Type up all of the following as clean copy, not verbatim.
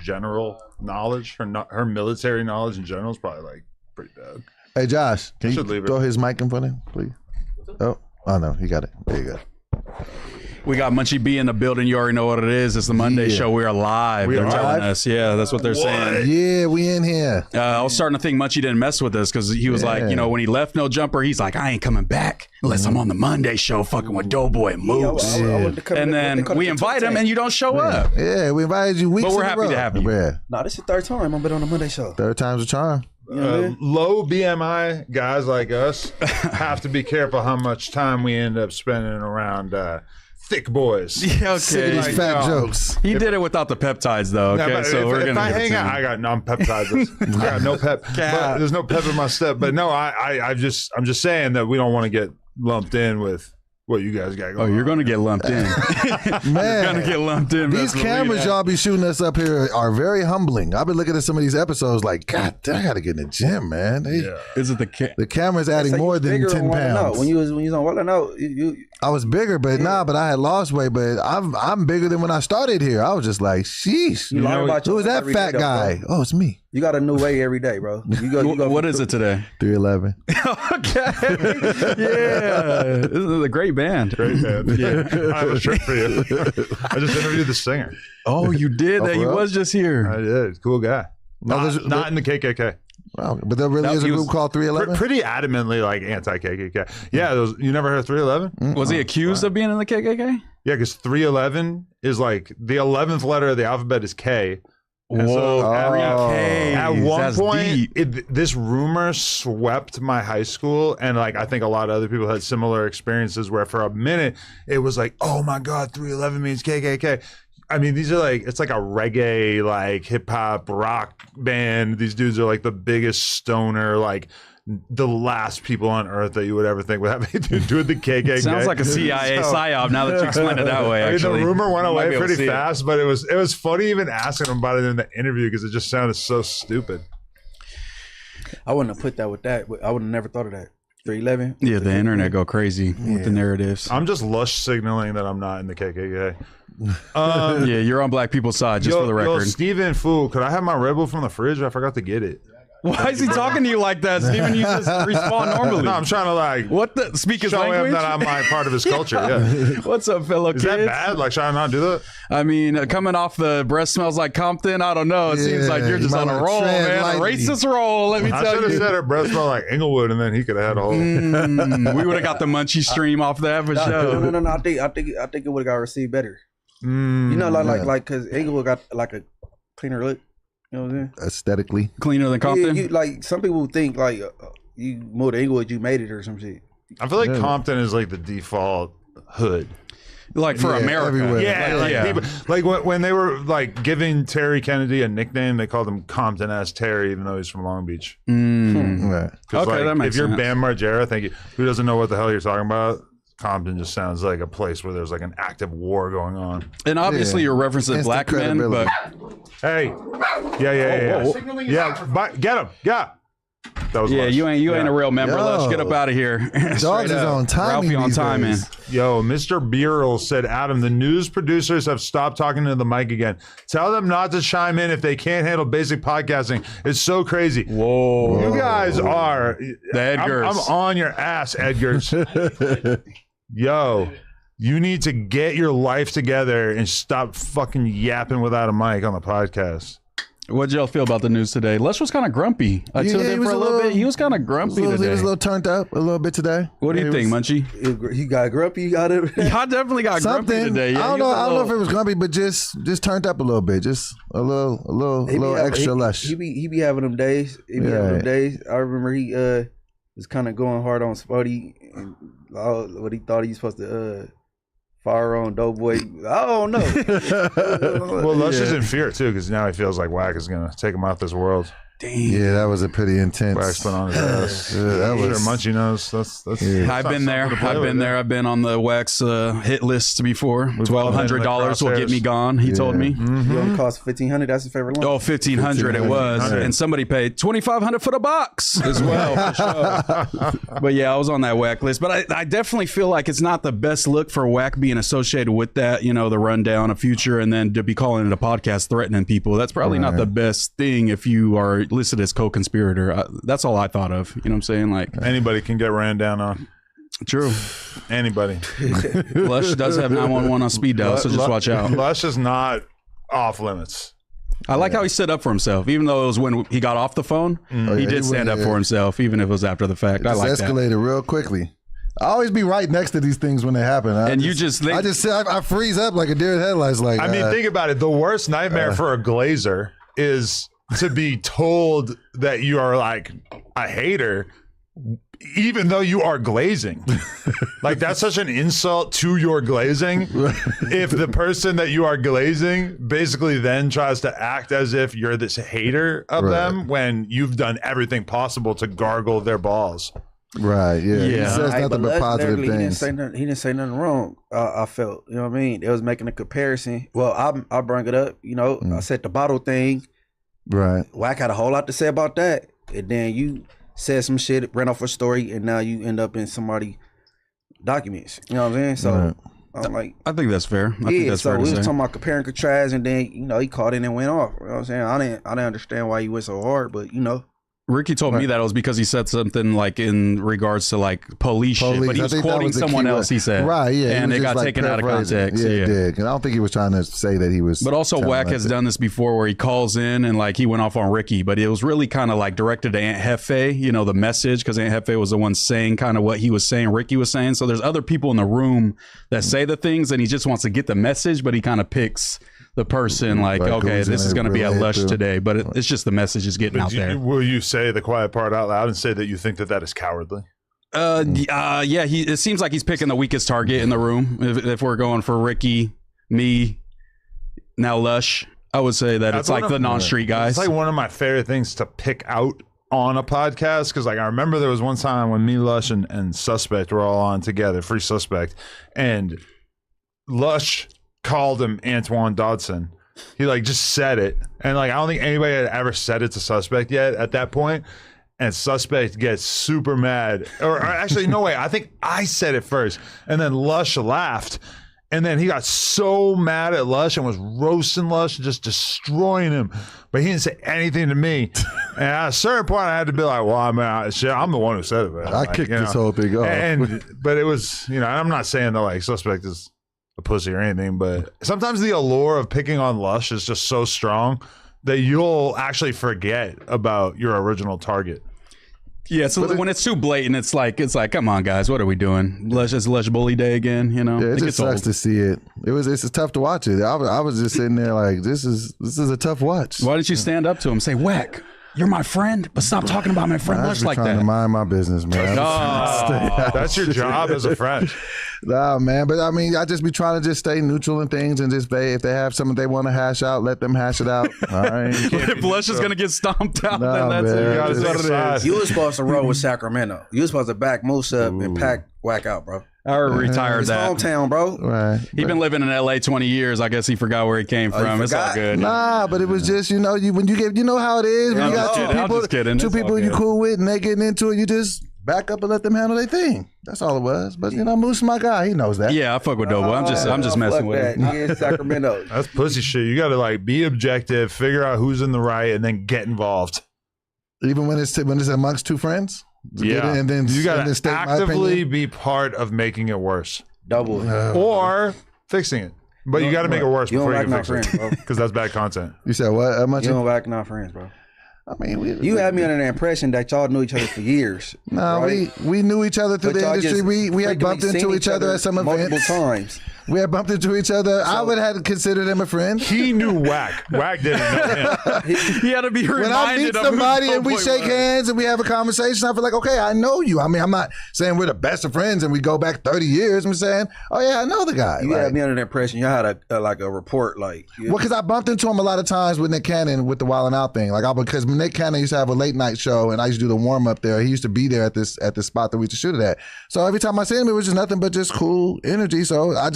general knowledge, her military knowledge in general is probably like pretty bad. Hey Josh, can you throw his mic in front of him, please? Oh no, he got it. There you go. We got Munchie B in the building. You already know what it is. It's the Monday show. We are live. They're telling us. Yeah, that's what they're saying. Yeah, we in here. I was starting to think Munchie didn't mess with us because he was like, you know, when he left No Jumper, he's like, I ain't coming back unless I'm on the Monday show fucking with Doughboy and Moose. And then we invite him and you don't show up. Yeah, we invited you weeks But we're in a happy row. to have you. Yeah. Nah, this is the third time I've been on the Monday show. Third time's a charm. Low BMI guys like us have to be careful how much time we end up spending around thick boys. Yeah, Sick of these fat jokes. He did it without the peptides though. Okay, Yeah, so we're if gonna I give it hang to out, him. I got non-peptides. I got no pep. But there's no pep in my step. But no, I'm just saying that we don't want to get lumped in with what you guys got going on. You're gonna get lumped in. Man, You're gonna get lumped in. these cameras y'all be shooting us up here are very humbling. I've been looking at some of these episodes like, God, I gotta get in the gym, man. Is it The camera's adding more than 10 pounds. When you was on Rolling Out, I was bigger, but but I had lost weight. But I'm bigger than when I started here. I was just like, sheesh. You learn about who is that fat guy? Oh, it's me. You got a new weight every day, bro. You go what is it today? 311. Okay. Yeah. This is a great band. Great band. Yeah. I have a trick for you. I just interviewed the singer. Oh, you did that? He was just here. I did. Cool guy. Not in the KKK. Wow, but there really is a group called 311? Pretty adamantly like anti-KKK. Yeah, you never heard of 311? Was he accused of being in the KKK? Yeah, because 311 is like the 11th letter of the alphabet is K. And Whoa, so at one that's point, this rumor swept my high school, and like I think a lot of other people had similar experiences where for a minute it was like, oh my God, 311 means KKK. I mean, these are like, it's like a reggae, like hip hop rock band. These dudes are like the biggest stoner, like the last people on earth that you would ever think would have anything to do with the KKK. Sounds like a CIA psyop now that you explain it that way, actually. I mean, the rumor went away pretty fast, it. but it was funny even asking him about it in the interview because it just sounded so stupid. I wouldn't have put that with that. I would have never thought of that. 311. Yeah, the internet go crazy with the narratives. I'm just Lush signaling that I'm not in the KKK. Yeah, you're on black people's side, just for the record. Steven, fool, could I have my Red Bull from the fridge? I forgot to get it. Why is he talking to you like that, Steven? You just respond normally. No, I'm trying to like speak his show language? him that I'm like part of his culture. Yeah. What's up, fellow Is kids? that bad? Like, should I not do that? I mean, coming off the breath smells like Compton, I don't know. It seems like you're just on a roll, man. A racist roll, let me tell you. I should have said her breath smelled like Inglewood, and then he could have had a whole. We would have got the Munchie stream off that for sure. No. I think it would have got received better. You know, like because Inglewood got like a cleaner look. You know what I'm saying? Aesthetically cleaner than Compton. Yeah, like some people think like you moved to Inglewood, you made it or some shit. I feel like Compton is like the default hood. Like for America. Everywhere. Yeah, people, like when they were like giving Terry Kennedy a nickname, they called him Compton Ass Terry, even though he's from Long Beach. Right. Okay, like, that makes if you're sense. Bam Margera, thank you. Who doesn't know what the hell you're talking about? Compton just sounds like a place where there's like an active war going on. And obviously you're referencing Instant black men, but Hey, yeah. But get him, yeah. That was Lush. you ain't a real member. Yo. Let's get up out of here. Dogs is on timing. Ralphie on these timing. days. Yo, Mr. Burrell said, Adam, the news producers have stopped talking to the mic again. Tell them not to chime in if they can't handle basic podcasting. It's so crazy. Whoa. You guys are. The Edgars. I'm on your ass, Edgars. Yo, you need to get your life together and stop fucking yapping without a mic on the podcast. What did y'all feel about the news today? Lush was kind of grumpy. I tuned in for a little bit. He was kind of grumpy He today. was a little turned up a little bit today. What do you think, Munchie? He got grumpy. He got it. I definitely got grumpy Something. today. Yeah, I don't know if it was grumpy, but just turned up a little bit, just a little extra Lush. He be having them days. He be having them days. I remember he was kind of going hard on Spuddy and what he thought he was supposed to fire on Doughboy. I don't know. Well, Lush is in fear too because now he feels like Wack is gonna take him off this world. dang. Yeah, that was a pretty intense. Wax put on his ass. Yeah, that was. Munchie knows. That's I've been there. I've been on the wax hit list before. $1,200 will get me gone. He told me. It only cost $1,500. That's your favorite line. Oh, $1,500 it was, and somebody paid $2,500 for the box as well. For sure. But yeah, I was on that whack list. But I definitely feel like it's not the best look for whack being associated with that. You know, the rundown of Future, and then to be calling it a podcast threatening people. That's probably not the best thing if you are listed as co-conspirator. That's all I thought of. You know what I'm saying? Like anybody can get ran down on. True. Anybody. Lush does have 911 on speed dial, so just watch out. Lush is not off limits. I like how he stood up for himself, even though it was when he got off the phone. He did stand up for himself, even if it was after the fact. I like that. It escalated real quickly. I always be right next to these things when they happen. I freeze up like a deer in headlights. Like I mean, think about it. The worst nightmare for a glazer is to be told that you are like a hater, even though you are glazing. Like that's such an insult to your glazing. If the person that you are glazing basically then tries to act as if you're this hater of them when you've done everything possible to gargle their balls. Right, yeah. He says nothing but positive things. He didn't say nothing wrong. I felt, you know what I mean? It was making a comparison. Well, I bring it up, you know. I said the bottle thing. Right. Whack had a whole lot to say about that. And then you said some shit, ran off a story, and now you end up in somebody documents. You know what I'm saying? So I'm like, I think that's fair. I think that's fair we to was say. talking about compare and contrast, and then he caught in and went off. You know what I'm saying? I didn't understand why he went so hard, but you know. Ricky told me that it was because he said something like in regards to like police shit, but he was quoting someone else. He said, right, yeah, and it got taken out of context. Yeah, it did. I don't think he was trying to say that he was. But also, Wack has done this before, where he calls in and like he went off on Ricky, but it was really kind of like directed to Aunt Hefe. You know, the message, because Aunt Hefe was the one saying kind of what he was saying, Ricky was saying. So there's other people in the room that say the things, and he just wants to get the message, but he kind of picks the person like okay, this is going to be at Lush today, but it's just the message is getting out there. Will you say the quiet part out loud and say that you think that is cowardly? Yeah, it seems like he's picking the weakest target in the room. If we're going for Ricky, me, now Lush, I would say that it's like the non-street guys. It's like one of my favorite things to pick out on a podcast, because like I remember there was one time when me, Lush, and Suspect were all on together, Free Suspect, and Lush called him Antoine Dodson. He like just said it, and like I don't think anybody had ever said it to Suspect yet at that point. And Suspect gets super mad, or actually no way, I think I said it first, and then Lush laughed, and then he got so mad at Lush and was roasting Lush, just destroying him, but he didn't say anything to me. And at a certain point I had to be like, well, I mean, I'm the one who said it, man. I kicked this whole thing off. But it was, you know, I'm not saying that like Suspect is a pussy or anything, but sometimes the allure of picking on Lush is just so strong that you'll actually forget about your original target. Yeah, so when it's too blatant, it's like, come on, guys, what are we doing? It's Lush Bully Day again, you know? Yeah, it just sucks to see it. It's tough to watch it. I was just sitting there like, this is a tough watch. Why didn't you stand up to him and say, Whack, you're my friend, but stop talking about my friend Lush like that. I'm trying to mind my business, man. That's your job as a friend. Nah, man, but I mean, I just be trying to just stay neutral in things, and just if they have something they want to hash out, let them hash it out. All right. If Lush is gonna get stomped out, then that's it. You was supposed to roll with Sacramento. You was supposed to back Moose up and pack Whack out, bro. I retired that. It's hometown, bro. Right. He been living in LA 20 years. I guess he forgot where he came from. It's all good. Nah, but it was just, you know, when you get, you know how it is. When you got two people you cool with, and they getting into it, you just back up and let them handle their thing. That's all it was. But you know, Moose, my guy, he knows that. Yeah, I fuck with Doughboy. I'm just messing with him. He in Sacramento. That's pussy shit. You got to like be objective, figure out who's in the right, and then get involved. Even when it's amongst two friends. Yeah, and then you got to actively be part of making it worse. Double or fixing it. But you got to make it worse before you can fix it, because that's bad content. You said what? How much? You don't back not friends, bro. I mean, you had me under the impression that y'all knew each other for years. No, right? we knew each other through the industry. We had bumped into each other at some events multiple times. We had bumped into each other. I would have considered him a friend. He knew Wack. Wack didn't know him. He had to be reminded when I meet somebody of and we shake hands and we have a conversation, I feel like, okay, I know you. I mean, I'm not saying we're the best of friends and we go back 30 years. I'm saying, oh yeah, I know the guy. You had me under the impression you had a report, like. Well, because I bumped into him a lot of times with Nick Cannon with the Wildin' Out thing. Like, because Nick Cannon used to have a late night show and I used to do the warm up there. He used to be there at this spot that we used to shoot it at. So every time I see him, it was just nothing but just cool energy. So I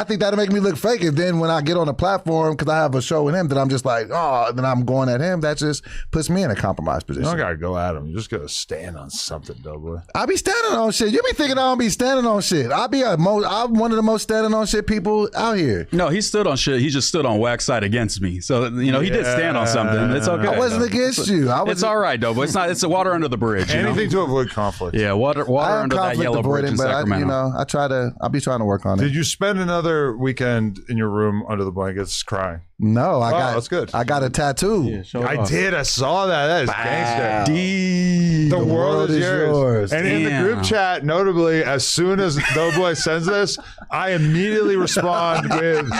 think that'll make me look fake. And then when I get on the platform, because I have a show with him, that I'm just like, oh, then I'm going at him. That just puts me in a compromised position. You don't gotta go at him. You just gotta stand on something, Doughboy. I be standing on shit. You be thinking I don't be standing on shit. I'm one of the most standing on shit people out here. No, he stood on shit. He just stood on Wack's side against me. So he did stand on something. It's okay. I wasn't against you. It's all right, Doughboy. It's the water under the bridge. Anything to avoid conflict. Yeah, water under that yellow bridge in Sacramento. I'll be trying to work on it. Did you spend another weekend in your room under the blankets crying? No, that's good. I got a tattoo. Yeah, I did. I saw that. That is gangster. The world is yours. And Damn. in the group chat, notably, as soon as Doughboy sends this, I immediately respond with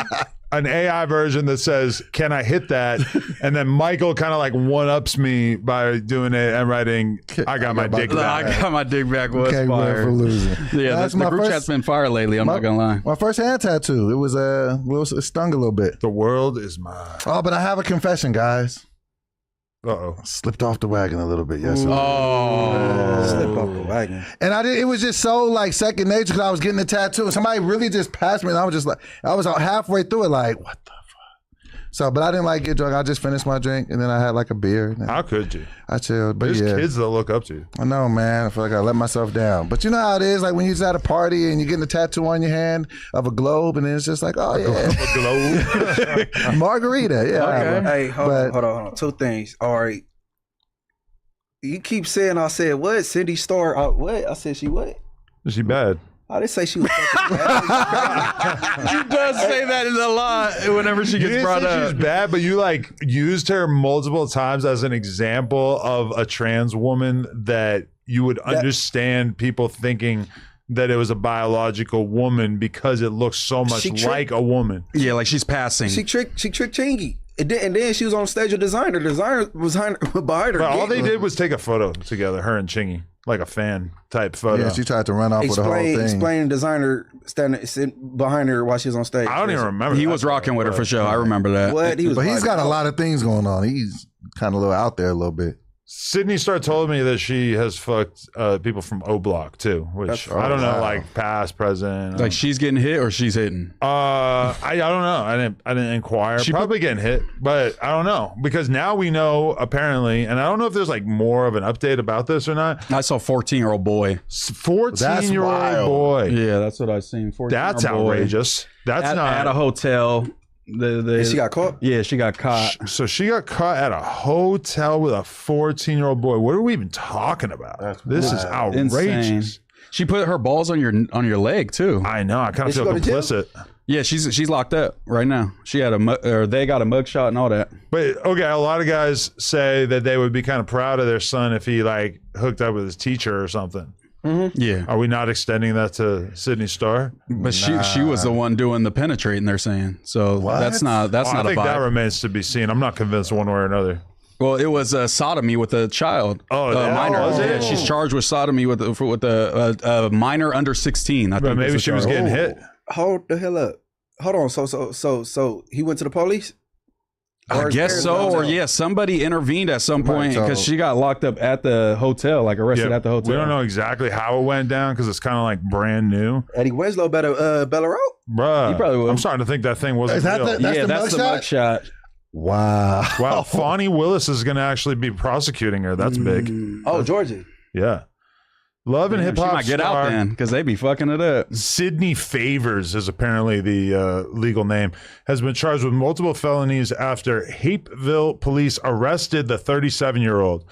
an AI version that says, "Can I hit that?" And then Michael kind of like one-ups me by doing it and writing, "I got my dick back." I got my dick back. Was Can't win fire. for losing. Yeah, the group chat's been fire lately. I'm not gonna lie. My first hand tattoo. It stung a little bit. The world is mine. Oh, but I have a confession, guys. Uh-oh. Slipped off the wagon a little bit yesterday. Slip off the wagon. And it was just so like second nature because I was getting the tattoo and somebody really just passed me and I was just like, I was halfway through it like, what the fuck? So, but I didn't like get drunk. I just finished my drink and then I had like a beer. How could you? I chilled. But There's yeah. kids that look up to you. I know, man. I feel like I let myself down. But you know how it is, like when you're just at a party and you're getting a tattoo on your hand of a globe and then it's just like, oh yeah. A globe. Margarita. Yeah. Okay. Hey, hold on. Two things. All right. You keep saying I said what? Cindy Starr. What? I said she what? Is she bad? I didn't say she was fucking bad. She does say that in a lot whenever she gets brought up. She's bad, but you like used her multiple times as an example of a trans woman that you would understand people thinking that it was a biological woman because it looks so much like a woman. Yeah, like she's passing. She tricked Chingy. And then she was on stage with Designer. Designer was behind her. But all they did was take a photo together, her and Chingy, like a fan type photo. Yeah, she tried to run off with the whole thing. Explaining Designer sitting behind her while she was on stage. I don't even remember. He was rocking with her for sure. I remember that. What? But he's got a lot of things going on. He's kind of a little out there a little bit. Sydney Starr told me that she has fucked people from O Block too, which I don't know, like past, present. Like she's getting hit or she's hitting. I don't know. I didn't inquire. She probably getting hit, but I don't know because now we know apparently, and I don't know if there's like more of an update about this or not. I saw a 14-year-old boy. 14-year-old boy. Yeah, that's what I seen. 14-year-old That's outrageous. That's not at a hotel. She got caught? Yeah, she got caught. So she got caught at a hotel with a 14-year-old boy. What are we even talking about? This is outrageous. Insane. She put her balls on your leg too. I know. I kind of feel complicit. Yeah, she's locked up right now. She had they got a mugshot and all that. But okay, a lot of guys say that they would be kind of proud of their son if he like hooked up with his teacher or something. Mm-hmm. Yeah. Are we not extending that to Sydney Starr? But she was the one doing the penetrating, they're saying. So that's not a vibe. I think that remains to be seen. I'm not convinced one way or another. Well, it was sodomy with a child. Minor. Yeah, she's charged with sodomy with a minor under 16. I think maybe she was getting hit. Hold the hell up. Hold on. So he went to the police? I guess so, or yeah, somebody intervened at some point because she got locked up at the hotel, like arrested at the hotel. We don't know exactly how it went down because it's kind of like brand new. Eddie Winslow better bail her out. Bruh, he probably will. I'm starting to think that thing wasn't real. That's the mugshot. Wow. Fonnie Willis is going to actually be prosecuting her. That's big. Oh, Georgia. Yeah. Love and hip hop. She might get out then because they be fucking it up. Sydney Favors is apparently the legal name. Has been charged with multiple felonies after Hapeville police arrested the 37-year-old.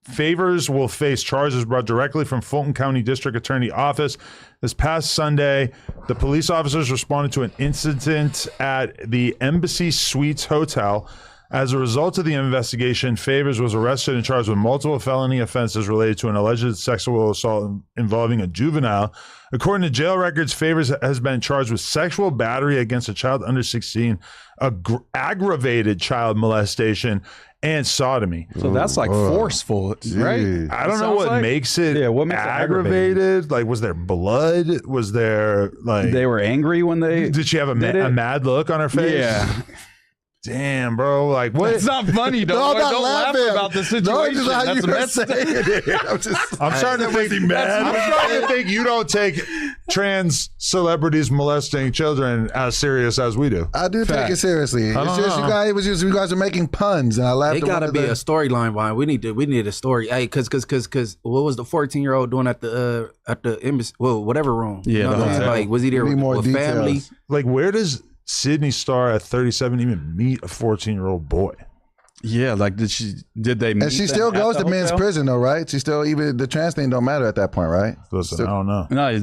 Favors will face charges brought directly from Fulton County District Attorney Office. This past Sunday, the police officers responded to an incident at the Embassy Suites Hotel. As a result of the investigation, Favors was arrested and charged with multiple felony offenses related to an alleged sexual assault involving a juvenile. According to jail records, Favors has been charged with sexual battery against a child under 16, aggravated child molestation, and sodomy. So that's like forceful, right? I don't know what makes it what makes aggravated. Like, was there blood? Was there like they were angry when they did she have a mad look on her face? Yeah. Damn, bro. Like, what? It's not funny. Don't laugh about the situation. That's messed up. I'm starting to think. I'm starting to think you don't take trans celebrities molesting children as serious as we do. I do take it seriously. It's just you guys are making puns, and I laughed. It gotta be a storyline, Vine. We need a story. Hey, cause what was the 14-year-old doing at the embassy? Well, whatever room. Yeah, you know what I mean? Like, was he there with family? Like, where does Sydney Starr at 37 even meet a 14-year-old boy? Yeah, like did they meet? And she still goes to men's prison though, right? She still, even the trans thing don't matter at that point, right? Listen, I don't know. No,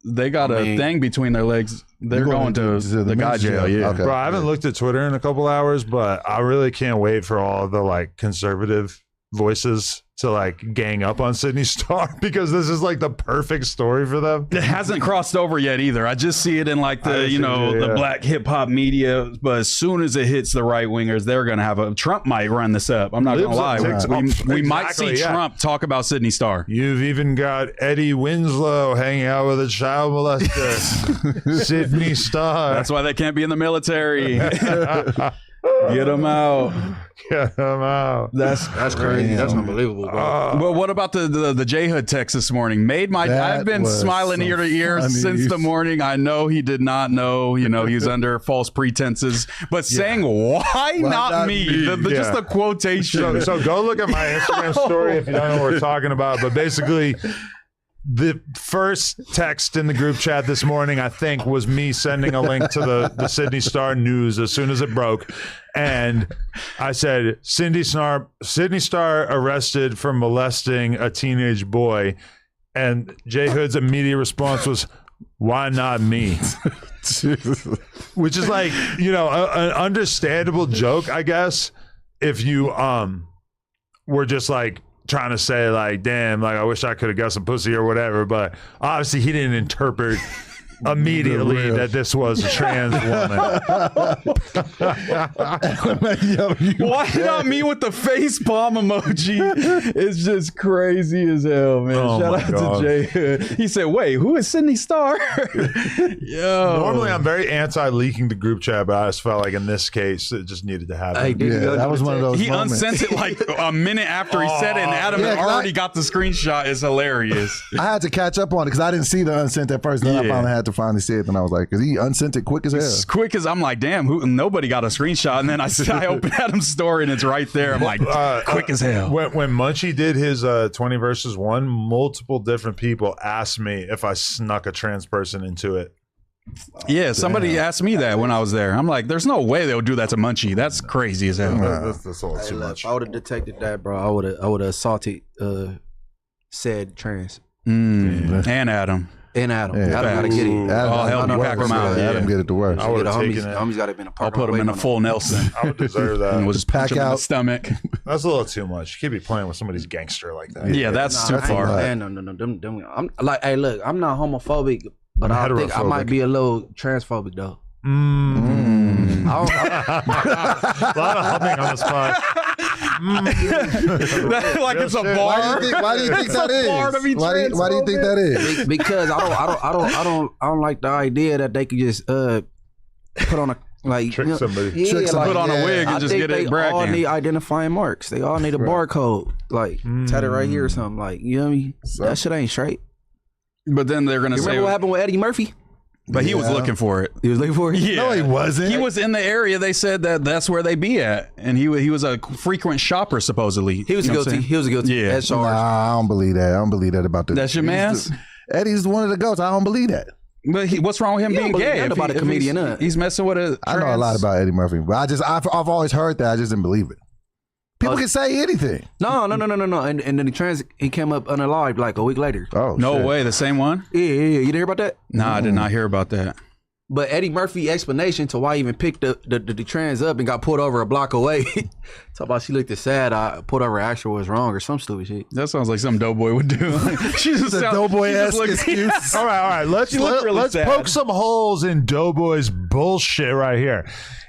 they got a thing between their legs. They're going to the guy jail. Yeah, okay. Bro, I haven't looked at Twitter in a couple hours, but I really can't wait for all the like conservative voices to like gang up on Sydney Starr, because this is like the perfect story for them. It hasn't crossed over yet either. I just see it in like the the black hip hop media, but as soon as it hits the right wingers, they're gonna have Trump might run this up. I'm not gonna lie. We might see Trump talk about Sydney Starr. You've even got Eddie Winslow hanging out with a child molester. Sydney Starr. That's why they can't be in the military. Get them out. Get them out. That's crazy. That's unbelievable, bro. Well, what about the J Hood text this morning? I've been smiling ear to ear since the morning. I know he did not know, he's under false pretenses, but saying, why not me? Just the quotation. So go look at my Instagram story if you don't know what we're talking about. But basically, the first text in the group chat this morning, I think, was me sending a link to the Sydney Starr news as soon as it broke. And I said, Sydney Starr arrested for molesting a teenage boy. And J Hood's immediate response was, why not me? Which is like, an understandable joke, I guess, if you were just like trying to say like, damn, like I wish I could have got some pussy or whatever, but obviously he didn't interpret immediately that this was a trans woman. Why not me with the face palm emoji? It's just crazy as hell, man. Shout out to J Hood. He said, wait, who is Sydney Starr? Yo. Normally I'm very anti-leaking the group chat, but I just felt like in this case it just needed to happen. That was one of those moments. Unsent it like a minute after he said it, and Adam had already got the screenshot. It's hilarious. I had to catch up on it because I didn't see the unsent at first. Then I finally had to finally see it, and I was like, "Is he unsent it quick as hell?" As quick as I'm like, "Damn, nobody got a screenshot." And then I open Adam's story, and it's right there. I'm like, "Quick as hell." When Munchie did his 20 versus 1, multiple different people asked me if I snuck a trans person into it. Yeah, somebody asked me that when I was there. I'm like, "There's no way they'll do that to Munchie. That's crazy as hell." That's all too much. If I would have detected that, bro, I would have assaulted said trans and Adam. And Adam. Yeah. Adam gotta get it. Adam pack him out. Adam get it to work. I would have taken it. Homies gotta be in a I'll put him in a full Nelson. I would deserve that. And we'll just Pack punch him in the out. stomach. That's a little too much. You can't be playing with somebody's gangster like that. Yeah, that's too far. No. I'm like, hey, look, I'm not homophobic, but I think I might be a little transphobic though. A lot of humming on the spot. Like it's a bar. Why do you think that is? Why do you think that is? Because I don't like the idea that they could just put on a like Trick somebody. Yeah, Put on a wig and just get it They all bragging. need identifying marks. They all need a barcode, like tat it right here or something. Like, you know what I mean? That shit ain't straight. But then they're gonna You say, remember what happened with Eddie Murphy? but he was looking for it. He was looking for it. Yeah. No, he wasn't. He was in the area. They said that's where they be at, and he was a frequent shopper supposedly. He was guilty. He was guilty. Yeah. That's charged. Nah, I don't believe that. I don't believe that about this. That's your man's. Eddie's one of the goats. I don't believe that. But what's wrong with him You being don't believe gay? nothing about a comedian, He's messing with a. I know a lot about Eddie Murphy, but I've always heard that. I just didn't believe it. People can say anything. No. And then he came up unalived like a week later. Oh, No shit. way, the same one? Yeah. You didn't hear about that? Nah, I did not hear about that. But Eddie Murphy explanation to why he even picked the trans up and got pulled over a block away. Talk about she looked sad. I pulled over actual was wrong or some stupid shit. That sounds like something Doughboy would do. She just The Doughboy-esque excuse. All right. Let's sad. poke some holes in Doughboy's bullshit right here.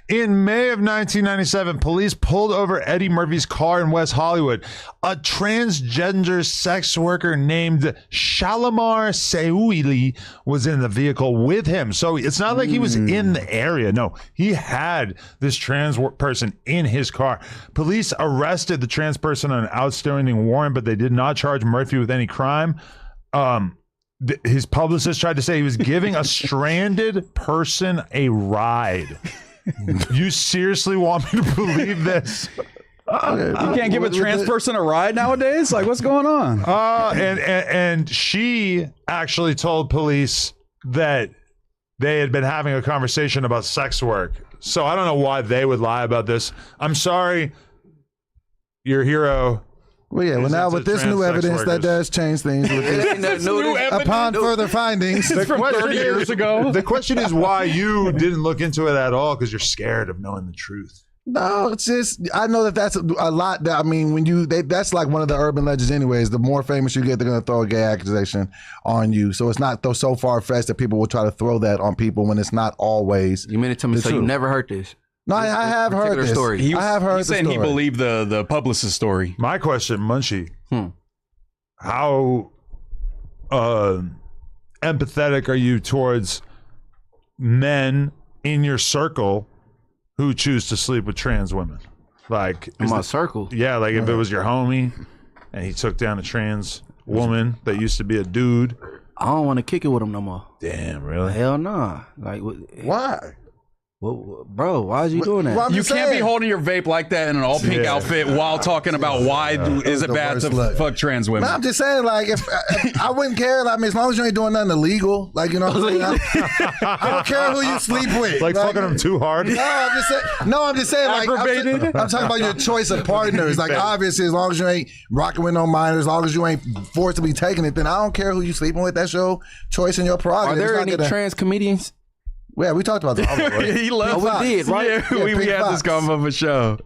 In May of 1997, police pulled over Eddie Murphy's car in West Hollywood. A transgender sex worker named Shalimar Sewili was in the vehicle with him. So it's not like he was in the area. No, he had this trans person in his car. Police arrested the trans person on an outstanding warrant, but they did not charge Murphy with any crime. His publicist tried to say he was giving a stranded person a ride. You seriously want me to believe this? You can't give a trans person a ride nowadays? Like, what's going on? And she actually told police that they had been having a conversation about sex work. So I don't know why they would lie about this. I'm sorry, your hero. Well, yeah. Well, now with this new evidence, that does change things. With this. Upon further findings, From 30 years ago. The question is why you didn't look into it at all, because you're scared of knowing the truth. No, it's just I know that's a lot. That, I mean, when that's like one of the urban legends, anyways. The more famous you get, they're going to throw a gay accusation on you. So it's not so far fetched that people will try to throw that on people when it's not always. You meant it to me, so you never heard this. No, I have heard this story. I have heard He's the saying story. he believed the publicist story. My question, Munchie, how empathetic are you towards men in your circle who choose to sleep with trans women? Like In my circle? Yeah, like if it was your homie and he took down a trans woman that used to be a dude. I don't want to kick it with him no more. Damn, really? Hell nah. Like, Why? Well, bro, why is you doing that? Well, You can't be holding your vape like that in an all pink outfit while talking about why is it the bad worst to look. fuck trans women. No, I'm just saying, like, if I wouldn't care. I mean, as long as you ain't doing nothing illegal, like, you know what I'm saying? I don't care who you sleep with. Like fucking them too hard? No, I'm just saying, like, I'm talking about your choice of partners. Like, obviously, as long as you ain't rocking with no minors, as long as you ain't forcibly taking it, then I don't care who you sleeping with. That's your choice and your Are prerogative. there It's not any trans comedians? Yeah, we talked about that. He loves Oh, we did, right? Yeah, we Pink had Fox. this convo for show.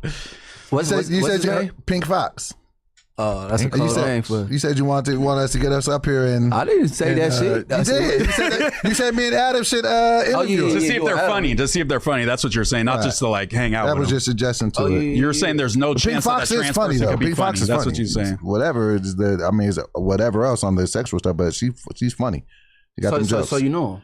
What's You his said name? Pink Fox. Oh, that's a You close name said, for. you said you want us to get us up here and. I didn't say that shit. You did. You said me and Adam should interview. To Yeah, see if they're Adam. funny. To see if they're funny. That's what you're saying. Not just to like hang out That with was them. your suggestion to it. You're saying there's no Pink chance that Fox a is trans funny person though. could be Pink funny. Fox is That's funny. what you're saying. Whatever is I mean, is whatever else on the sexual stuff, but she's funny. You got them jokes. So you know him?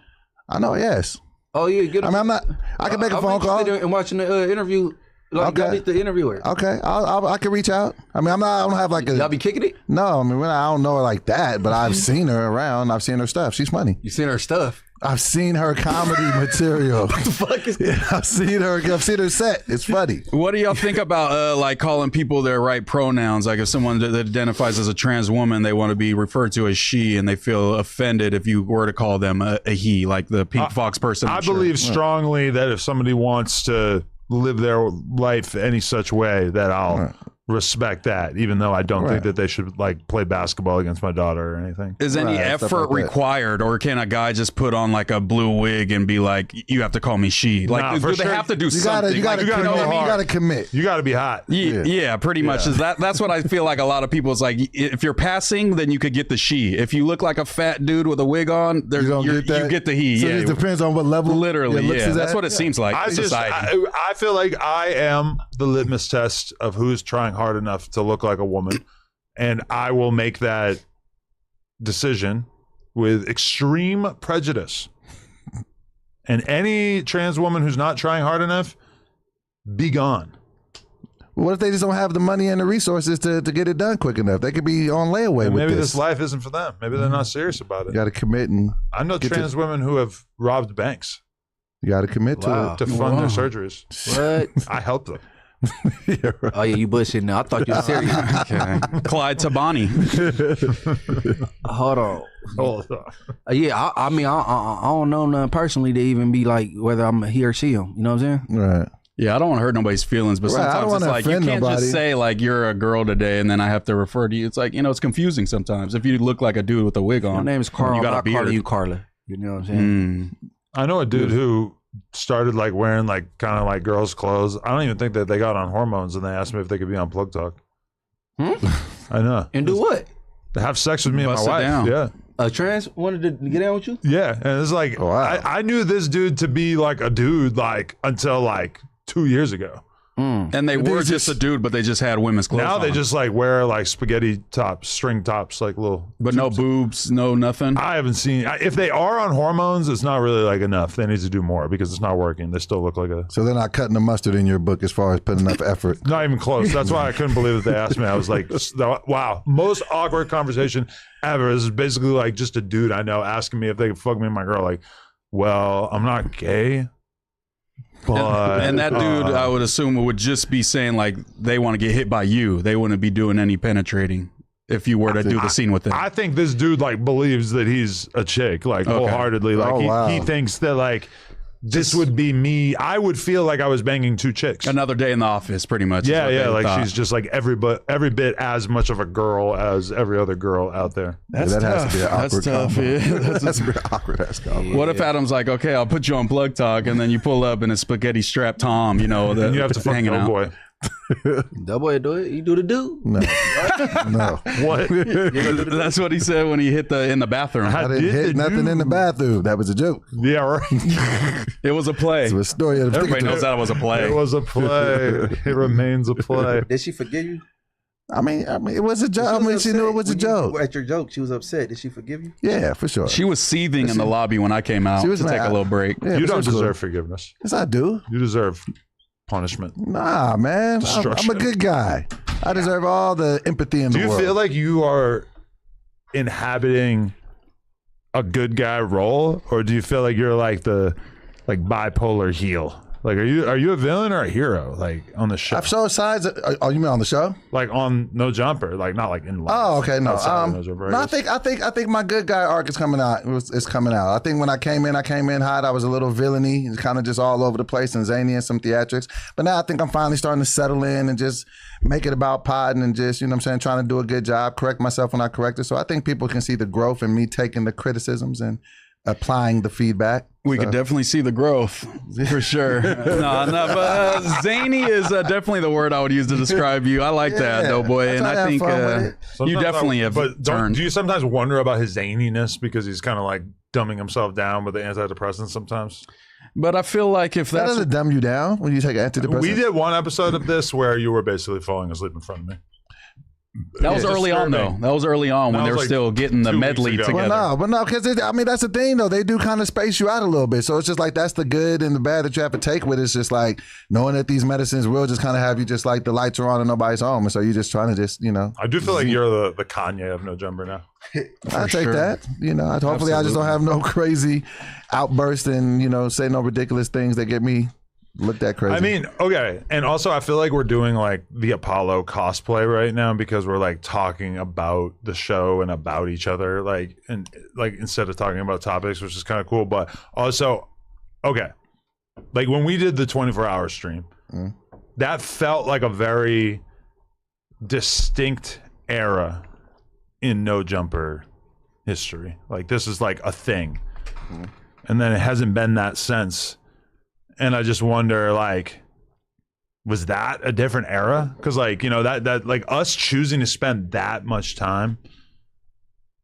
I know. Yes. Oh yeah, get him. I mean, I'm not. I can make a phone call. And watching the interview. Like, Okay. y'all need the interviewer. Okay, I can reach out. I mean, I don't have like a. Y'all be kicking it? No, I mean, I don't know her like that, but I've seen her around. I've seen her stuff. She's funny. You seen her stuff? I've seen her comedy material. What the fuck is Yeah, I've seen her set. It's funny. What do y'all think about like calling people their right pronouns? Like if someone that identifies as a trans woman, they want to be referred to as she, and they feel offended if you were to call them a he, like the Pink Fox person. I believe strongly that if somebody wants to live their life any such way, that I'll respect that, even though I don't think that they should like play basketball against my daughter or anything. Is any stuff effort like that. required, or can a guy just put on like a blue wig and be like, "You have to call me she"? Like, Nah, do for they sure. have to do You something? gotta Like, commit. what I mean? You gotta commit. You got to be hot. Yeah, pretty much. Is that's what I feel like. A lot of people is like, if you're passing, then you could get the she. If you look like a fat dude with a wig on, there's you get the he. So Yeah, it depends on what level. literally. your looks Yeah, is that's at. what it seems like. I feel like I am the litmus test of who's trying hard enough to look like a woman, and I will make that decision with extreme prejudice. And any trans woman who's not trying hard enough, be gone. What if they just don't have the money and the resources to get it done quick enough? They could be on layaway And with maybe this. this life isn't for them. Maybe they're not serious about You it. got to commit and I know get trans women who have robbed banks you got to commit Wow. to to fund their surgeries. What? I help them. it. Yeah, right. Oh yeah, you bullshitting now. I thought you were serious. Clyde Tabani. Hold on. Hold on. Yeah, I mean, I don't know nothing personally to even be like whether I'm a he or she. You know what I'm saying? Right. Yeah, I don't want to hurt nobody's feelings, but Right, I don't sometimes it's wanna like you offend can't nobody. just say like you're a girl today and then I have to refer to you. It's like, it's confusing sometimes. If you look like a dude with a wig on, My name is and Carl. you I'm got a not beard. calling you Carla. You know what I'm saying? I know a dude who started like wearing like kind of like girls' clothes. I don't even think that they got on hormones, and they asked me if they could be on Plug Talk. I know. And do what? Have sex with me Bust and my it wife. down. Yeah. A trans wanted to get down with you? Yeah. And it's like, I knew this dude to be like a dude like until like 2 years ago. And they were just a dude, but they just had women's clothes Now on. they just like wear like spaghetti tops, string tops, like little. But no boobs, no nothing. I haven't seen. If they are on hormones, it's not really like enough. They need to do more because it's not working. They still look like a. So they're not cutting the mustard in your book as far as putting enough effort. Not even close. That's why I couldn't believe that they asked me. I was like, wow, most awkward conversation ever. This is basically like just a dude I know asking me if they could fuck me and my girl. Like, well, I'm not gay. But, and that dude, I would assume, would just be saying like they want to get hit by you. They wouldn't be doing any penetrating if you were to do the scene with them. I think this dude like believes that he's a chick, like wholeheartedly. Like he thinks that like this would be me. I would feel like I was banging two chicks. Another day in the office, pretty much. Yeah. Like she's just like every bit as much of a girl as every other girl out there. That has to be an awkward combo. Yeah. That's a very awkward ass combo. What if Adam's like, okay, I'll put you on Plug Talk, and then you pull up in a spaghetti strap Tom, you know, And you have to fuck hanging out. Doughboy. Doughboy do it. You do the do. No. No. What? That's what he said when he hit in the bathroom. I didn't hit nothing in the bathroom. That was a joke. Yeah, right. It was a play. It was a story of the Everybody knows that was a play. It was a play. It remains a play. Did she forgive you? I mean, it was a joke. I mean, she knew it was a joke. At your joke, she was upset. Did she forgive you? Yeah, for sure. She was seething in the lobby when I came out She was to take mad. a little break. Yeah, You but don't she was deserve cool. forgiveness. Yes, I do. You deserve punishment. Nah, man. I'm Destruction. a good guy. I deserve all the empathy in the Do you world. feel like you are inhabiting a good guy role, or do you feel like you're like the bipolar heel? Like, are you a villain or a hero? Like on the show? I've showed sides. Oh, you mean on the show? Like on No Jumper, like not like in life. Oh, okay, no. Outside of No Jumper, No, I guess. think my good guy arc is coming out. It's coming out. I think when I came in hot. I was a little villainy, kind of just all over the place and zany and some theatrics. But now I think I'm finally starting to settle in and just make it about podding and just, you know what I'm saying, trying to do a good job, correct myself when I correct it. So I think people can see the growth in me taking the criticisms and applying the feedback. We could definitely see the growth for sure. But zany is definitely the word I would use to describe you. I like that, Doughboy, and I think you Sometimes definitely have turned. Do you sometimes wonder about his zaniness because he's kind of like dumbing himself down with the antidepressants sometimes? But I feel like if That that's doesn't dumb you down when you take antidepressants. We did one episode of this where you were basically falling asleep in front of me. that was Yeah, early on though. disturbing. That was early on when That they was were like still getting the 2 weeks medley ago. together. But no, because I mean that's the thing though. They do kind of space you out a little bit. So it's just like that's the good and the bad that you have to take with it. It's just like knowing that these medicines will just kind of have you just like the lights are on and nobody's home, and so you're just trying to just I do feel like you're the Kanye of No Jumper now. I take sure. that. Hopefully I just don't have no crazy outburst and say no ridiculous things that get me looked at crazy. I mean, okay. And also I feel like we're doing like the Apollo cosplay right now because we're like talking about the show and about each other, like, and like instead of talking about topics, which is kind of cool. But also, okay, like when we did the 24-hour stream, that felt like a very distinct era in No Jumper history. Like this is like a thing. And then it hasn't been that since. And I just wonder, like, was that a different era? Because, like, that like us choosing to spend that much time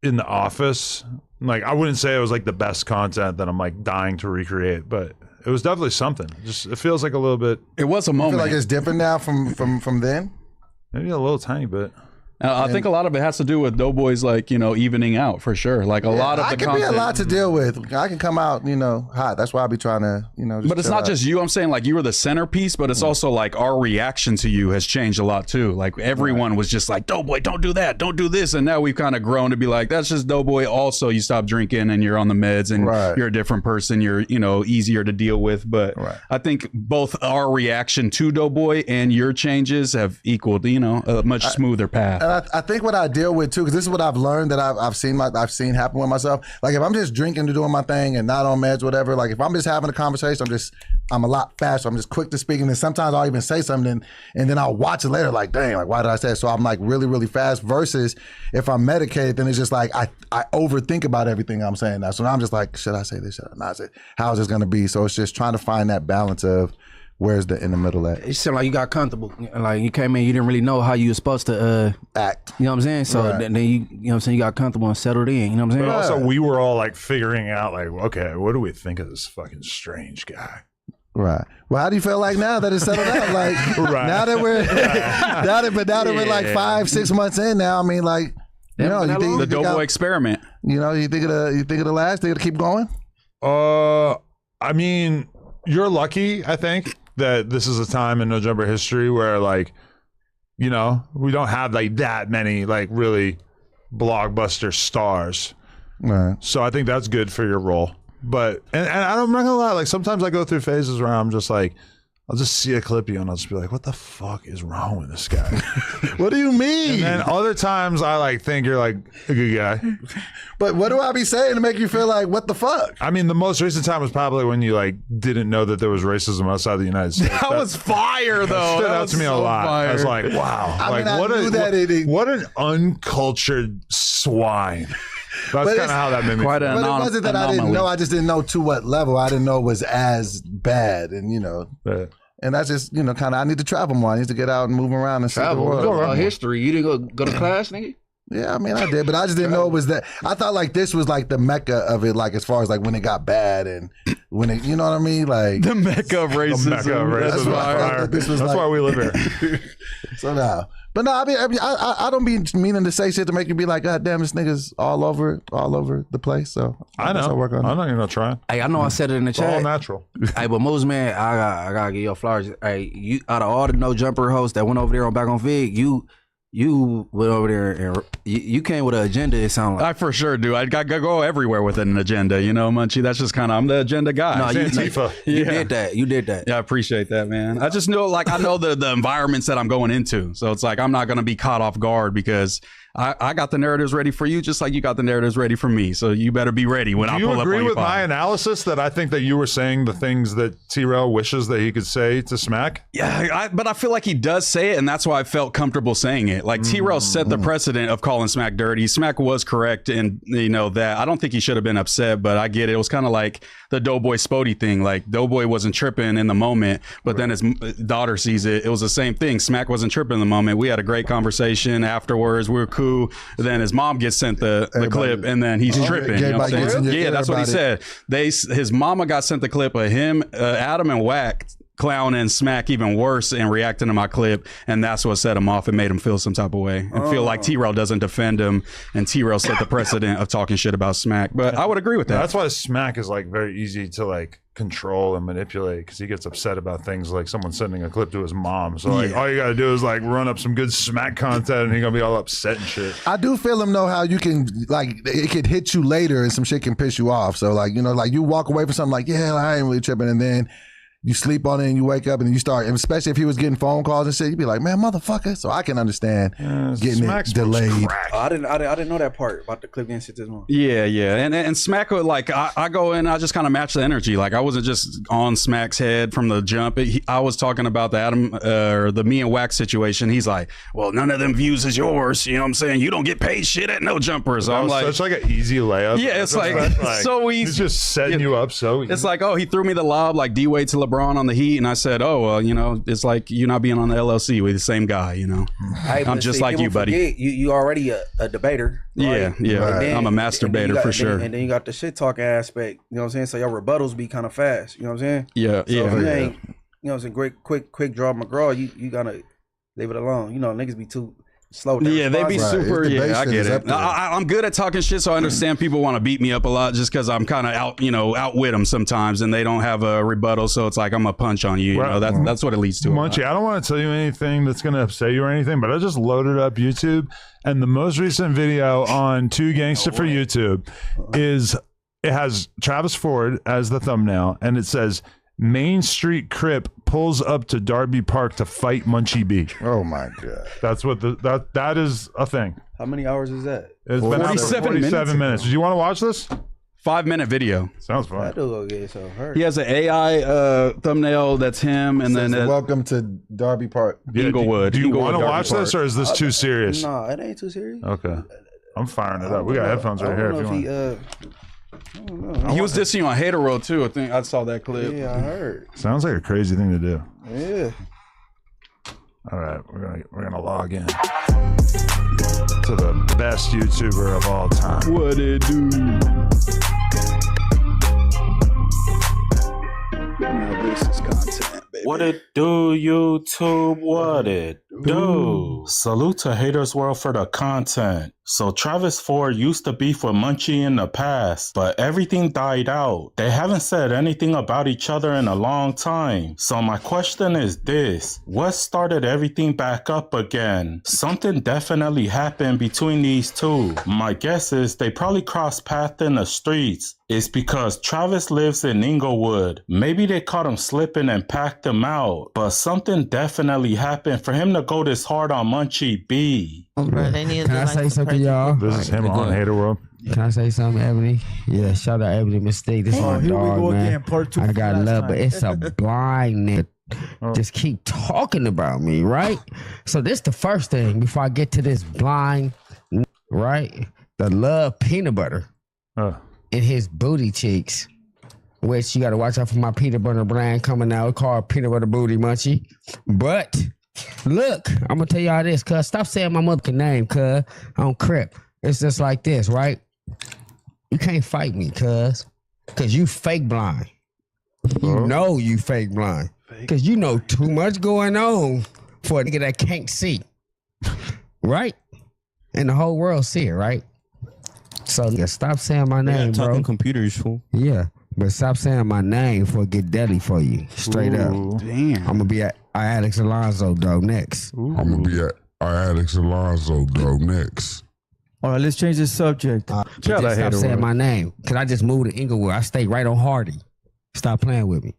in the office, like, I wouldn't say it was like the best content that I'm like dying to recreate, but it was definitely something. Just it feels like a little bit, It was a I feel moment. like it's different now from then. maybe a little tiny bit. I think a lot of it has to do with Doughboys, like, evening out for sure. Like a lot of I the can content. be a lot to deal with. I can come out, hot. That's why I be trying to, just But it's chill not out. just you. I'm saying like you were the centerpiece, but it's also like our reaction to you has changed a lot too. Like everyone was just like, Doughboy, don't do that, don't do this. And now we've kind of grown to be like, that's just Doughboy. Also, you stop drinking and you're on the meds and Right. you're a different person. You're, easier to deal with. But Right. I think both our reaction to Doughboy and your changes have equaled, a much smoother path. I think what I deal with too, because this is what I've learned that I've seen happen with myself. Like if I'm just drinking and doing my thing and not on meds, whatever. Like if I'm just having a conversation, I'm a lot faster. I'm just quick to speak, and then sometimes I'll even say something, and then I'll watch it later. Like, dang, like why did I say it? So I'm like really, really fast. Versus if I'm medicated, then it's just like I overthink about everything I'm saying now. So now I'm just like, should I say this? Should I not say it? How is this going to be? So it's just trying to find that balance of where's the in the middle at. It seemed like you got comfortable. Like you came in, you didn't really know how you were supposed to act. You know what I'm saying? So Right. then you know what I'm saying, you got comfortable and settled in. You know what I'm saying? But also, we were all like figuring out, like, okay, what do we think of this fucking strange guy? Right. Well, how do you feel like now that it's settled out? Like Right. now that we're now that we're like 5-6 months in now. I mean, like you know, you think The Doughboy experiment. you know, you think it'll last? Think it'll keep going? I mean, you're lucky, I think, that this is a time in No Jumper history where, like, you know, we don't have like that many like really blockbuster stars. Right. So I think that's good for your role. But and I'm not gonna lie, like sometimes I go through phases where I'm just like, I'll just see a clip of you and I'll just be like, what the fuck is wrong with this guy? What do you mean? And then other times I like think you're like a good guy. But what do I be saying to make you feel like what the fuck? I mean, the most recent time was probably when you like didn't know that there was racism outside the United States. That was fire, though. Stood That out was to me a so lot. fire. I was like, wow. I like mean, I knew that what an uncultured swine. That's kind of how that made me Quite feel. an But it wasn't that I didn't anomaly. know. I just didn't know to what level. I didn't know it was as bad, and you know. Yeah. And that's just, you know, kind of, I need to travel more. I need to get out and move around and see the Travel. world. History. You didn't go to class, nigga? Yeah, I mean, I did, but I just didn't know it was that. I thought like this was like the mecca of it, like as far as like when it got bad and when it, you know what I mean? Like The mecca of racism. Mecca of That's racism. why I fire. thought that this was That's like- why we live here. so now. But no, I mean, I don't be meaning to say shit to make you be like, God damn, this nigga's all over the place. So I guess know. I'll work on it. I'm not even gonna try. Hey, I know I said it in the It's all chat. natural. Hey, but Moose, man, I gotta give you flowers. Hey, you out of all the No Jumper hosts that went over there on Back on Fig, you went over there and you came with an agenda. It sounded like. I for sure do. I go everywhere with an agenda, you know, Munchie. That's just kind of, I'm the agenda guy. No, you Antifa. did that. You did that. Yeah, I appreciate that, man. I just know, like, I know the environments that I'm going into. So it's like, I'm not going to be caught off guard because I got the narratives ready for you, just like you got the narratives ready for me. So you better be ready when I Do pull you up agree on your with my pod. analysis that I think that you were saying the things that T-Rail wishes that he could say to Smack? Yeah, but I feel like he does say it, and that's why I felt comfortable saying it. Like T-Rail set the precedent of calling Smack dirty. Smack was correct, and you know that. I don't think he should have been upset, but I get it. It was kind of like the Doughboy Spody thing. Like Doughboy wasn't tripping in the moment, but then his daughter sees it. It was the same thing. Smack wasn't tripping in the moment. We had a great conversation afterwards. We were cool. Then his mom gets sent the clip, and then he's tripping. You know what I'm saying? Yeah, that's what he said. His mama got sent the clip of him, Adam, and Wack clowning Smack even worse and reacting to my clip, and that's what set him off and made him feel some type of way and feel like T-Rail doesn't defend him, and T-Rail set the precedent of talking shit about Smack. But I would agree with that. That's why Smack is like very easy to like control and manipulate because he gets upset about things like someone sending a clip to his mom. So like all you gotta do is like run up some good Smack content and he's gonna be all upset and shit. I do feel him know how you can like it could hit you later and some shit can piss you off. So like, you know, like you walk away from something like, yeah, I ain't really tripping, and then you sleep on it and you wake up and you start, and especially if he was getting phone calls and shit, you'd be like, man, motherfucker. So I can understand getting Smack it delayed. I didn't know that part about the clip getting shit this morning. Yeah. And Smack would like, I go in, I just kind of match the energy. Like I wasn't just on Smack's head from the jump. I was talking about the Adam or the me and Wax situation. He's like, well, none of them views is yours. You know what I'm saying? You don't get paid shit at No Jumper. So I'm like, such like an easy layup. Yeah, it's like so easy. He's just setting you up so easy. It's like, oh, he threw me the lob like D-Wade to LeBron on the Heat, and I said, oh, well, you know, it's like you not being on the LLC with the same guy, you know. Hey, I'm but just see, like you, people buddy. forget, you already a debater. Yeah, right? yeah. And then- I'm a and then masturbator you got- for and then- sure. And then you got the shit talking aspect. You know what I'm saying? So your rebuttals be kind of fast. You know what I'm saying? Yeah, So if you yeah. ain't, you know what I'm saying, quick draw McGraw, you gotta leave it alone. You know, niggas be too slow. with their Yeah, they be responses. super. It's the Yeah, I base get is it. up there. I'm good at talking shit, so I understand people want to beat me up a lot just because I'm kind of outwit them sometimes, and they don't have a rebuttal. So it's like I'm a punch on you. You know, that's what it leads to. Munchie, I don't want to tell you anything that's going to upset you or anything, but I just loaded up YouTube, and the most recent video on Too Gangsta for YouTube is it has Travis Ford as the thumbnail, and it says Main Street Crip pulls up to Darby Park to fight Munchie B. Oh my god. That's what that is a thing. How many hours is that? It's been out there 47 minutes. Do you want to watch this? 5-minute video. Sounds fun. That dude gonna get so hurt. He has an AI thumbnail that's him, and then welcome to Darby Park. Inglewood. Do you Inglewood, want to Darby watch Park. this, or is this too serious? No, it ain't too serious. Okay. I'm firing it up. We got headphones right here if you want. I don't know. He was dissing you on Hater Road too. I think I saw that clip. Yeah, I heard. Sounds like a crazy thing to do. Yeah. All right, we're gonna log in to the best YouTuber of all time. What it do? Now this is content, baby. What it do, YouTube? What it do? Salute to Haters World for the content. So Travis Ford used to beef with Munchie in the past, but everything died out. They haven't said anything about each other in a long time. So my question is this: what started everything back up again? Something definitely happened between these two. My guess is they probably crossed paths in the streets. It's because Travis lives in Inglewood. Maybe they caught him slipping and packed him out. But something definitely happened for him to go this hard on Munchie B. Bro, can I say something, y'all? This is him on Hater World. Can I say something, Ebony? Yeah, shout out Ebony Mistake. This is my here dog, we go man. again, part 2. I got love, but it's a blind nigga. Oh. Just keep talking about me, right? So this the first thing before I get to this blind, right? The love peanut butter in his booty cheeks, which you got to watch out for my peanut butter brand coming out called Peanut Butter Booty Munchie. But look, I'm gonna tell y'all this, cuz stop saying my motherfucking name, cuz I don't crip. It's just like this, right? You can't fight me, cuz you fake blind. You know you fake blind. Cause you know too much going on for a nigga that can't see. Right? And the whole world see it, right? So yeah, stop saying my name, bro. Talking computers, fool. Yeah, but stop saying my name before it get deadly for you. Straight up. Damn. I'm gonna be at Alex Alonso, dog, next. I'm gonna be at Alex Alonso, dog, next. All right, let's change the subject. Stop saying my name. Cause I just moved to Inglewood. I stay right on Hardy. Stop playing with me.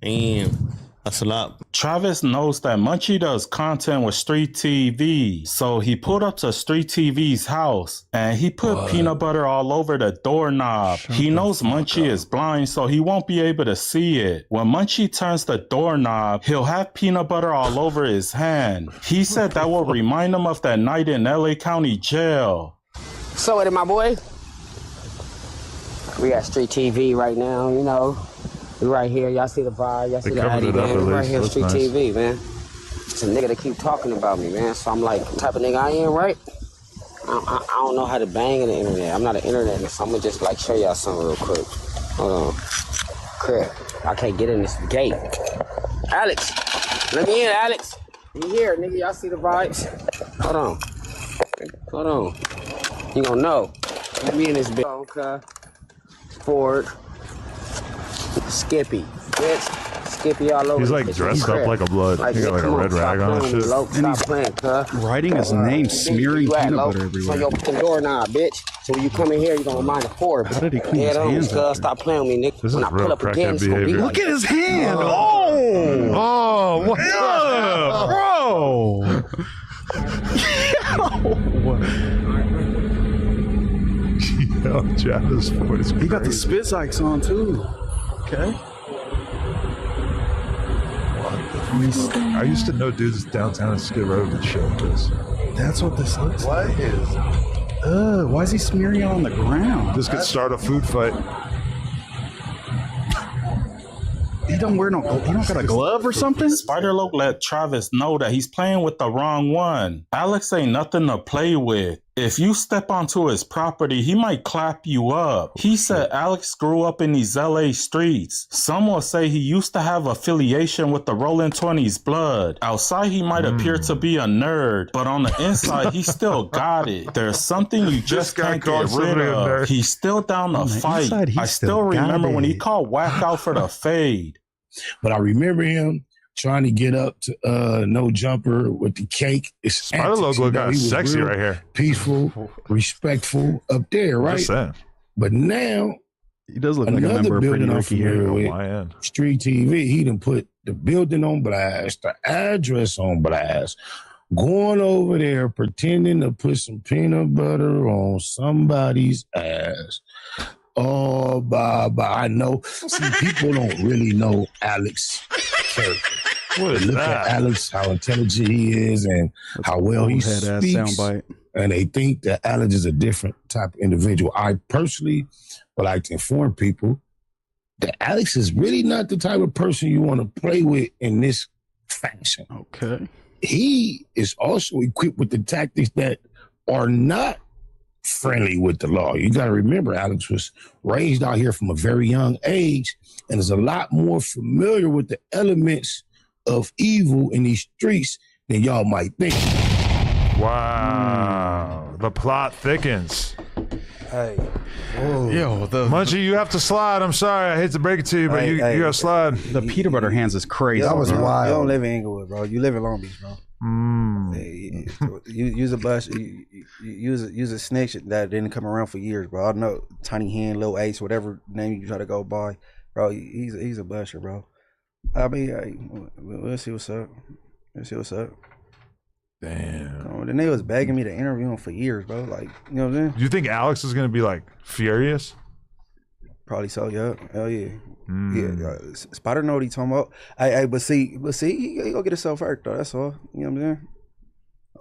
Damn, that's a lot. Travis knows that Munchie does content with Street TV, so he pulled up to Street TV's house and he put peanut butter all over the doorknob. He knows Munchie is blind, so he won't be able to see it. When Munchie turns the doorknob, he'll have peanut butter all over his hand. He said that will remind him of that night in LA County Jail. So it, my boy. We got Street TV right now, you know. We right here. Y'all see the vibe. Y'all see the Addy, man. We right here, Street TV, man. It's a nigga that keep talking about me, man. So I'm like, the type of nigga I am, right? I don't know how to bang in the internet. I'm not an internet nigga, so I'm gonna just like show y'all something real quick. Hold on. Crap. I can't get in this gate. Alex. Let me in, Alex. You here, nigga. Y'all see the vibes? Hold on. Hold on. You gonna know. Let me in this bitch. Okay. Ford. Skippy, bitch. Skippy all over. He's like dressed up like a blood. He got like a red rag on and shit. And he's playing, writing his name, smearing peanut butter everywhere. So your fucking doorknob, bitch. So when you come in here, you're gonna mind the Ford. How did he clean his hands? Stop playing with me, nigga. This when is I pull real up again, crackhead it's gonna be behavior. like, Look at his hand. Oh, What's up, bro. Yo, Travis Ford is crazy. He got the spit Zikes on too. Okay. I used to know dudes downtown in Skid Row that showed this. That's what this looks like. Why is he smearing it on the ground? This could start a food fight. He don't wear no. He don't got a glove or something. Spider-Loc let Travis know that he's playing with the wrong one. Alex ain't nothing to play with. If you step onto his property, he might clap you up. He said Alex grew up in these LA streets. Some will say he used to have affiliation with the Rolling 20s blood. Outside, he might appear to be a nerd, but on the inside, he still got it. There's something you just can't get rid of. He's still down to fight. I still remember when he called Whack out for the fade. But I remember him trying to get up to No Jumper with the cake. It's Spider-Loc look kind of sexy right here. Peaceful, respectful up there, right? But now He does look like a Another member of Pretty building I'm Ricky familiar here. with, YN. Street TV. He done put the building on blast, the address on blast, going over there pretending to put some peanut butter on somebody's ass. Oh, Bob, I know. See, people don't really know Alex character. What is Look that? at Alex, how intelligent he is and how well he speaks. Soundbite. And they think that Alex is a different type of individual. I personally would like to inform people that Alex is really not the type of person you want to play with in this fashion. Okay. He is also equipped with the tactics that are not friendly with the law. You got to remember, Alex was raised out here from a very young age and is a lot more familiar with the elements of evil in these streets than y'all might think. Wow. The plot thickens. Hey, Yo, the Munchie, you have to slide. I'm sorry. I hate to break it to you, but you gotta slide. the peanut butter hands is crazy. That was bro. wild. You don't live in Inglewood, bro. You live in Long Beach, bro. Hey, you use a bus. You use a snitch that didn't come around for years, bro. I know Tiny Hand, Lil Ace, whatever name you try to go by, bro. He's a busher, bro. I mean, hey, we'll see what's up. Let's see what's up. Damn. The nigga was begging me to interview him for years, bro. Like, you know what I'm saying? Do you think Alex is gonna be like furious? Probably so, yeah. Hell yeah. Yeah, Spider know what he talking about. But see, he go get himself hurt though. That's all. You know what I'm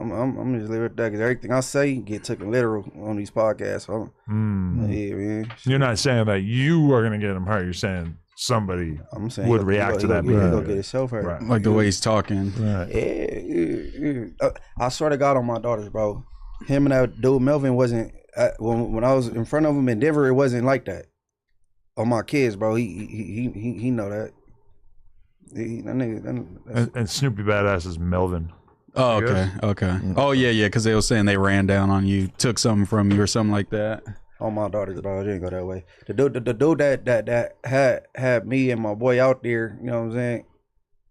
saying? I'm just leave it there because everything I say get taken literal on these podcasts. So yeah, man. You're not saying that you are gonna get him hurt. You're saying somebody I'm saying would he react to that. He go get himself hurt. Right. Like the way he's talking. Right. Yeah. I swear to God on my daughters, bro. Him and that dude Melvin wasn't when I was in front of him in Denver. It wasn't like that. On my kids, bro. He know that. That nigga. And Snoopy Badass is Melvin. Oh, okay. Oh, yeah, because they were saying they ran down on you, took something from you or something like that. On my daughters, dog. It didn't go that way. The dude that had me and my boy out there, you know what I'm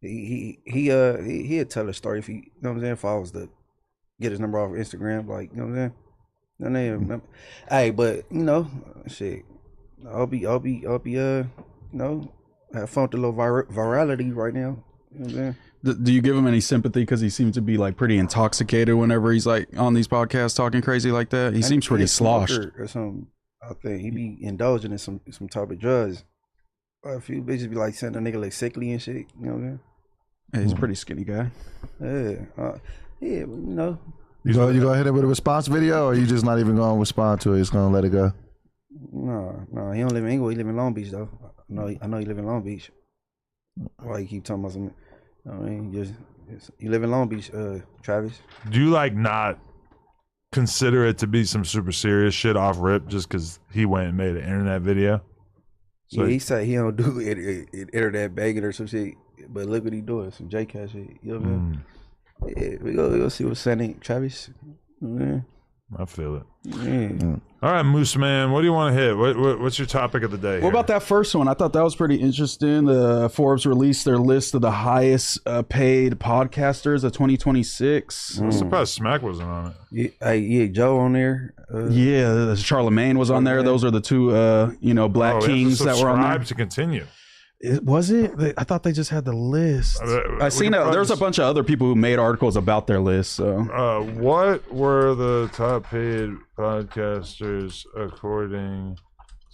saying? He'd tell a story if he, you know what I'm saying, if I was to get his number off Instagram, like, you know what I'm saying? Hey, but you know, shit. I'll be you know, have fun with the little virality right now. You know what I'm saying? Do you give him any sympathy because he seems to be like pretty intoxicated whenever he's like on these podcasts talking crazy like that? He seems pretty sloshed. Or something. I think he be indulging in some type of drugs. A few bitches be like sending a nigga like sickly and shit. You know what I'm saying? Yeah, he's a pretty skinny guy. Yeah, you know. You go hit it with a response video, or you just not even going to respond to it? Just going to let it go? No, he don't live in Inglewood. He live in Long Beach though. I know he live in Long Beach. Why you keep talking about something? I mean, you live in Long Beach, Travis. Do you like not consider it to be some super serious shit off rip just because he went and made an internet video? So he said he don't do internet banging or some shit, but look what he doing, some J-Cat shit. You know what I'm saying? Yeah, we'll see what's sending Travis. Yeah. I feel it. Yeah. All right, Moose Man, what do you want to hit? What's your topic of the day? What about that first one? I thought that was pretty interesting. Forbes released their list of the highest paid podcasters of 2026. I'm surprised Smack wasn't on it. Yeah, Joe on there. Yeah, Charlemagne was on there. Those are the two, black kings that were on there. Subscribe to continue. Was it? I thought they just had the list. I seen there's a bunch of other people who made articles about their list. So, what were the top paid podcasters according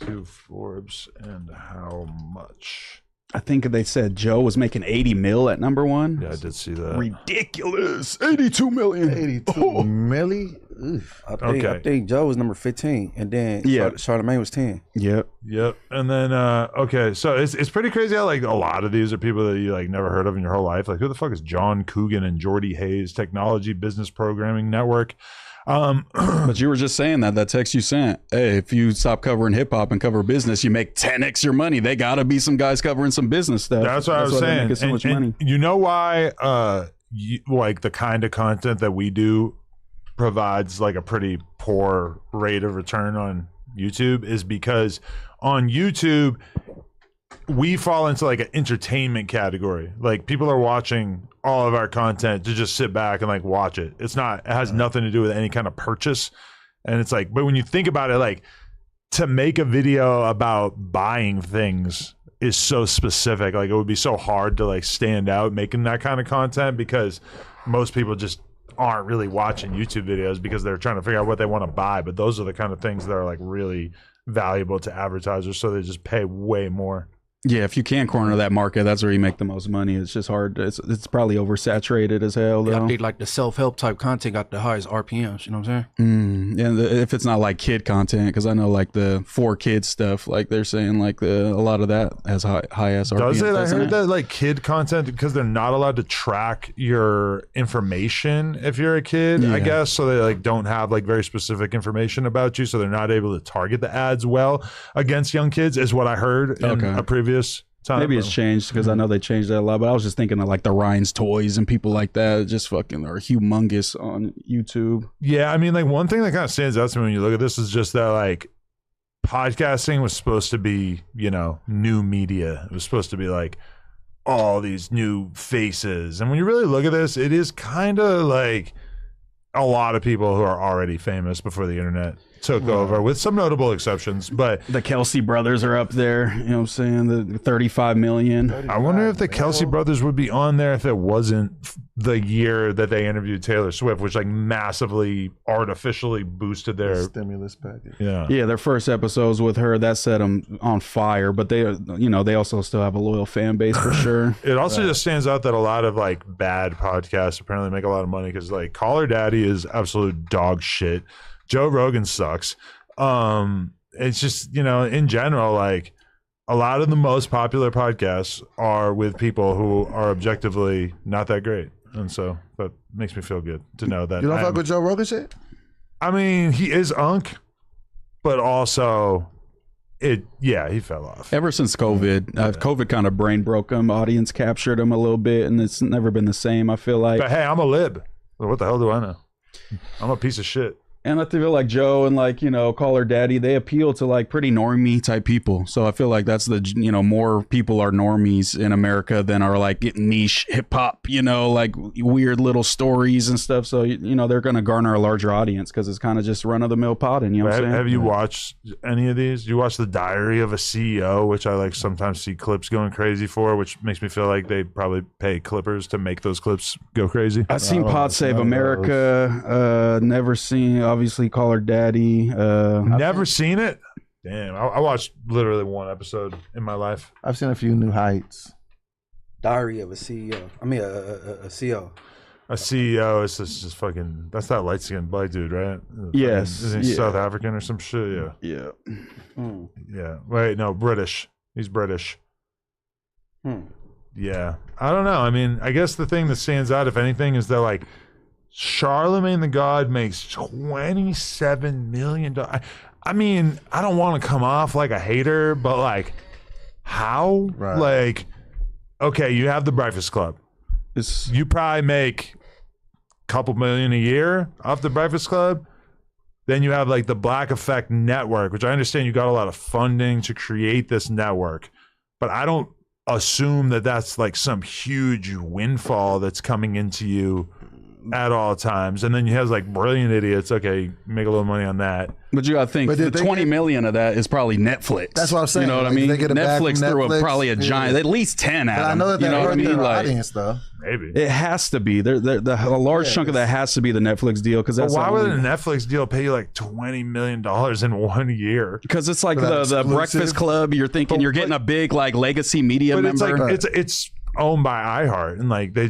to Forbes, and how much? I think they said Joe was making 80 mil at number one. Yeah, I did see that. Ridiculous. 82 million. 82 milli? I think Joe was number 15, and then Charlemagne was 10. Yep. And then so it's pretty crazy how like a lot of these are people that you like never heard of in your whole life. Like who the fuck is John Coogan and Jordy Hayes, Technology Business Programming Network? But you were just saying that text you sent. Hey, if you stop covering hip hop and cover business, you make 10x your money. They gotta be some guys covering some business stuff. That's what I was saying. So much money. You know why? Like the kind of content that we do provides like a pretty poor rate of return on YouTube is because on YouTube we fall into like an entertainment category. Like people are watching all of our content to just sit back and like watch it. It has nothing to do with any kind of purchase. And it's like, but when you think about it, like to make a video about buying things is so specific. Like, it would be so hard to like stand out making that kind of content, because most people just aren't really watching YouTube videos because they're trying to figure out what they want to buy. But those are the kind of things that are like really valuable to advertisers, so they just pay way more. Yeah, if you can corner that market, that's where you make the most money. It's just hard. It's probably oversaturated as hell, though. I think like the self-help type content got the highest RPMs, you know what I'm saying? And if it's not like kid content, because I know like the 4 kids stuff, like they're saying like a lot of that has high ass RPMs. Does it? I heard that like kid content, because they're not allowed to track your information if you're a kid, I guess. So they like don't have like very specific information about you, so they're not able to target the ads well against young kids, is what I heard in a previous time. Maybe it's changed, because I know they changed that a lot, but I was just thinking of like the Ryan's Toys and people like that just fucking are humongous on YouTube. Yeah, I mean, like one thing that kind of stands out to me when you look at this is just that like podcasting was supposed to be, you know, new media. It was supposed to be like all these new faces. And when you really look at this, it is kind of like a lot of people who are already famous before the internet took over, with some notable exceptions. But the Kelsey brothers are up there, you know what I'm saying? The 35 million. I wonder if the Kelsey brothers would be on there if it wasn't the year that they interviewed Taylor Swift, which like massively artificially boosted their stimulus package. Yeah, their first episodes with her, that set them on fire. But they, you know, they also still have a loyal fan base for sure. It also just stands out that a lot of like bad podcasts apparently make a lot of money, because like Call Her Daddy is absolute dog shit. Joe Rogan sucks. It's just, you know, in general, like a lot of the most popular podcasts are with people who are objectively not that great. And so that makes me feel good to know that. You don't fuck with Joe Rogan shit? I mean, he is unk, but also he fell off. Ever since COVID, COVID kind of brain broke him. Audience captured him a little bit, and it's never been the same, I feel like. But hey, I'm a lib. What the hell do I know? I'm a piece of shit. And I feel like Joe and like, you know, Call Her Daddy, they appeal to like pretty normie type people. So I feel like that's the, you know, more people are normies in America than are like niche hip hop, you know, like weird little stories and stuff. So, you know, they're going to garner a larger audience because it's kind of just run of the mill potting, you know what I'm saying? Have you watched any of these? You watch The Diary of a CEO, which I like sometimes see clips going crazy for, which makes me feel like they probably pay clippers to make those clips go crazy. I've seen Pod Save America, never seen, obviously Call Her Daddy. Never seen it? Damn, I watched literally one episode in my life. I've seen a few New Heights. Diary of a CEO. I mean, a CEO. A CEO is just fucking, that's that light-skinned black dude, right? Yes. Isn't he South African or some shit? Yeah. Yeah. Wait, no, British. He's British. Yeah. I don't know. I mean, I guess the thing that stands out, if anything, is that like Charlemagne the God makes $27 million. I mean, I don't want to come off like a hater, but like, how? Right. Like, okay, you have the Breakfast Club. You probably make a couple million a year off the Breakfast Club. Then you have like the Black Effect Network, which I understand you got a lot of funding to create this network, but I don't assume that that's like some huge windfall that's coming into you at all times. And then you have like Brilliant Idiots. Okay, make a little money on that. But you gotta think the 20 million of that is probably Netflix. That's what I'm saying. You know what I mean? Netflix threw probably a giant, at least 10 at them. I know that you know what I mean? Like, audience though. Maybe it has to be. A large chunk of that has to be the Netflix deal, because that's why would a Netflix deal pay you like $20 million in 1 year? Because it's like the Breakfast Club. You're thinking you're getting a big like legacy media member. It's owned by iHeart, and like they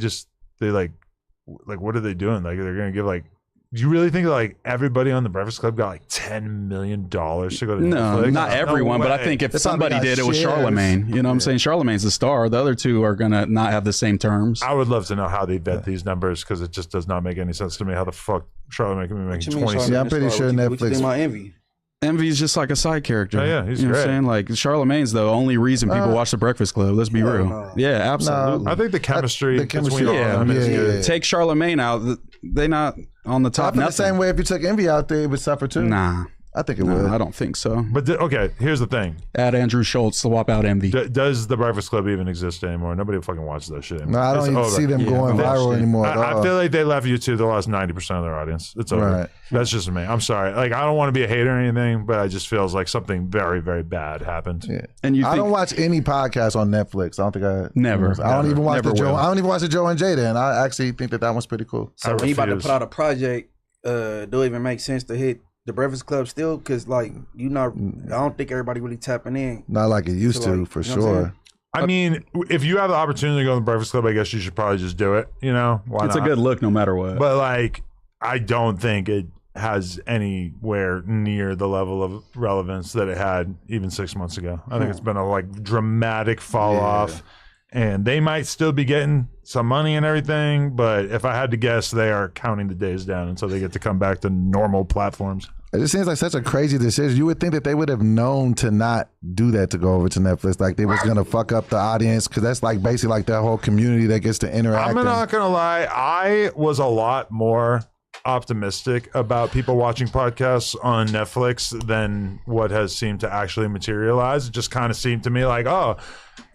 what are they doing? Like they're gonna give like. Do you really think that like everybody on the Breakfast Club got like $10 million to go to Netflix? No, not everyone, but I think if somebody did, it was Charlemagne. You know what I'm saying? Charlemagne's the star. The other two are gonna not have the same terms. I would love to know how they vet these numbers, because it just does not make any sense to me how the fuck Charlemagne can be making 20. Yeah, I'm pretty sure Netflix. My Envy. Envy's just like a side character. Oh, yeah, he's you know great. What I'm saying? Like Charlemagne's the only reason people watch the Breakfast Club. Let's be real. Yeah, absolutely. I think the chemistry between all of them is good. Take Charlemagne out, they not on the top. I feel the same way if you took Envy out there, it would suffer too. Nah. I think it No, would. I don't think so. But okay, here's the thing. Add Andrew Schultz, swap out Envy. Does the Breakfast Club even exist anymore? Nobody fucking watches that shit anymore. No, I don't even see them going viral anymore. I feel like they left YouTube. They lost 90% of their audience. It's over. Right. That's just me. I'm sorry. Like, I don't want to be a hater or anything, but it just feels like something very, very bad happened. Yeah. And I don't watch any podcasts on Netflix. I don't think I never. I don't even watch Never the Joe. will. I don't even watch the Joe and Jada, and I actually think that one's pretty cool. So when you about to put out a project, do it even make sense to hit the Breakfast Club still? Because like I don't think everybody really tapping in. Not like it used to, like, for you know what I'm sure. I mean, if you have the opportunity to go to the Breakfast Club, I guess you should probably just do it. You know, why It's not? a good look no matter what. But like, I don't think it has anywhere near the level of relevance that it had even 6 months ago. I think it's been a like dramatic fall off, and they might still be getting some money and everything. But if I had to guess, they are counting the days down until they get to come back to normal platforms. It just seems like such a crazy decision. You would think that they would have known to not do that to go over to Netflix. Like they was going to fuck up the audience because that's like basically like that whole community that gets to interact. I'm not going to lie. I was a lot more optimistic about people watching podcasts on Netflix than what has seemed to actually materialize. It just kind of seemed to me like, oh,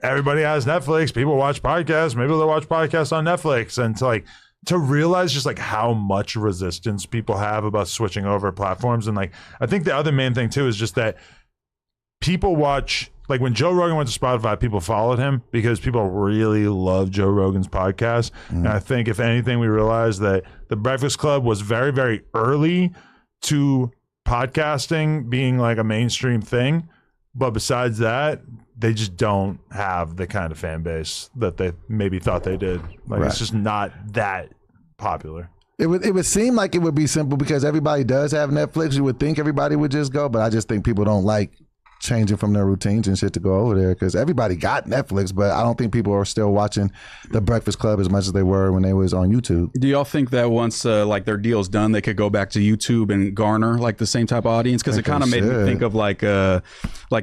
everybody has Netflix. People watch podcasts. Maybe they'll watch podcasts on Netflix. And to realize just like how much resistance people have about switching over platforms. And like, I think the other main thing too is just that people watch, like when Joe Rogan went to Spotify, people followed him because people really love Joe Rogan's podcast. And I think if anything, we realized that the Breakfast Club was very, very early to podcasting being like a mainstream thing. But besides that, they just don't have the kind of fan base that they maybe thought they did. Like it's just not that popular. It would seem like it would be simple because everybody does have Netflix. You would think everybody would just go, but I just think people don't like changing from their routines and shit to go over there because everybody got Netflix, but I don't think people are still watching the Breakfast Club as much as they were when they was on YouTube. Do y'all think that once like their deal's done, they could go back to YouTube and garner like the same type of audience? Because it kind of made me think of like the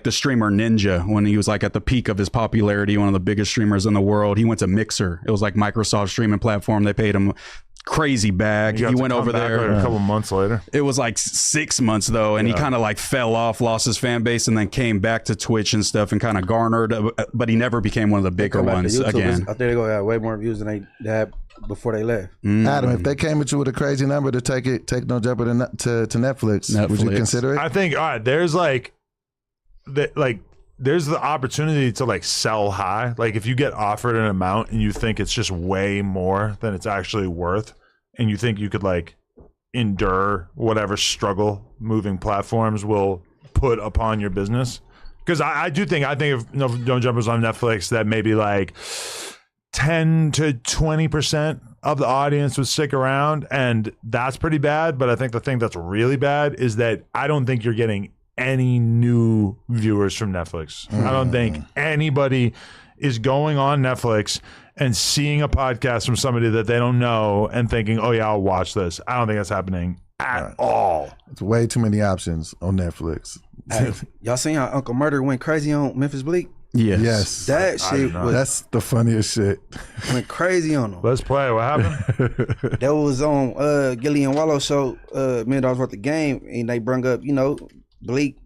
streamer Ninja when he was like at the peak of his popularity, one of the biggest streamers in the world. He went to Mixer. It was like Microsoft streaming platform. They paid him crazy bag. He went over there a couple months later. It was like 6 months though, and he kind of like fell off, lost his fan base, and then came back to Twitch and stuff and kind of garnered, but he never became one of the bigger ones again. I think they're gonna have way more views than they had before they left. Adam, if they came at you with a crazy number to take No Jumper to Netflix, would you consider it? I think there's there's the opportunity to like sell high. Like if you get offered an amount and you think it's just way more than it's actually worth, and you think you could like endure whatever struggle moving platforms will put upon your business. Because I think if No Jumpers on Netflix, that maybe like 10 to 20% of the audience would stick around, and that's pretty bad. But I think the thing that's really bad is that I don't think you're getting any new viewers from Netflix. I don't think anybody is going on Netflix and seeing a podcast from somebody that they don't know and thinking, oh yeah, I'll watch this. I don't think that's happening at all. It's way too many options on Netflix. Hey, y'all seen how Uncle Murder went crazy on Memphis Bleek? Yes. That shit that's the funniest shit. Went crazy on him. Let's play. What happened? That was on Gillian Wallow show, $1 million worth of game, and they brung up, Bleek,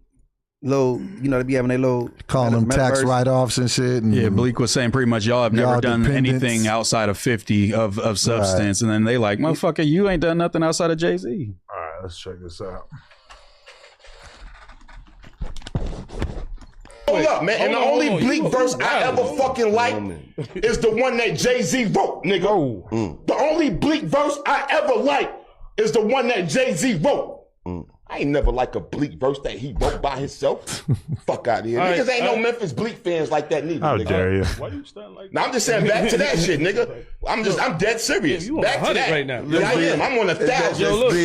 little, they be having their little calling them tax write-offs and shit. And yeah, Bleek was saying pretty much y'all have never done dependents. anything outside of 50 of substance, and then they like, motherfucker, you ain't done nothing outside of Jay-Z. All right, let's check this out. Hold up, man. And the only Bleek verse I ever fucking like is the one that Jay-Z wrote, nigga. The only Bleek verse I ever like is the one that Jay-Z wrote. I ain't never like a Bleek verse that he wrote by himself. Fuck out of here. Niggas ain't no Memphis Bleek fans like that neither. How nigga. dare you? Why you stunned like that? Now I'm just saying back to that shit, nigga. I'm dead serious. You on back to that. right now. Yeah, I am. I'm on 1,000. I'm on 1,000,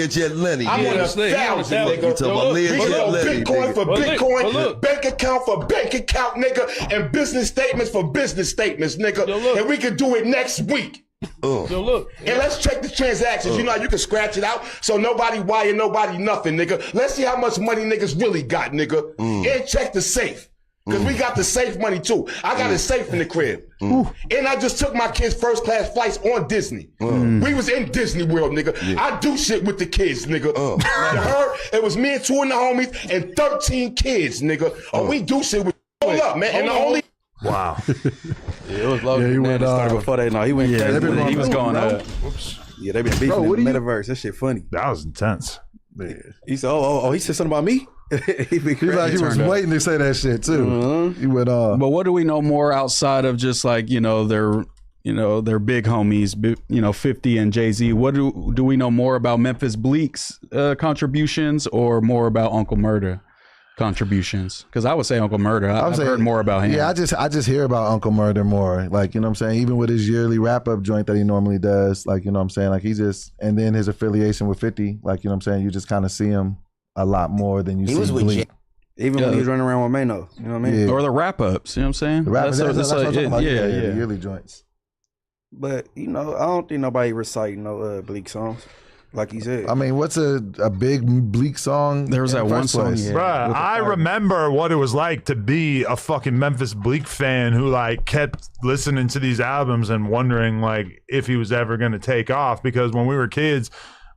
nigga. You talking about Bitcoin for Bitcoin, bank account for bank account, nigga, and business statements for business statements, nigga. And we can do it next week. Yo, look. And let's check the transactions. You know how you can scratch it out so nobody wire nobody nothing, nigga. Let's see how much money niggas really got, nigga. And check the safe. Because we got the safe money too. I got it safe in the crib. And I just took my kids first class flights on Disney. We was in Disney World, nigga. I do shit with the kids, nigga. You heard? It was me and 2 of the homies and 13 kids, nigga. We do shit with hold up, man. And the only Wow. Yeah, it was low. He went before they know. He went. Yeah, he was going up. Yeah, they been beefing in the metaverse. That shit funny. That was intense. He said, "Oh, he said something about me." He was waiting to say that shit too. He went on. But what do we know more outside of just like their big homies, 50 and Jay-Z? What do we know more about Memphis Bleek's contributions, or more about Uncle Murda contributions? Because I would say Uncle Murda. I've heard more about him. Yeah, I just hear about Uncle Murda more. Like, you know what I'm saying? Even with his yearly wrap-up joint that he normally does, like, you know what I'm saying? Like, and then his affiliation with 50, like, you know what I'm saying? You just kind of see him a lot more than you see Bleek. Even when he was running around with Mano, you know what I mean? Yeah. Or the wrap-ups, you know what I'm saying? The wrap-ups, that's what I'm talking about. Yeah. The yearly joints. But, I don't think nobody reciting no Bleek songs, like he said. I mean, what's a big Bleek song? There was that one song. Yeah. Bruh, I remember what it was like to be a fucking Memphis Bleek fan who like kept listening to these albums and wondering like if he was ever going to take off, because when we were kids,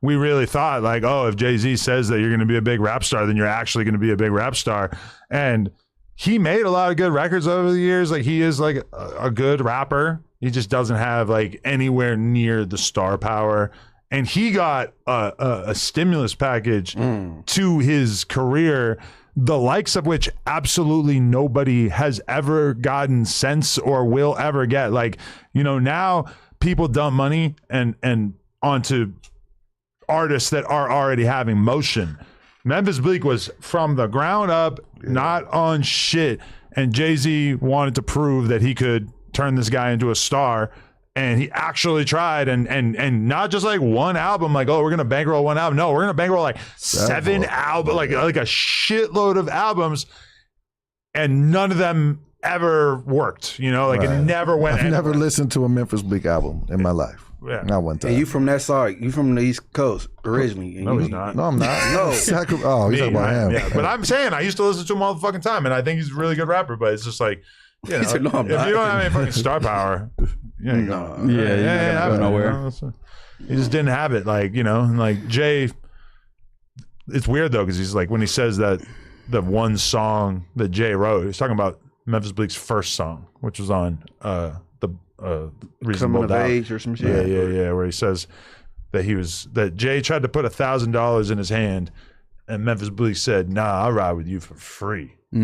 we really thought like, oh, if Jay-Z says that you're going to be a big rap star, then you're actually going to be a big rap star. And he made a lot of good records over the years. Like, he is like a good rapper. He just doesn't have like anywhere near the star power. And he got a stimulus package to his career, the likes of which absolutely nobody has ever gotten since or will ever get. Like, now people dump money and onto artists that are already having motion. Memphis Bleek was from the ground up, not on shit. And Jay-Z wanted to prove that he could turn this guy into a star. And he actually tried, and not just like one album, like, oh, we're gonna bankroll one album. No, we're gonna bankroll like 7 albums, like a shitload of albums, and none of them ever worked. Like it never went. I've never listened to a Memphis Bleek album in my life. Yeah. Not one time. And you from that side? You from the East Coast originally? No, he's not. No, I'm not. No. Oh, he's talking about him. Yeah, but I'm saying I used to listen to him all the fucking time, and I think he's a really good rapper. But it's just like, He said, no, I'm if not. you don't have any fucking star power, you ain't going. Yeah, go nowhere. He just didn't have it, like, and like Jay. It's weird though, because he's like, when he says that the one song that Jay wrote, he's talking about Memphis Bleek's first song, which was on the Reasonable Coming of Doubt. Age or some shit. Yeah, where he says that Jay tried to put $1,000 in his hand, and Memphis Bleek said, "Nah, I'll ride with you for free." I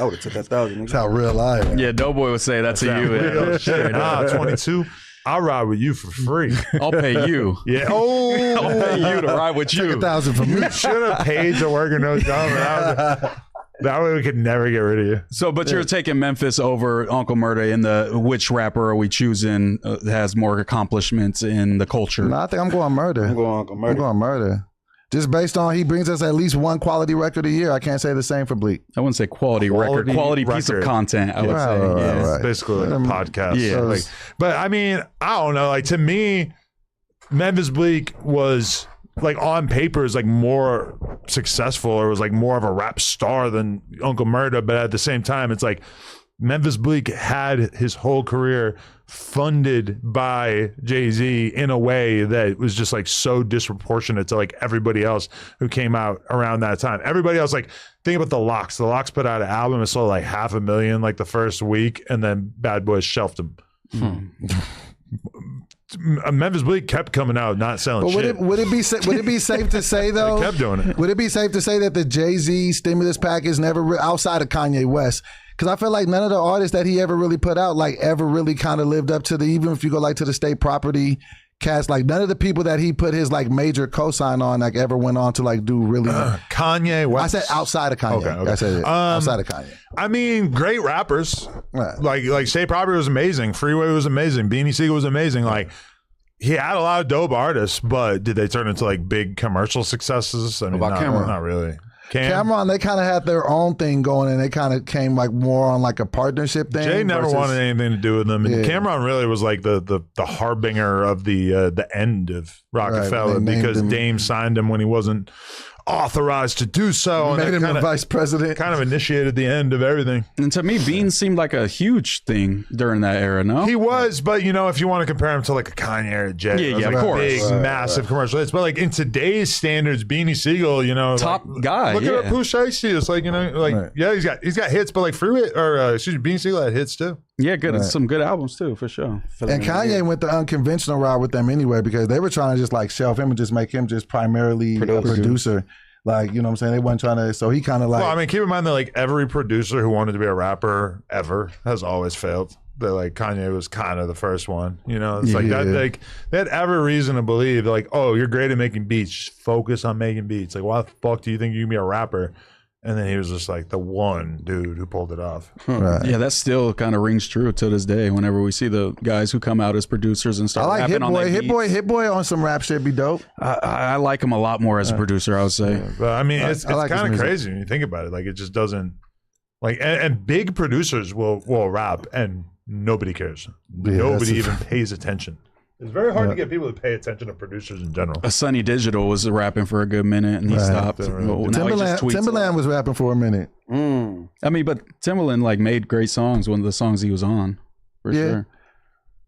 would have took that 1,000. That's how real life. Yeah, Doughboy would say that to you. Real shit. Nah, 22. I'll ride with you for free. I'll pay you. Yeah. Oh, I'll pay you to ride with you. 1,000 from me. You should have paid to work in those jobs. That way we could never get rid of you. So, but you're taking Memphis over Uncle Murda in the which rapper are we choosing has more accomplishments in the culture? No, I think I'm going Murda. I'm going Uncle Murda. I'm going Murda. Just based on he brings us at least one quality record a year. I can't say the same for Bleek. I wouldn't say quality record, quality piece of content, I would say. Right. It's basically like a podcast. Yeah. So, like, but I mean, I don't know. Like, to me, Memphis Bleek was like on paper is like more successful, or was like more of a rap star than Uncle Murda. But at the same time, it's like Memphis Bleek had his whole career funded by Jay-Z in a way that was just like so disproportionate to like everybody else who came out around that time. Everybody else, like, think about the Lox. The Lox put out an album, it sold like 500,000 like the first week, and then Bad Boys shelved him. Memphis Bleek kept coming out not selling shit. Would it be safe to say though? They kept doing it. Would it be safe to say that the Jay-Z stimulus package never outside of Kanye West? Because I feel like none of the artists that he ever really put out like ever really kind of lived up to the, even if you go like to the State Property cast, like none of the people that he put his like major cosign on like ever went on to like do really. Kanye West. I said outside of Kanye. Okay. I said it. Outside of Kanye. I mean, great rappers. Right. Like State Property was amazing. Freeway was amazing. Beanie Sigel was amazing. Like, he had a lot of dope artists, but did they turn into like big commercial successes? I mean, not really. Cameron, they kind of had their own thing going, and they kind of came like more on like a partnership thing. Jay never wanted anything to do with them, and Cameron really was like the harbinger of the end of Rockefeller, because Dame signed him when he wasn't authorized to do so. And Made that him kinda, a vice president. kind of initiated the end of everything. And to me, Beans seemed like a huge thing during that era, no? He was, but you know, if you want to compare him to like a Kanye or a Jay, Yeah, it was yeah, like of course. big, massive commercial hits. But like in today's standards, Beanie Siegel, you know, Top like, guy, Look yeah. at Pooh Shiesty. It's like, you know, like yeah, he's got hits, but like Beanie Siegel had hits too. Yeah, good. Some good albums too, for sure. And Kanye went the unconventional route with them anyway, because they were trying to just like shelf him and just make him just primarily a producer. Like, you know what I'm saying? They weren't trying to, so he kind of like. Well, I mean, keep in mind that like every producer who wanted to be a rapper ever has always failed. That like Kanye was kind of the first one, you know. It's like that. Like they had every reason to believe, like, oh, you're great at making beats. Just focus on making beats. Like, why the fuck do you think you can be a rapper? And then he was just like the one dude who pulled it off. Right. Yeah, that still kind of rings true to this day. Whenever we see the guys who come out as producers and I start like rapping Hit on Boy. their Hit Boy on some rap shit be dope. I like him a lot more as a producer, I would say. But I mean, it's I like his kind of music. crazy when you think about it. Like, it just doesn't like, and big producers will rap and nobody cares. Yeah, Nobody that's even pays attention. It's very hard to get people to pay attention to producers in general. Sunny Digital was rapping for a good minute and he stopped. Well, now he just tweets Timberland was rapping for a minute. I mean, but Timberland like made great songs. One of the songs he was on, for sure.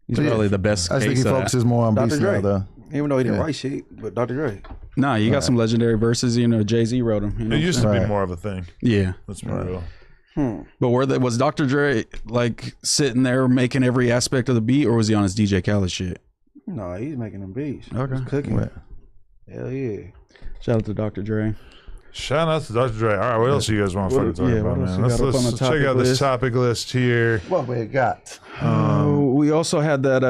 He's probably the best. I think he case of that. focuses more on beats now, Dre. though. Even though he didn't write shit, but Dr. Dre. Nah, you got some legendary verses. You know, Jay-Z wrote them. You know It used to be Right. more of a thing. yeah, Let's be real. but was Dr. Dre like sitting there making every aspect of the beat, or was he on his DJ Khaled shit? No, he's making them beats. Okay. He's cooking. Right. Hell yeah. Shout out to Dr. Dre. Shout out to Dr. Dre. All right, what else do you guys want to fucking talk yeah, about, what else man? we got up on the Let's check topic out this list? topic list here. What we got? We also had that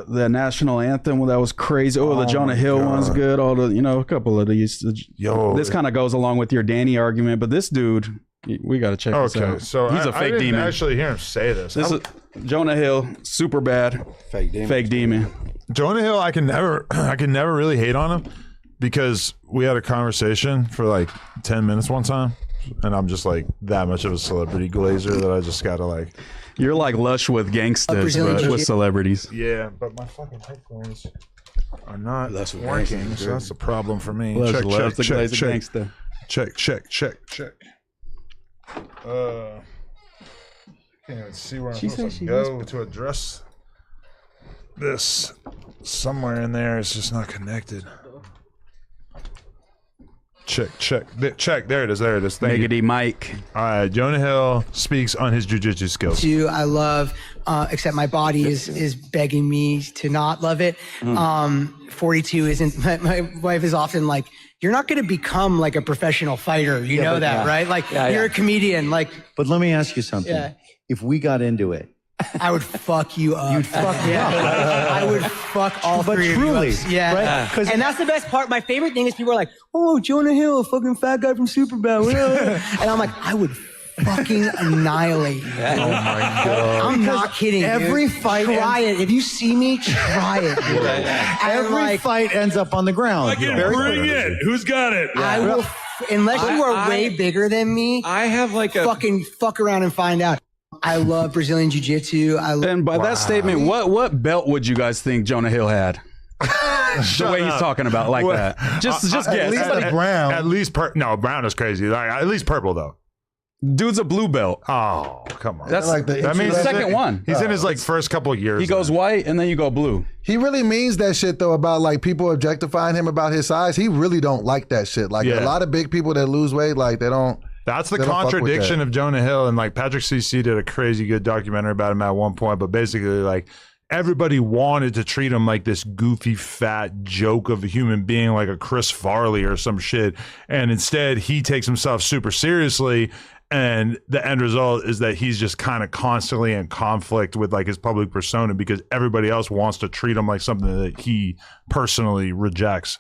the national anthem that was crazy. Oh, the Jonah Hill one's good. All the a couple of these. Yo, This kind of goes along with your Danny argument, but this dude, we got to check this okay, out. so he's I a fake didn't demon. actually hear him say this. This is Jonah Hill, super bad, Fake demon. fake demon. Jonah Hill, I can never really hate on him because we had a conversation for like 10 minutes one time, and I'm just like that much of a celebrity glazer that I just gotta like. You're like Lush with gangsters, Brazilian but with celebrities. Yeah, but my fucking headphones are not That's what working, gangsters so do. that's the problem for me. Lush Check, loves the check, glazer check, gangster. check, check, check, check. Can't even see where I'm supposed to go to address this. Somewhere in there, it's just not connected. Check. There it is. Thank you. Megady Mike. All right, Jonah Hill speaks on his jujitsu skills. I love, except my body is begging me to not love it. 42 isn't, my wife is often like, you're not going to become like a professional fighter. You know that, right? Like you're a comedian. Like, But let me ask you something. Yeah. If we got into it, I would fuck you up. You'd fuck me up. I would fuck all But three truly, of you up. Yeah. right? 'Cause- And that's the best part. My favorite thing is people are like, oh, Jonah Hill, fucking fat guy from Superbad. And I'm like, I would fucking annihilate you. Oh my god! I'm not kidding. every dude. fight Try it. If you see me, try it. Dude. And every like, fight ends up on the ground. Bring it. Who's got it? I will, unless you are way bigger than me, I have like a fucking fuck around and find out. I love Brazilian Jiu-Jitsu. And by that statement, what belt would you guys think Jonah Hill had? The way he's talking about like that. Just guess. At least like brown. At least brown is crazy. Like, at least purple though. Dude's a blue belt. Oh, come on. That's like the that means the second one. He's in his like first couple of years. He goes white and then you go blue. He really means that shit though about like people objectifying him about his size. He really don't like that shit. Like Yeah. a lot of big people that lose weight, like they don't. That's the They don't fuck with contradiction that. of Jonah Hill, and like Patrick CC did a crazy good documentary about him at one point. But basically, like everybody wanted to treat him like this goofy, fat joke of a human being, like a Chris Farley or some shit. And instead, he takes himself super seriously. And the end result is that he's just kind of constantly in conflict with like his public persona because everybody else wants to treat him like something that he personally rejects.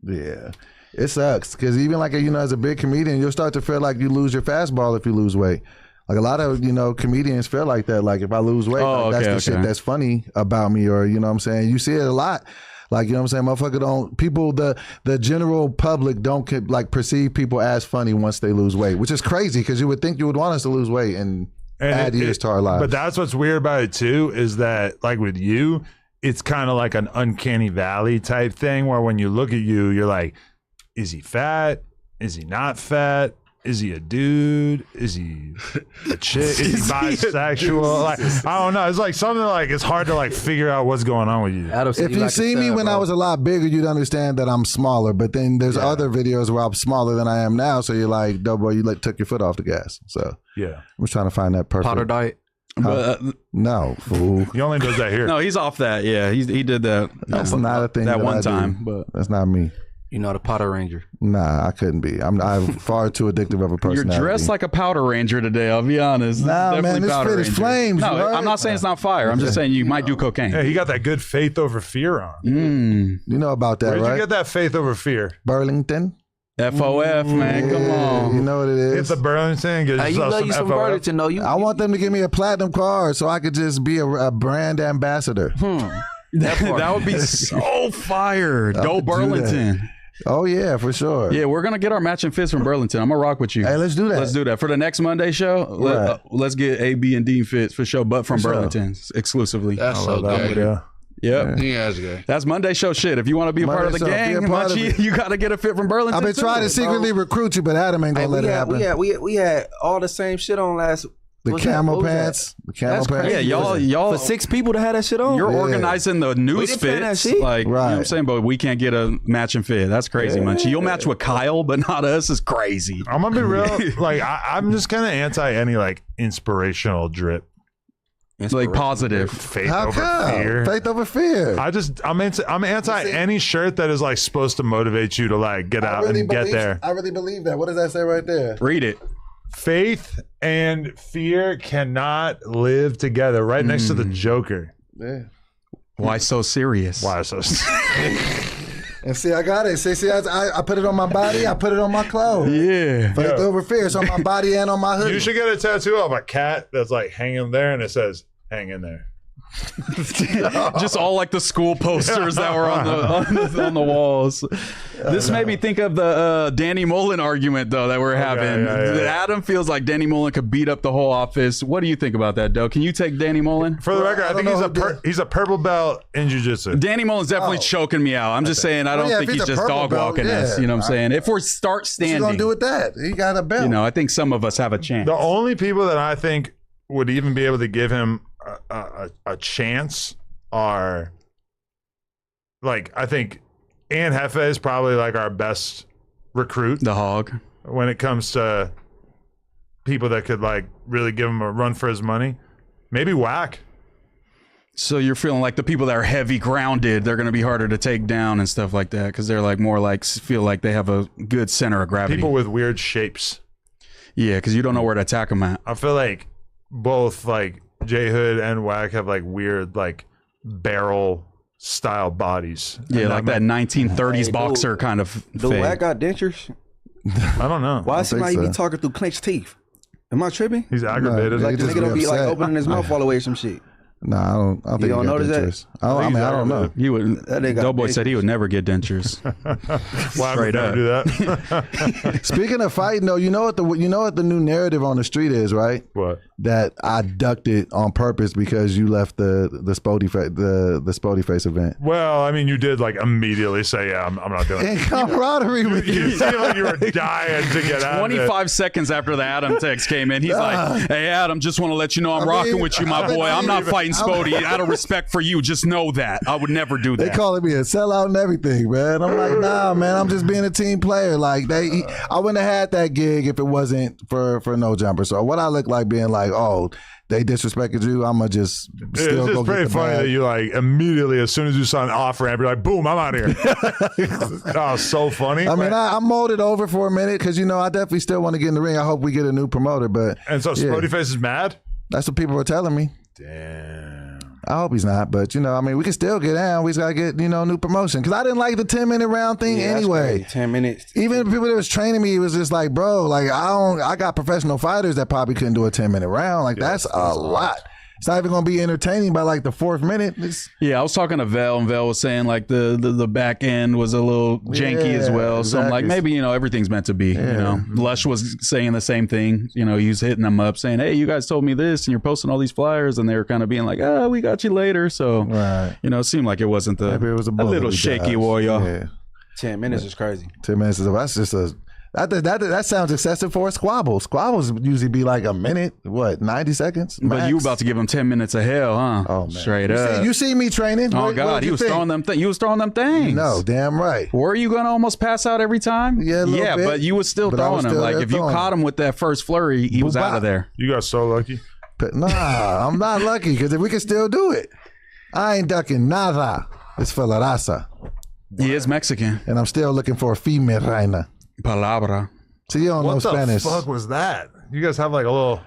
Yeah, it sucks because even like as a big comedian, you'll start to feel like you lose your fastball if you lose weight. Like a lot of comedians feel like that. Like if I lose weight, that's the shit that's funny about me, or you know what I'm saying. You see it a lot. Like, you know what I'm saying? Motherfucker the general public don't like perceive people as funny once they lose weight, which is crazy because you would think you would want us to lose weight and add years to our lives. But that's what's weird about it too, is that like with you, it's kind of like an uncanny valley type thing where when you look at you, you're like, is he fat? Is he not fat? Is he a dude? Is he a chick? Is he bisexual? Like, I don't know. It's like something like it's hard to like figure out what's going on with you. If you see me when I was a lot bigger, you'd understand that I'm smaller. But then there's other videos where I'm smaller than I am now. So you're like, Doughboy, you took your foot off the gas. So yeah, I'm just trying to find that perfect Potter diet. No, fool. He only does that here. No, he's off that. Yeah, he did that. That's not a thing. That one I do. time, but that's not me. You know, the Potter Ranger. Nah, I couldn't be. I'm far too addictive of a personality. You're dressed like a Powder Ranger today. I'll be honest. Nah, man, this Powder fit is Ranger. flames. No, right? I'm not saying it's not fire. I'm just saying you might do cocaine. Yeah, he got that good faith over fear on. You know about that, Where'd right? you get that faith over fear? Burlington. FOF, man. Come on. You know what it is. Hit the Burlington. Get Hey, you yourself love you some FOF. Burlington, though. I want them to give me a platinum card so I could just be a brand ambassador. That would be so fire. Go Burlington. Oh yeah, for sure. Yeah, we're gonna get our matching fits from Burlington. I'm gonna rock with you. Hey, let's do that. Let's do that for the next Monday show. Let's get A, B, and D fits for show, but from Burlington exclusively. That's so good. Yeah. Yep. Yeah, that's good. That's Monday show shit. If you want to be a part of the gang, Munchie, you got to get a fit from Burlington. I've been trying to secretly recruit you, but Adam ain't gonna let it happen. We had all the same shit on last. The what's camel that? pants. The camel That's pants. crazy. Yeah, y'all For 6 people to have that shit on. You're organizing the news didn't plan that fits, shit. like you know what I'm Right. saying, but we can't get a matching fit. That's crazy, Munchie. You'll match with Kyle, but not us. Is crazy. I'm gonna be real. Like I'm just kind of anti any like inspirational drip. Like positive. Faith How over come? fear. Faith over fear. I'm anti any shirt that is like supposed to motivate you to like get out and get there. I really believe that. What does that say right there? Read it. Faith and fear cannot live together. Right next to the Joker. Yeah. Why so serious? Why so? And see, I got it. See, I put it on my body. I put it on my clothes. Yeah. Faith over fear. It's on my body and on my hoodie. You should get a tattoo of a cat that's like hanging there, and it says "Hang in there." Just all like the school posters that were on the walls. This made me think of the Danny Mullen argument though that we're having. yeah. Adam feels like Danny Mullen could beat up the whole office. What do you think about that, Doe? Can you take Danny Mullen? For the record, I think he's a purple belt in jiu-jitsu. Danny Mullen's definitely choking me out. I'm just saying I don't think if he's he's a just purple dog belt, walking us. You know what I'm saying? If we start What you standing, gonna do with that? He got a belt. you know, I think some of us have a chance. The only people that I think would even be able to give him a chance are like, I think Ann Hefe is probably like our best recruit. The hog. When it comes to people that could like really give him a run for his money. Maybe Whack. So you're feeling like the people that are heavy grounded, they're going to be harder to take down and stuff like that because they're like more like feel like they have a good center of gravity. People with weird shapes. Yeah, because you don't know where to attack them at. I feel like both like J Hood and Whack have like weird like barrel style bodies. Yeah, And like that 1930s boxer kind of Do fade. Whack got dentures? I don't know. Why I somebody think be so. talking through clenched teeth? Am I tripping? He's aggravated. No, Like He the just nigga don't be be like upset. opening his mouth all the way or some shit. Nah, I don't think You don't he got notice that? dentures. I don't know. He would. That nigga got Doughboy dentures. said he would never get dentures. Why would Straight never up. do that? Speaking of fighting, though, you know what the new narrative on the street is, right? What? That I ducked it on purpose because you left the Spody Face event. Well, I mean, you did like immediately say, "Yeah, I'm not doing In it." camaraderie with You you. seem like you were dying to get out of it. 25 seconds after the Adam text came in, he's like, "Hey Adam, just want to let you know I'm I mean, rocking with you, my I mean, boy. I'm not I- fighting Spody out of respect for you. Just know that I would never do They that." calling me a sellout and everything, man. I'm like, nah, man. I'm just being a team player. Like I wouldn't have had that gig if it wasn't for No Jumper. So what I look like being like, oh, they disrespected you. I'ma just It's still go just get pretty the funny bag. that you like immediately, as soon as you saw an off ramp, you're like, "Boom, I'm out of here." That was so funny. I mean, I molded over for a minute because I definitely still want to get in the ring. I hope we get a new promoter, but and so yeah. Spody Face is mad. That's what people were telling me. Damn. I hope he's not, but I mean, we can still get down. We just gotta get new promotion because I didn't like the 10-minute round thing Yeah, that's anyway. crazy. 10 minutes. Even the people that was training me, it was just like, bro, like I got professional fighters that probably couldn't do a 10-minute round. Like that's a lot. It's not even gonna be entertaining by like the 4th minute. Yeah, I was talking to Vel, and Vel was saying like the back end was a little janky as well. So I'm like, maybe everything's meant to be. Lush was saying the same thing. He was hitting them up saying, "Hey, you guys told me this, and you're posting all these flyers," and they were kind of being like, "Oh, we got you later." So it seemed like it wasn't a bullet little we shaky dodged. warrior. Yeah. 10 minutes is crazy. 10 minutes is That sounds excessive for a squabble. Squabbles usually be like a minute, 90 seconds? But max? you about to give him 10 minutes of hell, huh? Oh, man. Straight up. You see me training? Oh, What God. did He you was think? throwing them you was throwing them things. No, damn right. Were you going to almost pass out every time? Yeah, a little bit. But you was still But I was throwing them. still Like, there if you throwing caught him with that first flurry, he was out of there. You got so lucky. But nah, I'm not lucky because we can still do it. I ain't ducking nada. It's for la raza. He is Mexican. And I'm still looking for a female reina. Palabra. So you don't know What the Spanish. fuck was that? You guys have like a little.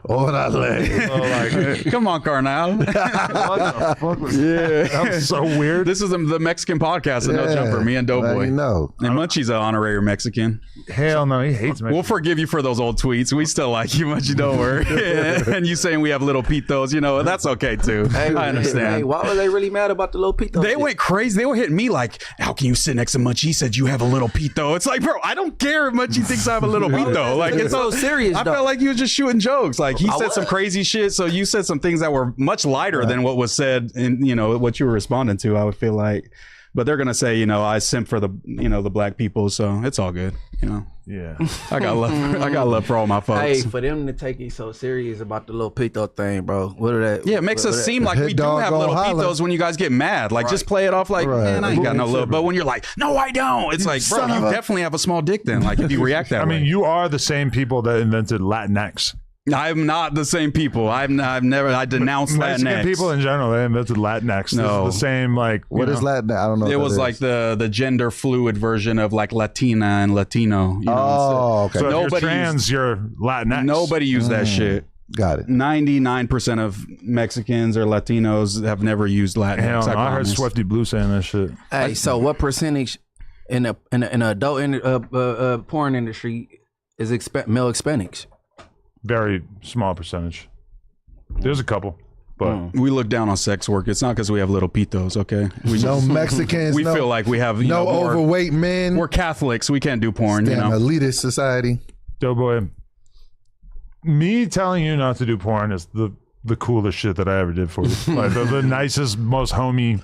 Orale. Come on, Carnal. What the fuck was that? That was so weird. This is the Mexican podcast of No Yeah. Jumper, me and Doughboy. You know. And Munchie's an honorary Mexican. Hell no, he hates me. We'll forgive you for those old tweets. We still like you, Munchie, don't worry. And you saying we have little pitos, that's okay too. I understand. Hey, why were they really mad about the little pito? They went crazy. They were hitting me like, how can you sit next to Munchie? He said you have a little pito. It's like, bro, I don't care if Munchie thinks I have a little pito. Like, it's so serious. I felt like you was just shooting jokes. Like, he said was. some crazy shit, so you said some things that were much lighter than what was said in, what you were responding to, I would feel like. But they're gonna say, I simp for the, the black people, so it's all good, Yeah. I got love. I got love for all my folks. Hey, for them to take it so serious about the little pito thing, bro. What are that? Yeah, it makes us seem like Hit we do dog, have go little holler. pitos when you guys get mad. Like, just play it off like, Right. man, I ain't got no little. But when you're like, no, I don't. It's like, bro, son you of a- definitely have a small dick then. Like, if you react that I way. mean, you are the same people that invented Latinx. I'm not the same people. I denounced Mexican Latinx. people in general, they invented Latinx. No. This is the same, like, What is Latin? I don't know. It what was that like is. the gender fluid version of like Latina and Latino. Oh, okay. So if Nobody you're trans, you're Latinx. Nobody used that shit. Got it. 99% of Mexicans or Latinos have never used Latinx. Hell no, I heard promise. Swifty Blue saying that shit. Hey, so what percentage in the adult porn industry is male Hispanics? Very small percentage. There's a couple, but We look down on sex work. It's not because we have little pitos, okay? We No Mexicans. we no, feel like we have no more- overweight men. We're Catholics. We can't do porn. Damn elitist society. Doughboy, me telling you not to do porn is the coolest shit that I ever did for you. Like the nicest, most homie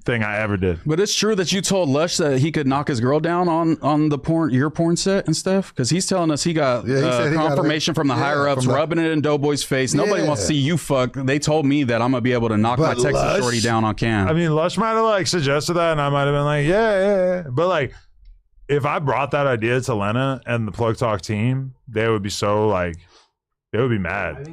thing I ever did. But it's true that you told Lush that he could knock his girl down on the your porn set and stuff, because he's telling us he got Yeah, he said he got confirmation from the higher ups, from the- rubbing it in Doughboy's face. Nobody Yeah. wants to see you fuck. They told me that I'm gonna be able to knock But my Texas Lush- shorty down on cam. I mean, Lush might have like suggested that, and I might have been like, yeah. But like, if I brought that idea to Lena and the Plug Talk team, they would be so like, they would be mad.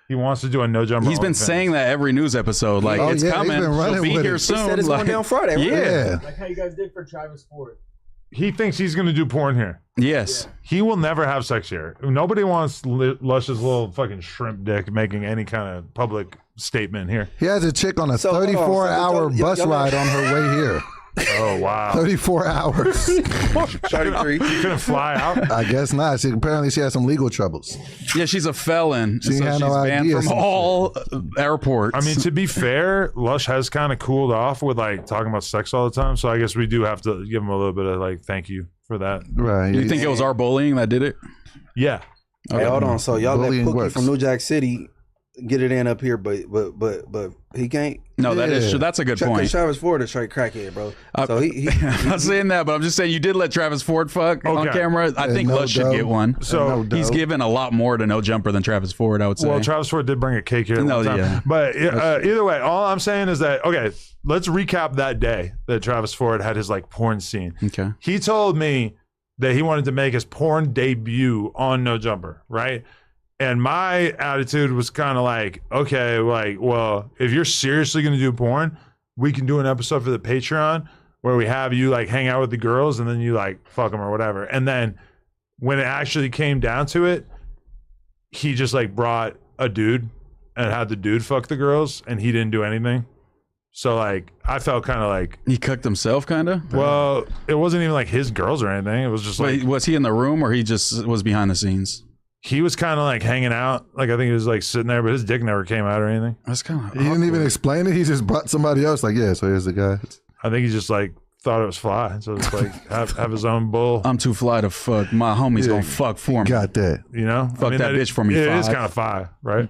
He wants to do a no jumper. He's been saying that every news episode. Like, Oh, it's yeah, he's coming. been running He'll be with here it. soon. He said it's like, going down Friday, right? Yeah. Like how you guys did for Travis Ford. He thinks he's going to do porn here. Yes. He will never have sex here. Nobody wants Lush's little fucking shrimp dick making any kind of public statement here. He has a chick on a So, hold on. 34-hour So, bus y'all- ride on her way here. Oh wow! 34 hours. 33. You couldn't fly out. I guess not. Apparently she has some legal troubles. Yeah, she's a felon. She so had she's no banned idea from some all airports. I mean, to be fair, Lush has kind of cooled off with like talking about sex all the time. So I guess we do have to give him a little bit of like thank you for that. Right. you think it was our bullying that did it? Yeah. Hey, hold on. So y'all let Bullying Pookie works. from New Jack City get it in up here, but he can't. No, that is Yeah. true. That's a good Because point. Travis Ford is straight crackhead, bro. So he I'm not saying that, but I'm just saying you did let Travis Ford fuck on Okay. camera. I think no Lush should doubt. get one. So No He's doubt. given a lot more to No Jumper than Travis Ford, I would say. well, Travis Ford did bring a cake here. No, one time. yeah. But either way, all I'm saying is that okay. Let's recap that day that Travis Ford had his like porn scene. Okay. He told me that he wanted to make his porn debut on No Jumper, right? And my attitude was kind of like, okay, like, well, if you're seriously going to do porn, we can do an episode for the Patreon where we have you like hang out with the girls and then you like fuck them or whatever. And then when it actually came down to it, he just like brought a dude and had the dude fuck the girls and he didn't do anything. So like, I felt kind of like, He cooked himself, kind of? well, it wasn't even like his girls or anything. It was just like, Wait, was he in the room or he just was behind the scenes? he was kind of like hanging out. Like, I think he was like sitting there, but his dick never came out or anything. That's kind of He didn't even explain it. He just brought somebody else. Like, yeah, so here's the guy. I think he just like thought it was fly. So it's like have his own bull, I'm too fly to fuck. My homie's Yeah. gonna fuck for me. Got that. you know? Fuck that bitch for me, It is five. kind of fly, right?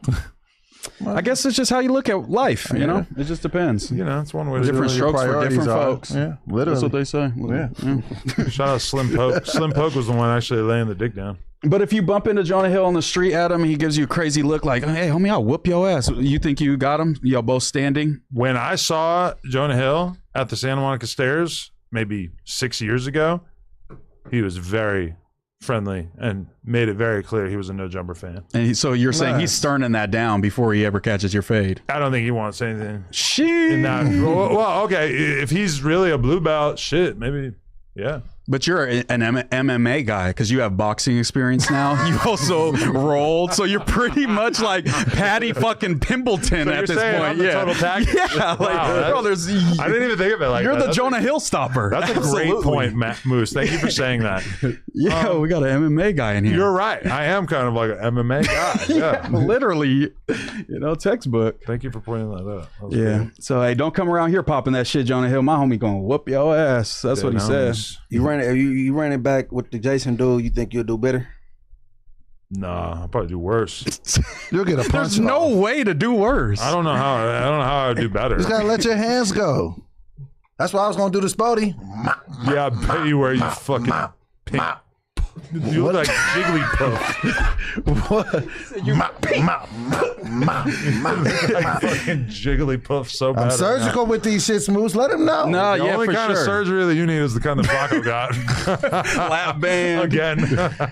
I guess it's just how you look at life. You know, it just depends. You know, it's one way. Different strokes for different folks. Yeah, literally. That's what they say. Yeah. Shout out Slim Poke. Slim Poke was the one actually laying the dick down. But if you bump into Jonah Hill on the street, Adam, he gives you a crazy look like, hey, homie, I'll whoop your ass. You think you got him? Y'all both standing? When I saw Jonah Hill at the Santa Monica Stairs, maybe 6 years ago, he was very friendly and made it very clear he was a No Jumper fan. And so you're saying he's sterning that down before he ever catches your fade? I don't think he wants anything Shit. in that. Well, okay, if he's really a blue belt, shit, maybe, yeah. But you're an MMA guy because you have boxing experience now. You also rolled, so you're pretty much like Patty fucking Pimbleton So at you're this saying point. I'm the total package? Yeah, Wow, bro, there's. I didn't even think of it like You're that. the Jonah Hill stopper. That's a great point, Matt Moose. Thank you for saying that. Yeah, we got an MMA guy in here. You're right. I am kind of like an MMA guy. Yeah. Literally, textbook. Thank you for pointing that out. That was Yeah. great. So hey, don't come around here popping that shit, Jonah Hill. My homie gonna whoop your ass. That's what he said. You ran it back with the Jason dude. You think you'll do better? Nah, I'll probably do worse. You'll get a punch. There's no way to do worse. I don't know how I would do better. You just gotta let your hands go. That's why I was gonna do the Spody. Yeah, I bet you were, you fucking pink. You look like Jigglypuff. What? You like fucking Jigglypuff so bad. I'm surgical with these shits, Moose. Let him know. No, The yeah, only for kind of sure. surgery that you need is the kind that Flacco got. Lap band. Again.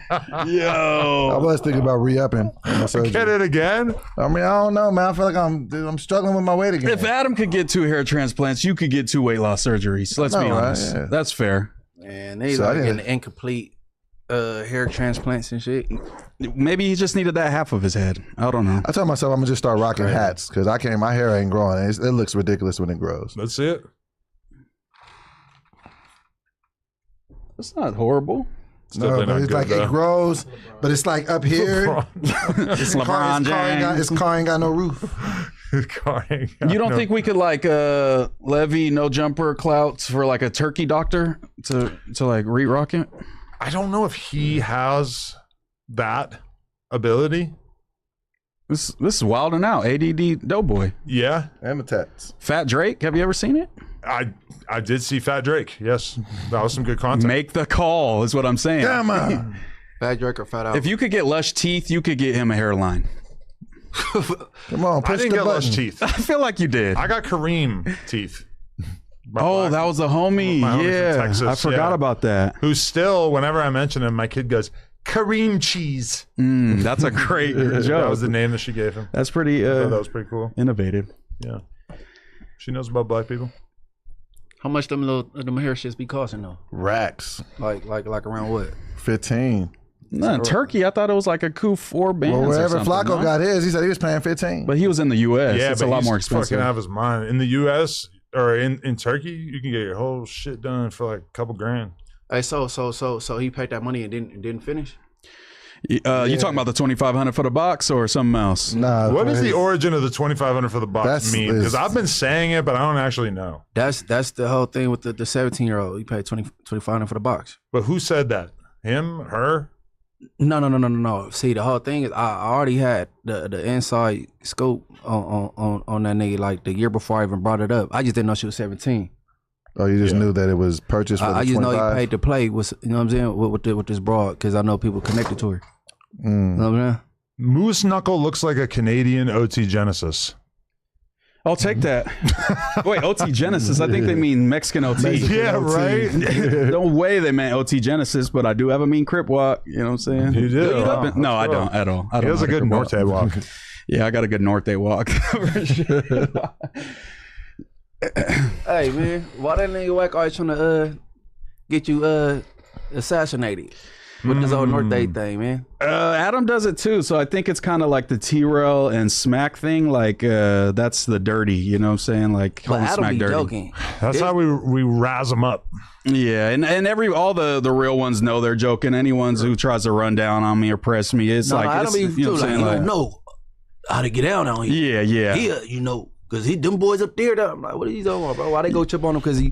I Yo. was thinking about re-upping my surgery. Get it again? I mean, I don't know, man. I feel like I'm struggling with my weight again. If Adam could get 2 hair transplants, you could get 2 weight loss surgeries. Let's be know, right? honest. Yeah. That's fair. And they So I like didn't- getting incomplete hair transplants and shit. Maybe he just needed that half of his head. I don't know. I told myself I'm gonna just start rocking hats because my hair ain't growing. It looks ridiculous when it grows. Let's see it. It's not horrible. It's No, definitely but not it's good, like though. it grows, but it's like up here. It's LeBron James. His car ain't got no roof. You don't think we could like levy no jumper clouts for like a turkey doctor to like re-rock it? I don't know if he has that ability. This is wilding out. ADD Doughboy. Yeah. Emitats. Fat Drake. Have you ever seen it? I did see Fat Drake. Yes. That was some good content. Make the call is what I'm saying. Come on. Fat Drake or Fat Out? If you could get Lush teeth, you could get him a hairline. Come on, I push didn't the get button. Lush teeth. I feel like you did. I got Kareem teeth. Oh, that was the homie. My homie from Yeah. Texas, I forgot yeah. about that. Who still, whenever I mention him, my kid goes, Kareem cheese. That's a great joke. That was the name that she gave him. That's pretty I thought that was pretty cool. innovative. Yeah. She knows about black people. How much them hair shits be costing though? Racks. Like around what? 15. No, Turkey, I thought it was like a coup 4 bands. Well, or wherever something, Flacco no? got his, he said he was paying 15. But he was in the U.S. Yeah, It's but a lot he's more expensive. fucking out of his mind. In the U.S. or in Turkey, you can get your whole shit done for like a couple grand. Hey, so he paid that money and didn't finish. You talking about the 2,500 for the box or something else? Nah. What does his- the origin of the 2,500 for the box That's- mean? Because I've been saying it, but I don't actually know. That's the whole thing with the 17-year-old. He paid 2,500 for the box. But who said that? Him? Her? No. See, the whole thing is I already had the inside scoop on that nigga like the year before I even brought it up. I just didn't know she was 17. Oh, you just knew that it was purchased for the I just know 25? he paid to play with, you know what I'm saying, with this broad because I know people connected to her. You know what I'm saying? Moose Knuckle looks like a Canadian OT Genesis. I'll take that. Wait, OT Genesis? I think they mean Mexican OT. Yeah, right? No way they meant OT Genesis, but I do have a mean crip walk. You know what I'm saying? You do? I've been- no, I don't at all. I He don't has a know good how to crip Norte walk. Yeah, I got a good Norte walk. For sure. Hey man, why that nigga whack always trying to get you assassinated with this old North Day thing, man? Adam does it too, so I think it's kind of like the T-Rail and Smack thing. Like that's the dirty, you know what I'm saying? Like But calling Adam Smack be dirty. joking. That's how we razz them up. Yeah, and all the real ones know they're joking. Anyone who tries to run down on me or press me, it's No, like Adam it's, be you know too, what I'm like, saying? you Like, don't know how to get down on you. yeah. Here, you know, Cause them boys up there, I'm like, what are you talking about, bro? Why they go chip on him? Cause he,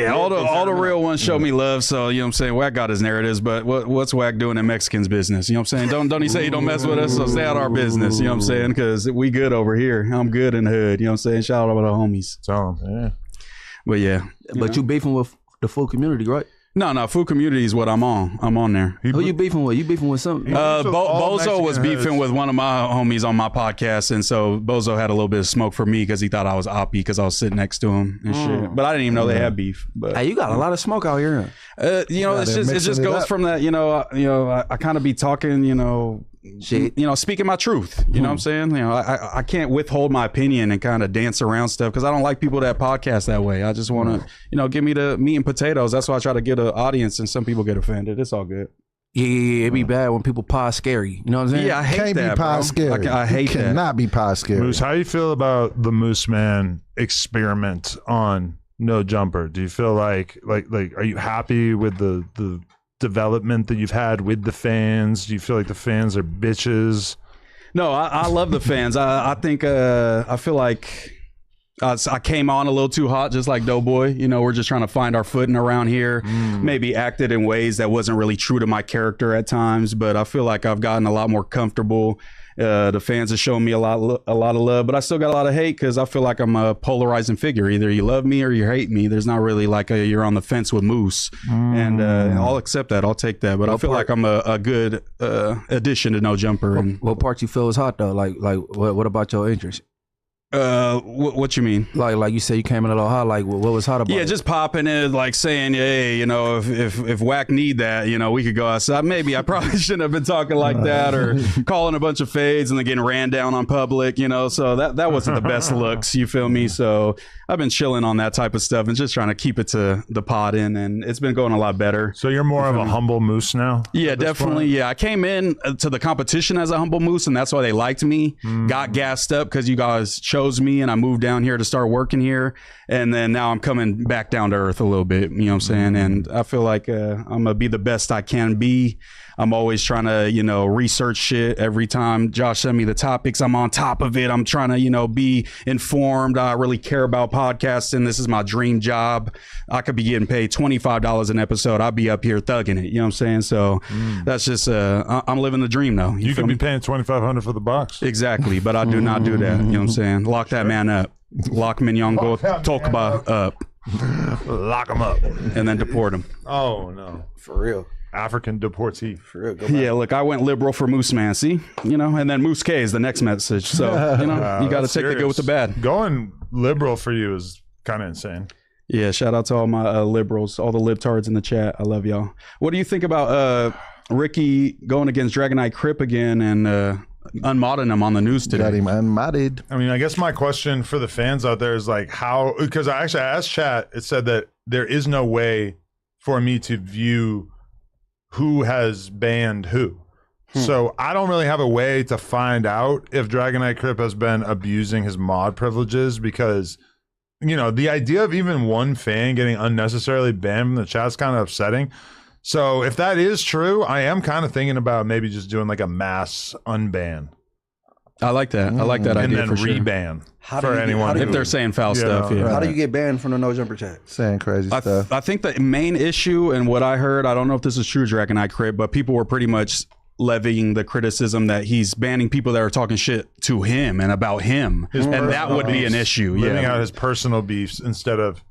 all the real ones show me love. So you know what I'm saying. Wack got his narratives, but what's Wack doing in Mexicans' business? You know what I'm saying. Don't he say he don't mess with us? So stay out of our business. You know what I'm saying? Because we good over here. I'm good in the hood. You know what I'm saying. Shout out to the homies. So yeah. But yeah. But you beefing with the full community, right? No, Food Community is what I'm on. I'm on there. Who you beefing with? You beefing with something? Bozo was beefing with one of my homies on my podcast, and so Bozo had a little bit of smoke for me because he thought I was oppy because I was sitting next to him and shit. But I didn't even know they had beef. But hey, you got a lot of smoke out here. it just goes from that. I kind of be talking. Shit. Speaking my truth. You know what I'm saying? I can't withhold my opinion and kind of dance around stuff because I don't like people that podcast that way. I just want to, give me the meat and potatoes. That's why I try to get an audience, and some people get offended. It's all good. Yeah, it'd be bad when people pie scary. You know what I'm saying? Yeah, I hate Can't that, be pie bro. scary. I hate you that. cannot be pie scary. Moose, how do you feel about the Moose Man experiment on No Jumper? Do you feel like are you happy with the development that you've had with the fans? Do you feel like the fans are bitches? No, I love the fans. I think I feel like I came on a little too hot, just like Doughboy. We're just trying to find our footing around here. Maybe acted in ways that wasn't really true to my character at times, but I feel like I've gotten a lot more comfortable. The fans have shown me a lot of love, but I still got a lot of hate because I feel like I'm a polarizing figure. Either you love me or you hate me. There's not really like you're on the fence with Moose, and I'll accept that. I'll take that. But I feel like I'm a good addition to No Jumper. What part you feel is hot though? Like what about your interest? What you mean? Like you said, you came in a little hot. Like what was hot about? Yeah, it? just popping in, like saying, hey, if Wack need that, we could go outside. Maybe I probably shouldn't have been talking like that, or calling a bunch of fades and then getting ran down on public. So that wasn't the best looks. You feel me? So I've been chilling on that type of stuff and just trying to keep it to the pod in, and it's been going a lot better. So you're more of a humble moose now? Yeah, definitely. Yeah, I came in to the competition as a humble moose, and that's why they liked me. Got gassed up because you guys chose me, and I moved down here to start working here, and then now I'm coming back down to earth a little bit. You know what I'm saying? And I feel like I'm gonna be the best I can be. I'm always trying to, research shit. Every time Josh sent me the topics, I'm on top of it. I'm trying to, be informed. I really care about podcasting. This is my dream job. I could be getting paid $25 an episode. I'll be up here thugging it. You know what I'm saying? So that's just, I'm living the dream though. You could be paying $2,500 for the box. Exactly. But I do not do that. You know what I'm saying? Lock that man up. Lock Mignon go talk about up. Lock him up. And then deport him. Oh, no. For real. African deportee. For real. Go back. Yeah, look, I went liberal for Moose Man, see? And then Moose K is the next message. So, you got to take the good with the bad. Going liberal for you is kind of insane. Yeah, shout out to all my liberals, all the libtards in the chat. I love y'all. What do you think about Ricky going against Dragonite Crip again and unmodding him on the news today? Got him unmodded. I mean, I guess my question for the fans out there is like how, because I actually asked chat, it said that there is no way for me to view who has banned who. So I don't really have a way to find out if Dragonite Crip has been abusing his mod privileges, because the idea of even one fan getting unnecessarily banned from the chat is kind of upsetting. So if that is true, I am kind of thinking about maybe just doing like a mass unban. I like that. I like that idea. And then for reban sure. for anyone. If they're saying foul stuff. Yeah. How do you get banned from the No Jumper chat? Saying crazy stuff. I think the main issue, and what I heard, I don't know if this is true, Dragonite Crip, but people were pretty much levying the criticism that he's banning people that are talking shit to him and about him, and that would be an issue. Living out his personal beefs instead of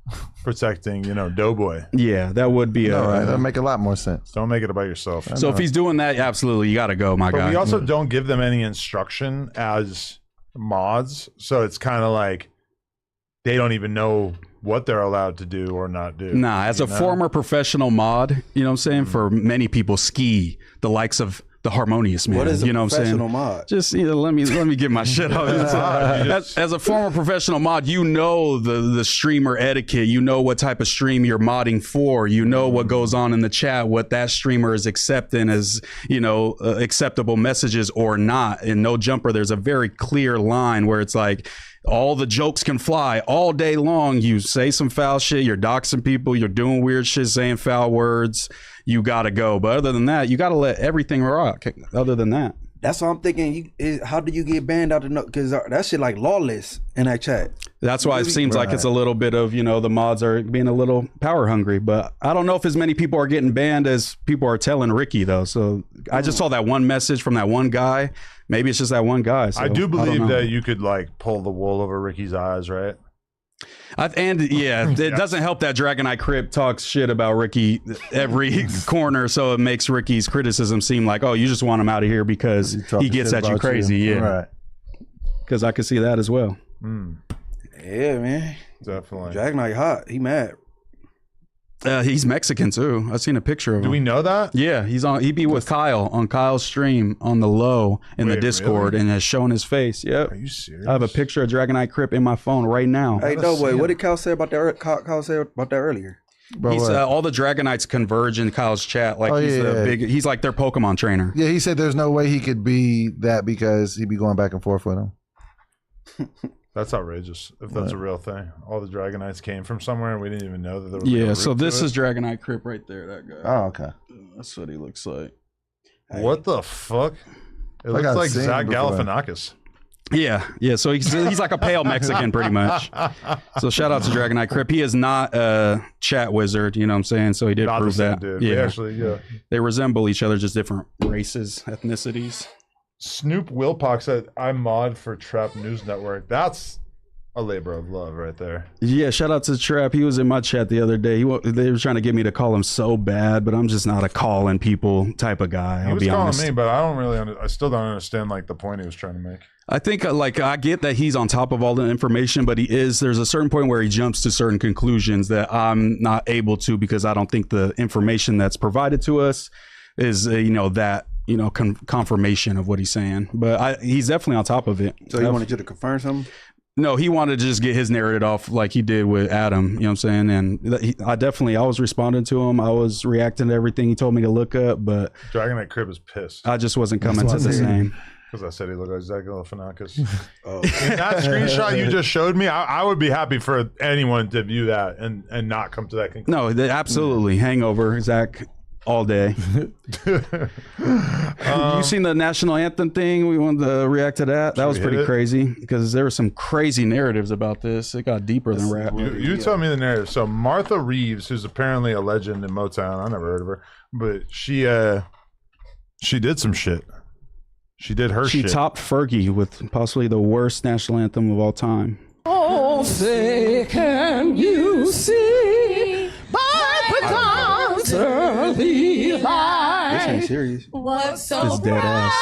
protecting, Doughboy. Yeah, that would be that'd make a lot more sense. Don't make it about yourself. So if he's doing that, absolutely, you got to go, my guy. But we also don't give them any instruction as mods, so it's kind of like they don't even know what they're allowed to do or not do. Nah, as a former professional mod, you know what I'm saying? For many people, ski, the likes of the Harmonious Man. What is a you know what I'm saying? professional mod? Just let me get my shit off. As a former professional mod, the streamer etiquette. You know what type of stream you're modding for. You know what goes on in the chat, what that streamer is accepting as acceptable messages or not. In No Jumper, there's a very clear line where it's like, all the jokes can fly all day long. You say some foul shit, you're doxing people, you're doing weird shit, saying foul words, you gotta go. But other than that, you gotta let everything rock. Other than that, That's what I'm thinking. How do you get banned out of no? Because that shit like lawless in that chat. That's why it seems like it's a little bit of, the mods are being a little power hungry. But I don't know if as many people are getting banned as people are telling Ricky, though. So I just saw that one message from that one guy. Maybe it's just that one guy. So I do believe that you could like pull the wool over Ricky's eyes, right? It doesn't help that Dragonite Crip talks shit about Ricky every corner, so it makes Ricky's criticism seem like, oh, you just want him out of here because he gets at you crazy. Yeah, right. Because I could see that as well. Yeah, man. Definitely. Dragonite hot. He mad. He's Mexican too. I've seen a picture of him. Do we know that? Yeah, he be with Kyle on Kyle's stream on the low in the Discord and has shown his face. Yep. Are you serious? I have a picture of Dragonite Crip in my phone right now. Hey, Doughboy, what did Kyle say about that? Kyle say about that earlier. He's all the Dragonites converge in Kyle's chat. Like he's like their Pokemon trainer. Yeah, he said there's no way he could be that because he'd be going back and forth with him. That's outrageous. If that's a real thing, all the Dragonites came from somewhere and we didn't even know that there was. Yeah, so this is Dragonite Crip right there. That guy. Oh, okay. That's what he looks like. What the fuck? It looks like Zach Galifianakis. Yeah. So he's like a pale Mexican, pretty much. So shout out to Dragonite Crip. He is not a chat wizard. You know what I'm saying? So he did prove that. Dude. Yeah, they resemble each other, just different races, ethnicities. Snoop Wilpox said, "I mod for Trap News Network." That's a labor of love right there. Yeah, shout out to Trap. He was in my chat the other day. They were trying to get me to call him so bad, but I'm just not a calling people type of guy. He was calling me, but I don't really. I still don't understand like the point he was trying to make. I think I get that he's on top of all the information, but there's a certain point where he jumps to certain conclusions that I'm not able to because I don't think the information that's provided to us is confirmation of what he's saying. But he's definitely on top of it. So he wanted you to confirm something? No, he wanted to just get his narrative off like he did with Adam, you know what I'm saying? And I was responding to him. I was reacting to everything he told me to look up, but Dragonite Crib is pissed. I just wasn't coming to the same. Because I said he looked like Zach Galifianakis. In that screenshot you just showed me, I would be happy for anyone to view that and not come to that conclusion. No, absolutely. Hangover, Zach. All day. You seen the national anthem thing? We wanted to react to that. That was pretty crazy because there were some crazy narratives about this. It got deeper than rap. You told me the narrative. So Martha Reeves, who's apparently a legend in Motown, I never heard of her, but she did some shit. She did her shit. She topped Fergie with possibly the worst national anthem of all time. Oh, say can you see by the early light. This ain't serious. What's so it's dead ass.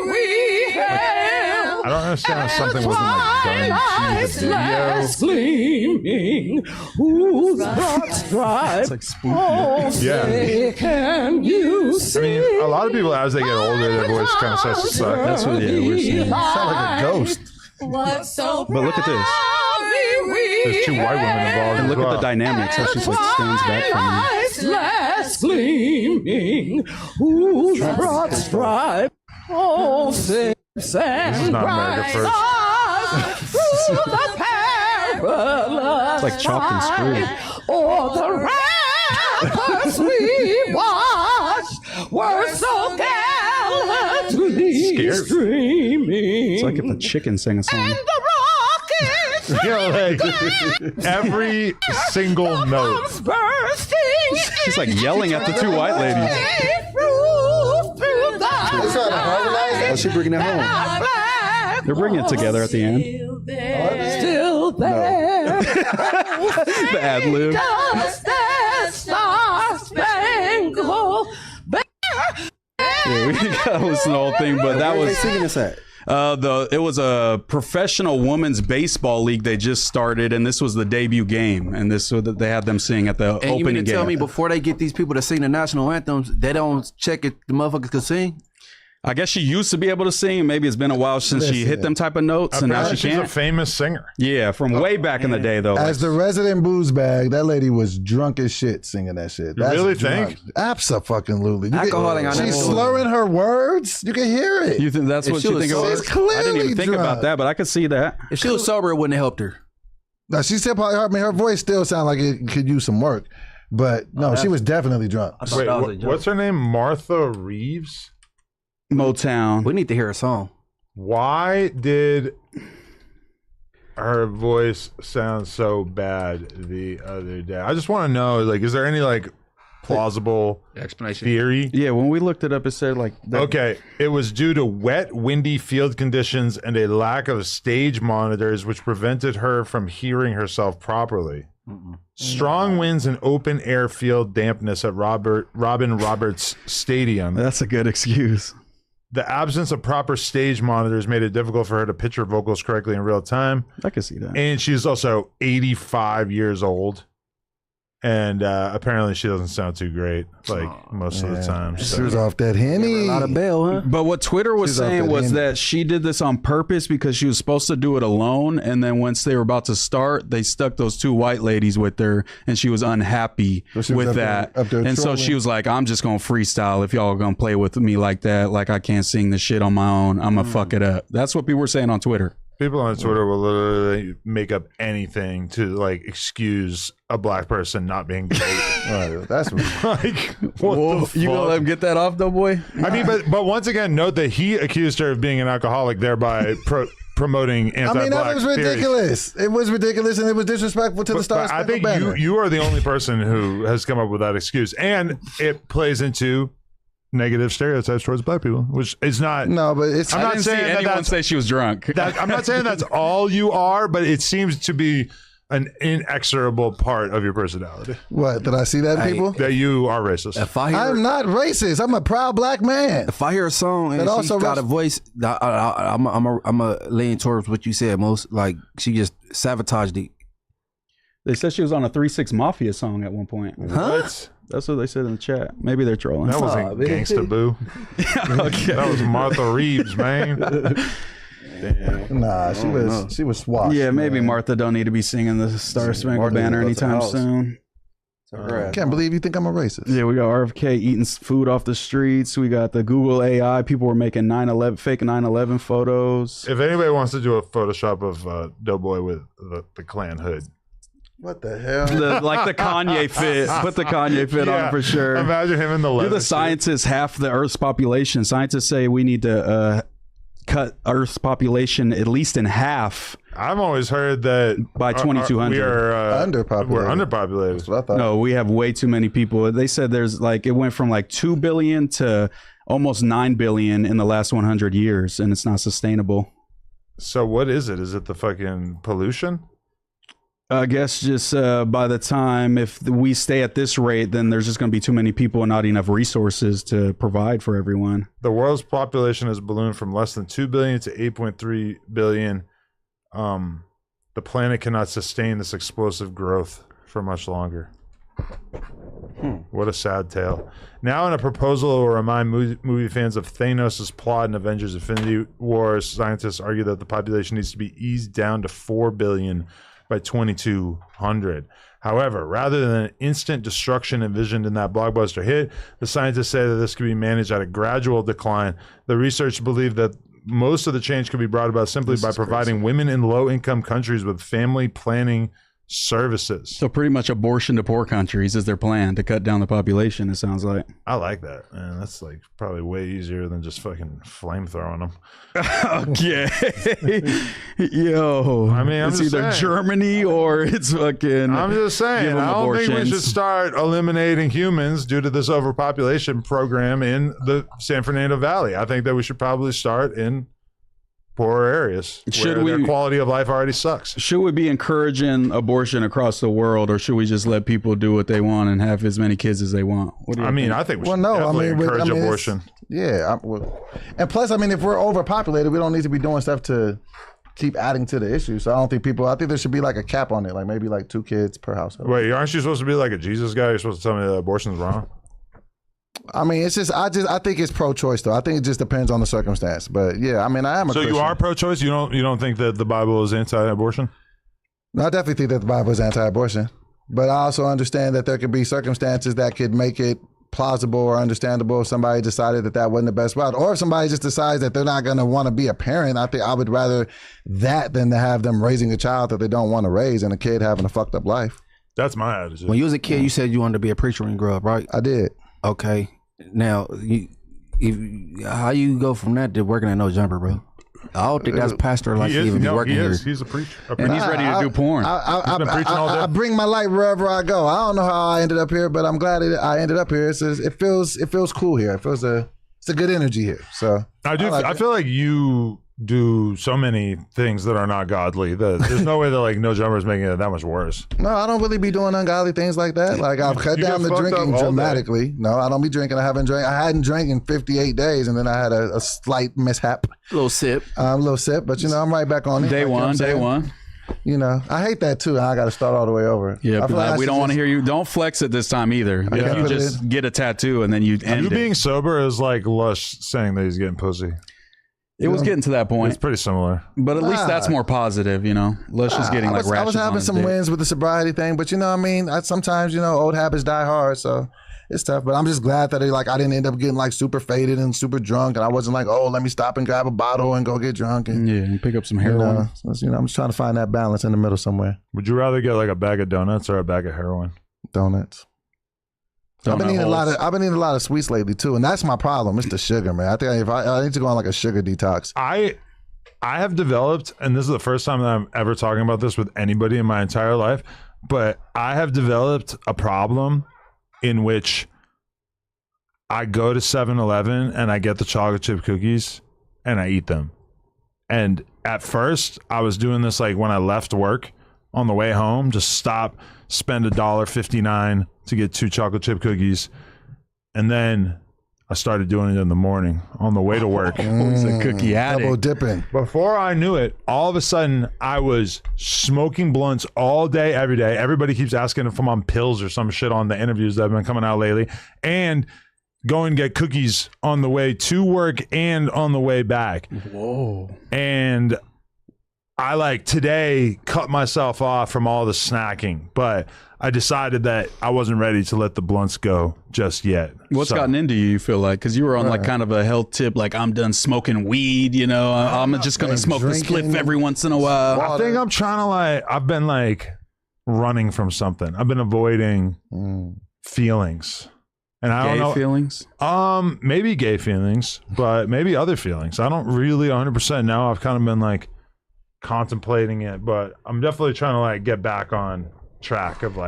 we have. I don't understand how something wasn't like done to gleaming, whose broad stripe. It's like spooky. Yeah. Can you see? I mean, a lot of people as they get older, their voice kind of starts to suck. That's what we're seeing. Sound like a ghost. What's so But look at this. There's two white women involved. And look at the dynamics, how she like stands back from me. Last gleaming, whose broad stripe, oh, six This is not America First. It's like chopped and screwed. Oh, the rappers we watched were so gallantly streaming. It's like if a chicken sang a song. And the rockets, Like, every single note. She's like yelling at the two white ladies. How's she bringing it home? They're bringing it together at the end. Still there. The ad lib. Yeah, we gotta listen to the whole thing, but that was. Where are they singing this at? It was a professional women's baseball league they just started, and this was the debut game, and this so that they had them sing at the And opening you mean to game. tell me before they get these people to sing the national anthems, they don't check if the motherfuckers can sing? I guess she used to be able to sing. Maybe it's been a while since she hit them type of notes, and now Apparently she she's can't. a famous singer. Yeah, from way back in the day, though. As the resident booze bag, that lady was drunk as shit singing that shit. You really think? Absolutely. Alcoholic, She's slurring her words. You can hear it. You think that's If what she you was think it sober- was? She's clearly I didn't even think drunk. about that, but I could see that. If she was sober, it wouldn't have helped her. No, she said probably. I mean, her voice still sounded like it could use some work, but no, she was definitely drunk. Wait, what's her name? Martha Reeves? Motown. We need to hear a song. Why did her voice sound so bad the other day? I just want to know, like, is there any like plausible explanation theory? Yeah, when we looked it up, it said like okay, it was due to wet, windy field conditions and a lack of stage monitors, which prevented her from hearing herself properly. Strong winds and open air field dampness at Robin Roberts Stadium. That's a good excuse. The absence of proper stage monitors made it difficult for her to pitch her vocals correctly in real time. I can see that. And she's also 85 years old. And apparently she doesn't sound too great, like most of the time. She was off that Henny. Not a bell, huh? But what Twitter was She's off saying that was Henny. that she did this on purpose because she was supposed to do it alone. And then once they were about to start, they stuck those two white ladies with her. And she was unhappy So she was with up that. there And so trolling. she was like, I'm just going to freestyle if y'all are going to play with me like that. Like I can't sing the shit on my own. I'm going to fuck it up. That's what people were saying on Twitter. People on Twitter will literally make up anything to like excuse a black person not being great. Right, that's like, what the You gonna fuck? let him get that off, Doughboy? I mean, but once again, note that he accused her of being an alcoholic, thereby promoting I anti-black mean, that was theories. ridiculous. It was ridiculous, and it was disrespectful to the Star But I Spangled think Banner. you are the only person who has come up with that excuse, and it plays into negative stereotypes towards black people, which is not. No, but it's. I'm I not didn't saying see that anyone that's. say she was drunk. I'm not saying that's all you are, but it seems to be an inexorable part of your personality What did I see that in people? that you are racist. If I hear, I'm not racist. I'm a proud black man. if I hear a song and That she's also got res- a voice, I'm a lean towards what you said. Most like she just sabotaged it. They said she was on a 3-6 Mafia song at one point. What? That's what they said in the chat. Maybe they're trolling. That wasn't Gangsta Boo. Okay. That was Martha Reeves, man. Nah, she was swathed. Yeah, maybe man. Martha don't need to be singing the Star Spangled Martha Banner goes to the anytime house. soon. Can't believe you think I'm a racist. Yeah, we got RFK eating food off the streets. We got the Google AI. People were making 9/11 fake 9/11 photos. If anybody wants to do a Photoshop of Doughboy with the Klan hood, What the hell? Like the Kanye fit. Put the Kanye fit on for sure. Imagine him in the Do leather the suit. scientists half the Earth's population? Scientists say we need to cut Earth's population at least in half. I've always heard that By 2200. we are Underpopulated. We're underpopulated. That's what I thought. No, we have way too many people. They said there's like it went from like 2 billion to almost 9 billion in the last 100 years, and it's not sustainable. So what is it? Is it the fucking pollution? I guess just by the time if we stay at this rate, then there's just going to be too many people and not enough resources to provide for everyone. The world's population has ballooned from less than 2 billion to 8.3 billion. The planet cannot sustain this explosive growth for much longer. What a sad tale. Now in a proposal that will remind movie fans of Thanos' plot in Avengers Infinity War, scientists argue that the population needs to be eased down to 4 billion by 2200. However, rather than an instant destruction envisioned in that blockbuster hit, the scientists say that this could be managed at a gradual decline. The research believe that most of the change could be brought about simply by providing women in low-income countries with family planning services. So pretty much abortion to poor countries is their plan to cut down the population, it sounds like. I like that, man. That's like probably way easier than just fucking flamethrowing them. Okay. Yo. I mean, I'm it's just either saying. Germany or it's fucking. I'm just saying, give them I don't think we abortions. should start eliminating humans due to this overpopulation program in the San Fernando Valley. I think that we should probably start in poorer areas Should where their we- quality of life already sucks. Should we be encouraging abortion across the world, or should we just let people do what they want and have as many kids as they want? What do you I mean, think? I think we Well, should no, I definitely mean, encourage it's- abortion. Yeah, and plus, I mean, if we're overpopulated, we don't need to be doing stuff to keep adding to the issue. So I don't think people. I think there should be like a cap on it, like maybe like 2 kids per household. Wait, aren't you supposed to be like a Jesus guy? You're supposed to tell me that abortion's wrong? I mean, it's just I think it's pro-choice though. I think it just depends on the circumstance. But yeah, I mean, I am a So Christian. you are pro-choice? You don't think that the Bible is anti-abortion? No, I definitely think that the Bible is anti-abortion. But I also understand that there could be circumstances that could make it plausible or understandable if somebody decided that that wasn't the best route, or if somebody just decides that they're not going to want to be a parent. I think I would rather that than to have them raising a child that they don't want to raise and a kid having a fucked up life. That's my attitude. When you was a kid, you said you wanted to be a preacher when you grew up, right? I did. Okay. Now, how you go from that to working at No Jumper, bro? I don't think that's pastor like even be working here. He's a preacher. And he's ready to do porn. I bring my light wherever I go. I don't know how I ended up here, but I'm glad I ended up here. It feels cool here. It's a good energy here. So I feel like you do so many things that are not godly that there's no way that like No Jumper is making it that much worse. No, I don't really be doing ungodly things like that. Like I've cut down the drinking dramatically. No, I don't be drinking. I hadn't drank in 58 days, and then I had a slight mishap. A little sip, but I'm right back on it. Day one. I hate that too. I got to start all the way over. Yeah, but we don't want to hear you. Don't flex it this time either. If you just get a tattoo and then you end you being sober is like Lush saying that he's getting pussy. It was getting to that point. It's pretty similar. But at least that's more positive, Lush is getting like ratchets. I was having some wins with the sobriety thing, but sometimes, old habits die hard, so it's tough. But I'm just glad that I didn't end up getting like super faded and super drunk, and I wasn't like, oh, let me stop and grab a bottle and go get drunk. And pick up some heroin. I'm just trying to find that balance in the middle somewhere. Would you rather get like a bag of donuts or a bag of heroin? Donuts. I've been eating a lot of sweets lately too, and that's my problem. It's the sugar, man. I think I need to go on like a sugar detox. I have developed, and this is the first time that I'm ever talking about this with anybody in my entire life, but I have developed a problem in which I go to 7-Eleven and I get the chocolate chip cookies and I eat them. And at first, I was doing this like when I left work on the way home, just stop, spend $1.59 to get 2 chocolate chip cookies, and then I started doing it in the morning on the way to work. It's a cookie addict. Double dipping. Before I knew it, all of a sudden I was smoking blunts all day, every day. Everybody keeps asking if I'm on pills or some shit on the interviews that have been coming out lately, and going to get cookies on the way to work and on the way back. Whoa. And I today cut myself off from all the snacking, but I decided that I wasn't ready to let the blunts go just yet. What's gotten into you feel like? Because you were on kind of a health tip, like I'm done smoking weed, I'm just going to smoke the spliff every once in a while. I think I'm trying to I've been running from something. I've been avoiding feelings. And I don't know. Gay feelings? Maybe gay feelings, but maybe other feelings. I don't really 100% know. I've kind of been contemplating it, but I'm definitely trying to get back on track of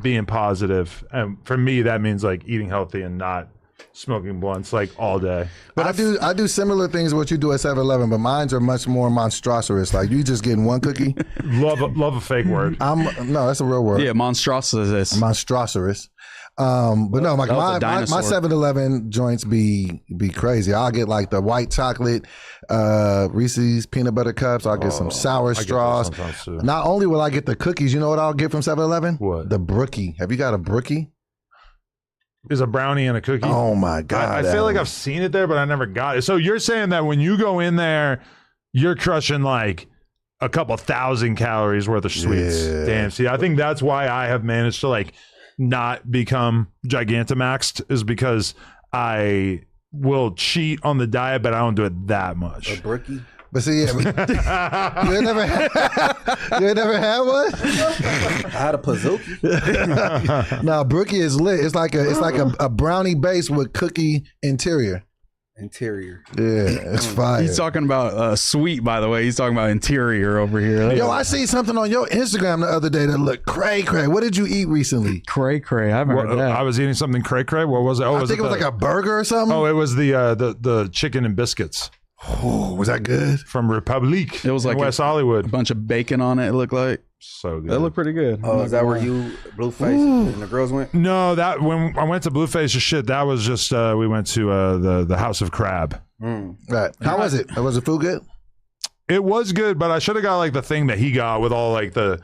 being positive. And for me, that means eating healthy and not smoking blunts all day. But I do similar things to what you do at 7-Eleven, but mines are much more monstrous. You just getting one cookie. love a fake word. No, that's a real word. Yeah, monstrous. Monstrous. But no, my 7-Eleven joints be crazy. I'll get the white chocolate Reese's peanut butter cups. I'll get some sour straws. Not only will I get the cookies, you know what I'll get from 7-Eleven? What? The brookie. Have you got a brookie? Is a brownie and a cookie. Oh my God. I feel like I've seen it there, but I never got it. So you're saying that when you go in there, you're crushing a couple 1,000 calories worth of sweets. Yeah. Damn. See, I think that's why I have managed to not become Gigantamaxed, is because I will cheat on the diet, but I don't do it that much. A brookie? But see, you ain't never had one? I had a Pizookie. No, brookie is lit. It's like a brownie base with cookie interior. Yeah, it's fire. He's talking about sweet, by the way. He's talking about interior over here. Yo, I see something on your Instagram the other day that looked cray. What did you eat recently? Cray. I haven't heard that. I was eating something cray. What was it? Oh, I think it was a burger or something. Oh, it was the chicken and biscuits. Oh, was that good? From Republic. It was in West Hollywood. A bunch of bacon on it. It looked like. So good. It looked pretty good. Oh, is that where you Blueface and the girls went? No, that when I went to Blueface that was just we went to the House of Crab. Right. How was it? Was the food good? It was good, but I should have got the thing that he got with all the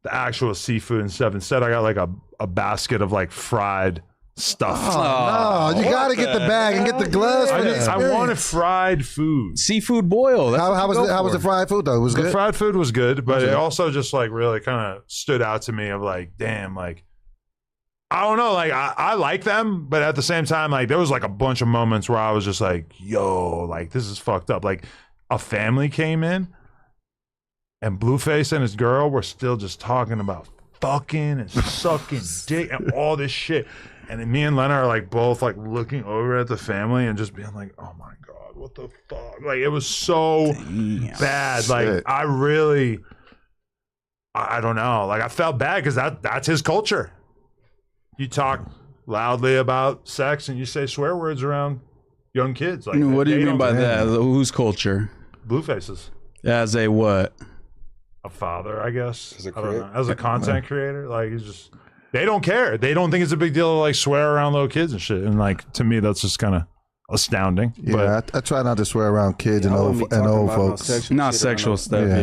actual seafood and stuff. Instead, I got a basket of fried stuff. Oh, no, you got to get the bag and get the gloves. I wanted fried food. Seafood boil. How was the fried food though? Was the good? Fried food was good, but it also just really kind of stood out to me of damn, I don't know, I like them, but at the same time, there was a bunch of moments where I was just yo, this is fucked up. A family came in and Blueface and his girl were still just talking about fucking and sucking dick and all this shit. And then me and Lena are like both like looking over at the family and just being like, oh my God, what the fuck? Like it was so bad. Like I don't know. Like I felt bad because that's his culture. You talk loudly about sex and you say swear words around young kids. Like what do you mean by that? Whose culture? Blue faces. As a what? A father, I guess. As a content creator. Like it's just they don't care. They don't think it's a big deal to like swear around little kids and shit. And like to me that's just kind of astounding. Yeah, I try not to swear around kids and old folks. Not sexual stuff. Yeah,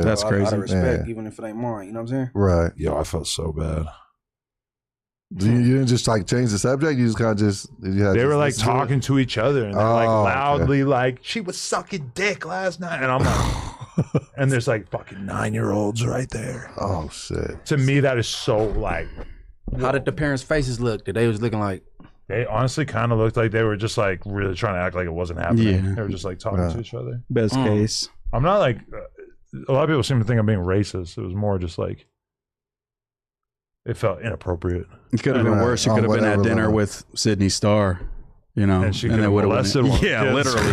that's crazy. Out of respect, even if it ain't mine. You know what I'm saying? Right. Yo, I felt so bad. You didn't just like change the subject. You just kind of just. They were like talking to each other and they're like loudly like she was sucking dick last night, and I'm like, and there's like fucking 9-year-olds right there. Oh shit! To me, that is so like. How did the parents' faces look? Did they was looking like? They honestly kind of looked like they were just like really trying to act like it wasn't happening. Yeah. They were just like talking to each other. Best case. I'm not like a lot of people seem to think I'm being racist. It was more just like. It felt inappropriate. It could have been worse. You could have been at dinner with Sydney Starr, you know, and she could have molested one. Yeah, literally.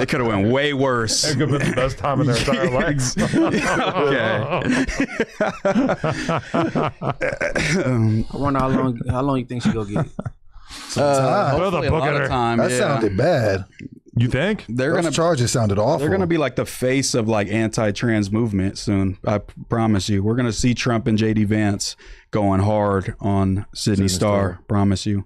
It could have went way worse. It could have been the best time in their entire lives. Okay. I wonder how long you think she gonna get? Hopefully a lot of time. That sounded bad. You think those charges sounded awful? They're gonna be like the face of like anti-trans movement soon. I promise you. We're gonna see Trump and JD Vance going hard on Sydney Starr. Promise you.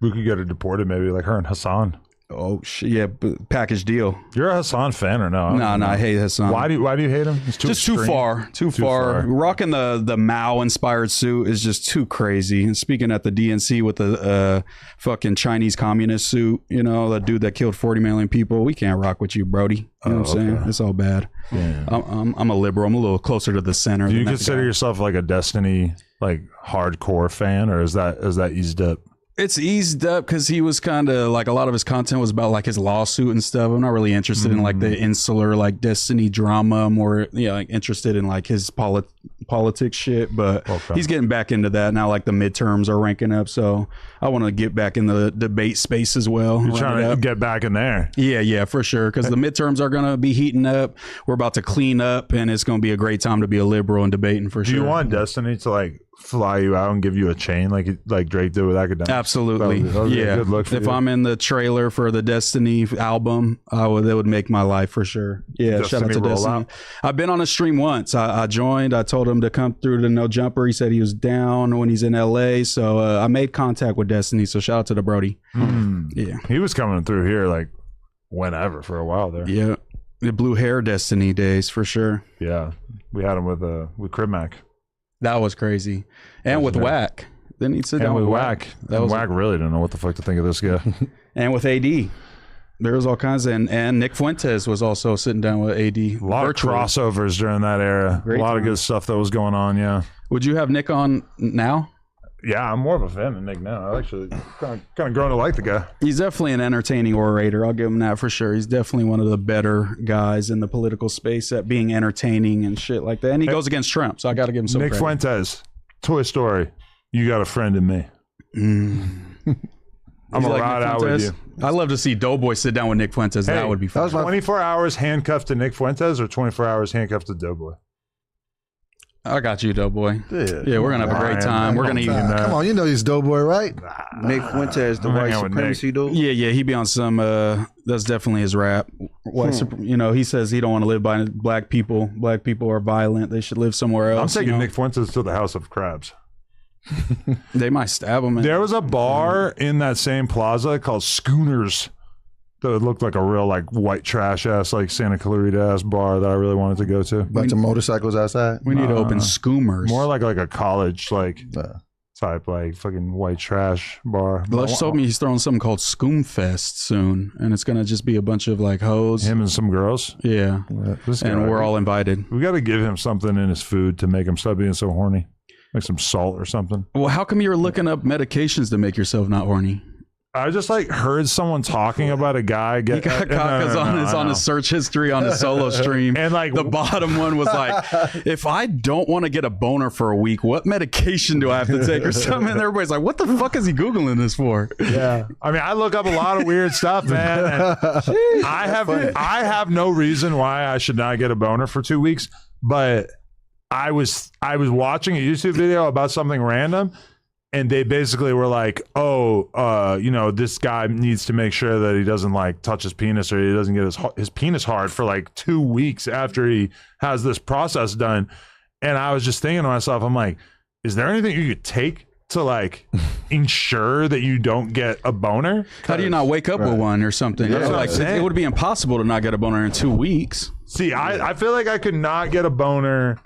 We could get her deported, maybe like her and Hassan. Oh shit! Yeah, package deal. You're a Hassan fan or no? No, I hate Hassan. Why do you hate him? It's just too far. Too far. Rocking the Mao inspired suit is just too crazy. And speaking at the DNC with the fucking Chinese communist suit, you know, the dude that killed 40 million people, we can't rock with you, Brody. You know what I'm saying? It's all bad. Yeah. I'm a liberal. I'm a little closer to the center. Do you consider yourself like a Destiny like hardcore fan, or is that eased up? It's eased up because he was kind of like a lot of his content was about like his lawsuit and stuff. I'm not really interested in like the insular like Destiny drama. I'm more like interested in like his politics shit. But he's getting back into that now. Like the midterms are ranking up, so I want to get back in the debate space as well. You're trying to get back in there. Yeah, for sure. Because the midterms are gonna be heating up. We're about to clean up, and it's gonna be a great time to be a liberal and debating for sure. Do you want Destiny to like fly you out and give you a chain like Drake did with Academics? Absolutely. Yeah. Good look for if you. I'm in the trailer for the Destiny album, that would make my life for sure. Yeah. Shout out to Destiny. I've been on a stream once. I joined. I told him to come through to No Jumper. He said he was down when he's in LA. So I made contact with Destiny. So shout out to the Brody. Yeah. He was coming through here like whenever for a while there. Yeah. The blue hair Destiny days for sure. Yeah. We had him with Crib Mac. That was crazy. And with Whack. Then he'd sit down with Whack. Whack really didn't know what the fuck to think of this guy. And with AD. There was all kinds of, and Nick Fuentes was also sitting down with AD. A lot of crossovers during that era. A lot of good stuff that was going on, yeah. Would you have Nick on now? Yeah, I'm more of a fan of Nick now. I actually kind of grown to like the guy. He's definitely an entertaining orator. I'll give him that for sure. He's definitely one of the better guys in the political space at being entertaining and shit like that. And he goes against Trump, so I got to give him some Nick credit. Fuentes, Toy Story, you got a friend in me. I'm going to ride out with you. I'd love to see Doughboy sit down with Nick Fuentes. That would be fun. 24 hours handcuffed to Nick Fuentes or 24 hours handcuffed to Doughboy? I got you, Doughboy. Yeah, we're going to have a great time. We're going to eat. Come on, you know he's Doughboy, right? Nick Fuentes, the white supremacy dude. Yeah, he be on some, that's definitely his rap. You know, he says he don't want to live by black people. Black people are violent. They should live somewhere else. I'm taking Nick Fuentes to the House of Crabs. They might stab him. There was a bar in that same plaza called Schooners that looked like a real like white trash ass like Santa Clarita ass bar that I really wanted to go to. Bunch of motorcycles outside. We need to open Schoomers. More like a college type like fucking white trash bar. Lush told me he's throwing something called Scoomfest soon, and it's gonna just be a bunch of like hoes. Him and some girls. Yeah, and we're all invited. We got to give him something in his food to make him stop being so horny. Like some salt or something. Well, how come you're looking up medications to make yourself not horny? I just like heard someone talking about a guy He got caught on his search history on his solo stream. And like the bottom one was like, if I don't want to get a boner for a week, what medication do I have to take or something? And everybody's like, what the fuck is he Googling this for? Yeah. I mean, I look up a lot of weird stuff, man. And I have no reason why I should not get a boner for 2 weeks, but I was watching a YouTube video about something random. And they basically were like, this guy needs to make sure that he doesn't like touch his penis or he doesn't get his penis hard for like 2 weeks after he has this process done. And I was just thinking to myself, I'm like, is there anything you could take to like ensure that you don't get a boner? How do you not wake up with one or something? Yeah, like it would be impossible to not get a boner in 2 weeks. See, I feel like I could not get a boner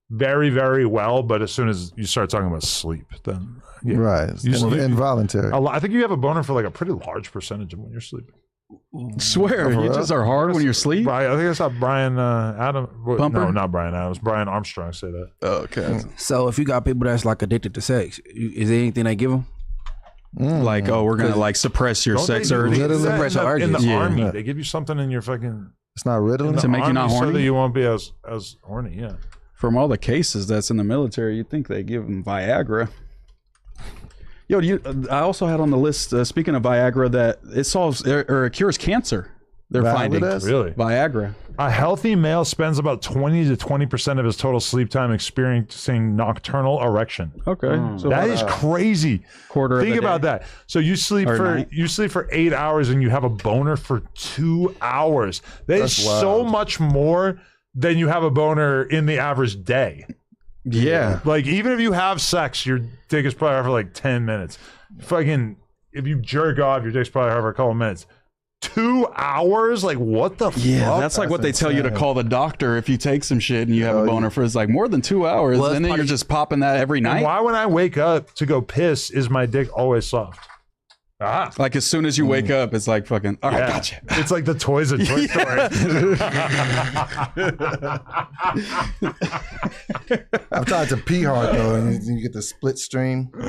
very, very well, but as soon as you start talking about sleep, then right, involuntary. I think you have a boner for like a pretty large percentage of when you're sleeping. Swear, you just are hard when you're asleep. I think I saw Brian Adam. Bumper? No, not Brian Adams. Brian Armstrong say that. Oh, okay. So if you got people that's like addicted to sex, is there anything they give them? Like, we're gonna like suppress your sex urge. Suppress your urges. In the army, they give you something in your fucking. It's not Ritalin to make you not horny, so that you won't be as horny. Yeah. From all the cases that's in the military, you'd think they give them Viagra. Yo, I also had on the list, speaking of Viagra, that it solves or it cures cancer. They're finding. Really? Viagra. A healthy male spends about 20 to 20% of his total sleep time experiencing nocturnal erection. Okay. So that is crazy. Quarter Think of the about day. that. So you sleep for 8 hours and you have a boner for 2 hours. That's so much more than you have a boner in the average day. Yeah. Like, even if you have sex, your dick is probably hard for like 10 minutes. Fucking, if you jerk off, your dick's probably hard for a couple minutes. 2 hours? Like, what the fuck? Yeah, that's like what they tell you to call the doctor if you take some shit and you have a boner for, it's like more than 2 hours. And then you're just popping that every night. And why, when I wake up to go piss, is my dick always soft? Like, as soon as you wake up, it's like fucking, all right, gotcha. It's like the toys in Toy Story. I've tried to pee hard though, and you get the split stream. You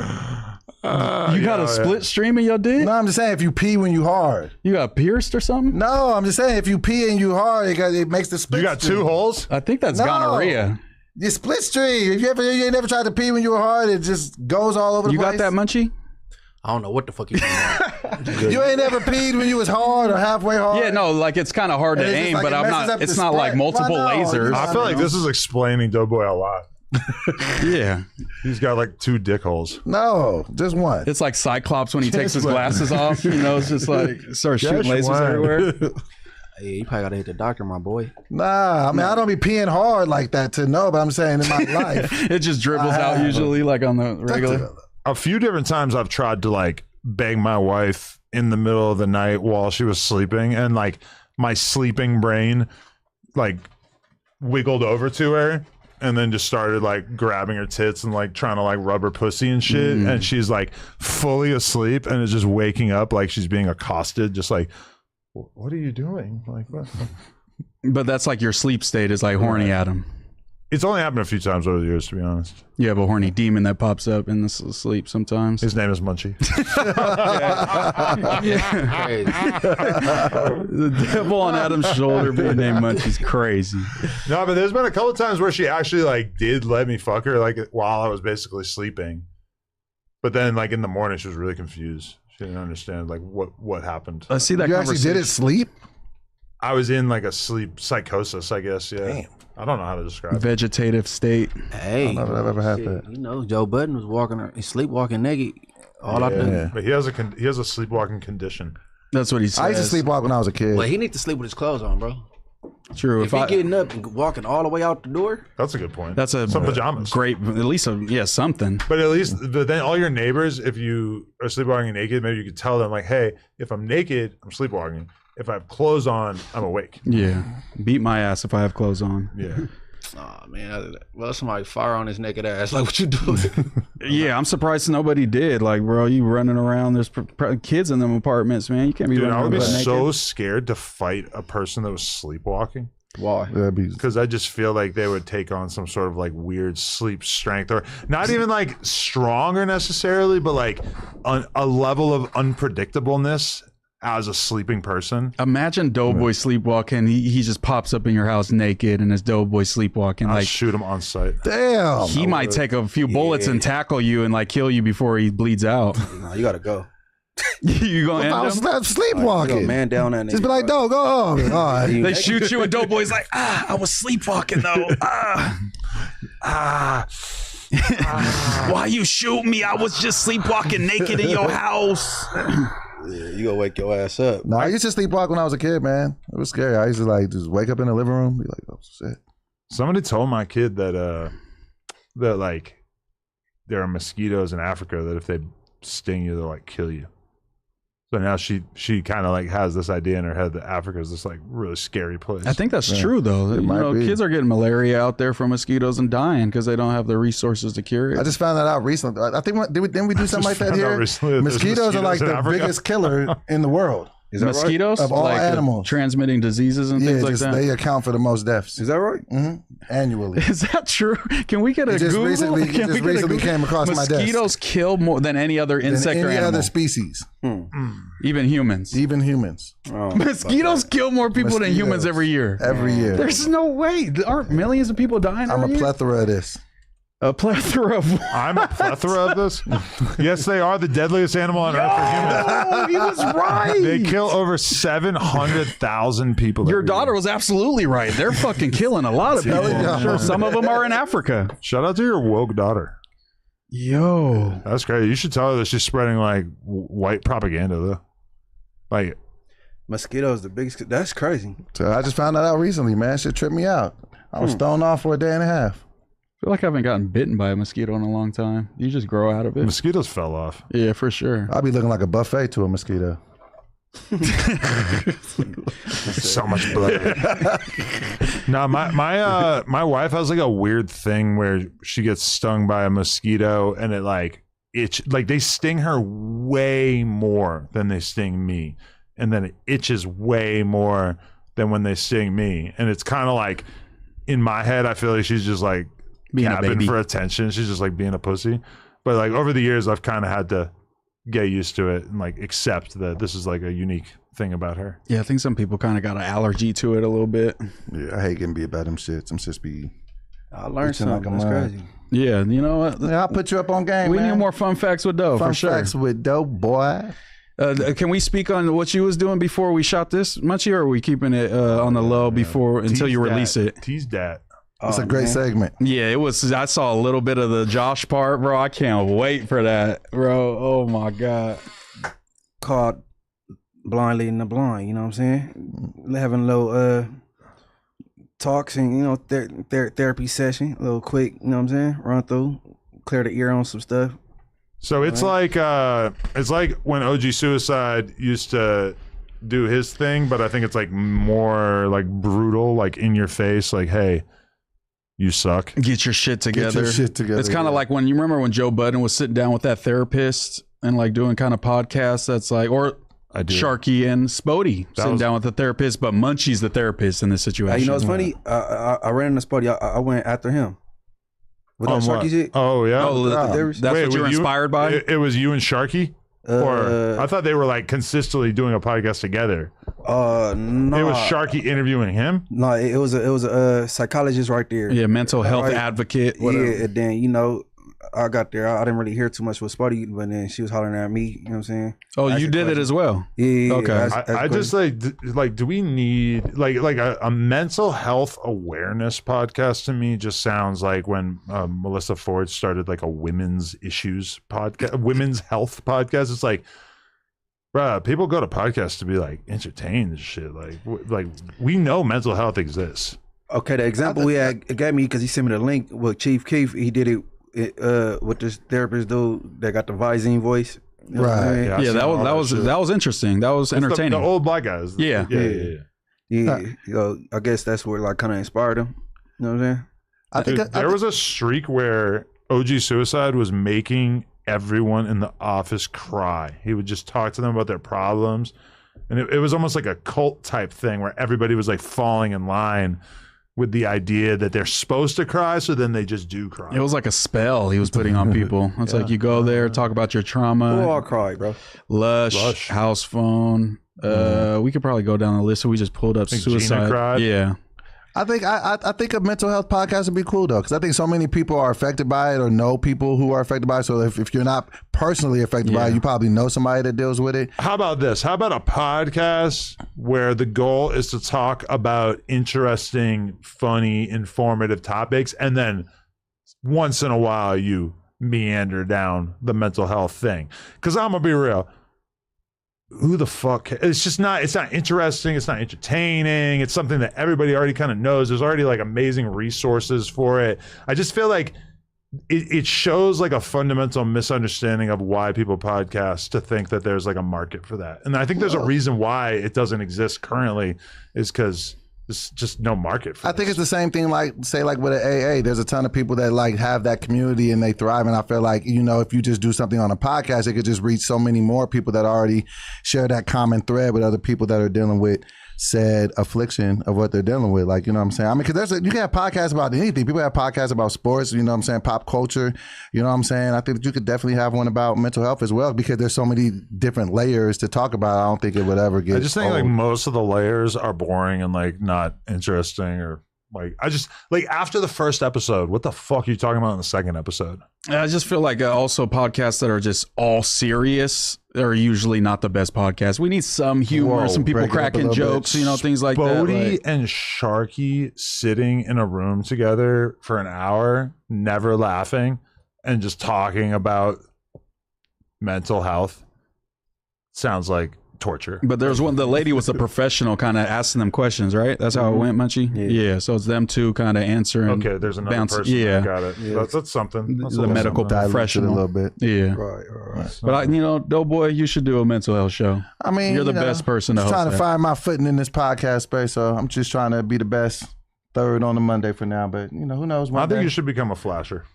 got a split stream in your dick? No, I'm just saying if you pee when you hard. You got pierced or something? No, I'm just saying if you pee and you hard, it makes the split. You got stream. 2 holes? I think that's gonorrhea. The split stream. If you ain't never tried to pee when you were hard, it just goes all over the place. You got that, Munchie? I don't know what the fuck you doing. You ain't never peed when you was hard or halfway hard? Yeah, no, like it's kind of hard to aim, like but it I'm messes not, up it's the not like spread. multiple Why not? lasers. I feel like this is explaining Doughboy a lot. Yeah. He's got like 2 dick holes. No, just one. It's like Cyclops when he takes his glasses off, you know, it's just like, starts shooting lasers everywhere. Hey, you probably gotta hit the doctor, my boy. Nah, I mean, I don't be peeing hard like that to know, but I'm saying in my life. It just dribbles out usually like on the regular. A few different times I've tried to like bang my wife in the middle of the night while she was sleeping, and like my sleeping brain like wiggled over to her and then just started like grabbing her tits and like trying to like rub her pussy and shit, and she's like fully asleep and is just waking up like she's being accosted, just like, what are you doing? Like, what? But that's like your sleep state is like horny Adam. It's only happened a few times over the years, to be honest. You have a horny demon that pops up in the sleep sometimes. His name is Munchie. The devil on Adam's shoulder being named Munchie's crazy. No, but there's been a couple of times where she actually like did let me fuck her like while I was basically sleeping. But then like in the morning she was really confused. She didn't understand like what happened. I see that You actually did it sleep? I was in like a sleep psychosis, I guess. Yeah. Damn. I don't know how to describe it. Vegetative state. Hey, I don't know if I've ever had that. You know, Joe Budden was sleepwalking naked all out there. But he has a sleepwalking condition. That's what he says. I used to sleepwalk when I was a kid. Well, he needs to sleep with his clothes on, bro. True. If he getting up and walking all the way out the door, That's a good point. That's some pajamas. Great, at least something. But at least then all your neighbors, if you are sleepwalking naked, maybe you could tell them like, hey, if I'm naked, I'm sleepwalking. If I have clothes on, I'm awake. Yeah. Beat my ass if I have clothes on. Yeah. oh man, well somebody fire on his naked ass. Like, what you doing? Yeah, I'm surprised nobody did. Like, bro, you running around. There's kids in them apartments, man. You can't be Dude, running I would around be naked. so scared to fight a person that was sleepwalking. Why? Because I just feel like they would take on some sort of like weird sleep strength, or not even like stronger necessarily, but like a level of unpredictableness as a sleeping person. Imagine Doughboy sleepwalking. He just pops up in your house naked and is Doughboy sleepwalking. I'll like shoot him on sight. Damn. He might take a few bullets and tackle you and like kill you before he bleeds out. No, you gotta go. You gonna If I end was him? sleepwalking. Man down that nigga. Just be like, "Dog, go home." All right. They shoot you and Doughboy's like, I was sleepwalking though. Why you shoot me? I was just sleepwalking naked in your house. Yeah, you gonna wake your ass up. No, I used to sleepwalk when I was a kid, man. It was scary. I used to like just wake up in the living room, be like, "Oh shit." Somebody told my kid that like there are mosquitoes in Africa that if they sting you, they'll like kill you. So now she kind of like has this idea in her head that Africa is this like really scary place. I think that's true though. You know, kids are getting malaria out there from mosquitoes and dying because they don't have the resources to cure it. I just found that out recently. I think didn't we do something like that here? Mosquitoes are like the biggest killer in the world. Is that mosquitoes? Right? Of all like animals. Transmitting diseases and things like that? They account for the most deaths. Is that right? Mm-hmm. Annually. Is that true? Can we get a Google? Recently came across my desk. Mosquitoes kill more than any other insect or animal. Other species. Even humans. Even humans. Oh, mosquitoes kill more people than humans every year. Every year. There's no way. Aren't millions of people dying I'm every a year? plethora of this. A plethora of I'm a plethora of this. Yes, they are the deadliest animal on earth for humans. Oh, he was right. They kill over 700,000 people. Your daughter was absolutely right. They're fucking killing a lot of people. I'm sure some of them are in Africa. Shout out to your woke daughter. Yo, that's great. You should tell her that she's spreading like white propaganda though. Like mosquitoes, the biggest. That's crazy. So I just found that out recently, man. Shit tripped me out. I was thrown off for a day and a half. I feel like I haven't gotten bitten by a mosquito in a long time. You just grow out of it. Mosquitoes fell off. Yeah, for sure. I'll be looking like a buffet to a mosquito. So much blood. No, my wife has like a weird thing where she gets stung by a mosquito and it like they sting her way more than they sting me, and then it itches way more than when they sting me, and it's kind of like in my head I feel like she's just like being a capping baby for attention. She's just like being a pussy. But like over the years I've kind of had to get used to it and like accept that this is like a unique thing about her. Yeah, I think some people kind of got an allergy to it a little bit. Yeah, I hate getting beat about them shits. Them shits be. I learned something. That's crazy. Yeah, you know what? Yeah, I'll put you up on game. We man. need more fun facts with Doe, fun for sure. facts with Doe, boy. Can we speak on what you was doing before we shot this, Munchie, or are we keeping it on the low until you release it? Tease that. It's a great segment. Yeah, it was. I saw a little bit of the Josh part, bro. I can't wait for that, bro. Oh my god. Called Blind Leading the Blind, you know what I'm saying? Having little talks and, you know, therapy session, a little quick, you know what I'm saying? Run through, clear the ear on some stuff. So it's like when OG Suicide used to do his thing, but I think it's like more like brutal, like in your face, like, hey, you suck. Get your shit together. Get your shit together. It's kind of like when you remember when Joe Budden was sitting down with that therapist and like doing kind of podcasts. That's like, or Sharky and Spody sitting down with the therapist, but Munchie's the therapist in this situation. You know, it's funny. I ran into Spody. I went after him. With that Sharky shit. Oh yeah. That's what you were inspired by. It was you and Sharky. Or I thought they were like consistently doing a podcast together. No, it was Sharky interviewing him. No, it was a psychologist right there. Yeah, mental health advocate. Whatever. Yeah, and then you know, I got there. I didn't really hear too much with Spuddy, but then she was hollering at me. You know what I'm saying? Oh, you did it as well. Yeah. Okay. I just like, do we need like a mental health awareness podcast? To me, just sounds like when Melissa Ford started like a women's issues podcast, women's health podcast. It's like, bruh, people go to podcasts to be like entertained and shit. Like we know mental health exists. Okay, the example we had gave me because he sent me the link with Chief Keef. He did it with this therapist dude that got the Visine voice. You know right. Yeah, that was interesting. That was entertaining. The old black guys. Yeah. You know, I guess that's where like kind of inspired him. You know what I'm saying? There was a streak where OG Suicide was making everyone in the office cry. He would just talk to them about their problems, And it was almost like a cult type thing where everybody was like falling in line with the idea that they're supposed to cry, so then they just do cry. It was like a spell he was putting on people. It's like you go there, talk about your trauma. Oh, I'll cry, bro. Lush. House Phone. We could probably go down the list. So we just pulled up Think suicide. Gina cried? Yeah. I think a mental health podcast would be cool though, because I think so many people are affected by it or know people who are affected by it. So if you're not personally affected by it, you probably know somebody that deals with it. How about this? How about a podcast where the goal is to talk about interesting, funny, informative topics, and then once in a while you meander down the mental health thing? Because I'm gonna be real. Who the fuck? It's just not. It's not interesting. It's not entertaining. It's something that everybody already kind of knows. There's already like amazing resources for it. I just feel like it shows like a fundamental misunderstanding of why people podcast to think that there's like a market for that. And I think there's a reason why it doesn't exist currently is because there's just no market for I think it's the same thing like say like with an AA. There's a ton of people that like have that community and they thrive. And I feel like, you know, if you just do something on a podcast, it could just reach so many more people that already share that common thread with other people that are dealing with said affliction of what they're dealing with. Like, you know what I'm saying? I mean, because you can have podcasts about anything. People have podcasts about sports, you know what I'm saying? Pop culture, you know what I'm saying? I think that you could definitely have one about mental health as well, because there's so many different layers to talk about. I don't think it would ever get I just think old. like most of the layers are boring and like not interesting, or like I just like after the first episode, what the fuck are you talking about in the second episode? I just feel like also podcasts that are just all serious are usually not the best podcasts. We need some humor, Whoa, some people break it up a cracking little jokes, bit. you know, things like Bodie that. Like, and Sharky sitting in a room together for an hour, never laughing, and just talking about mental health sounds like torture. but there's one, the lady was a professional kind of asking them questions, right? That's how it went, Munchie? Yeah. So it's them two kind of answering. Okay, there's another bouncing- person. Yeah. Got it. That's something. That's a The little medical something. professional. a little bit. Yeah. Right. But, you know, Doughboy, you should do a mental health show. I mean, you're the you know, best person to I'm host trying to that. find my footing in this podcast space, so I'm just trying to be the best third on the Monday for now. But you know, who knows? I think you should become a flasher.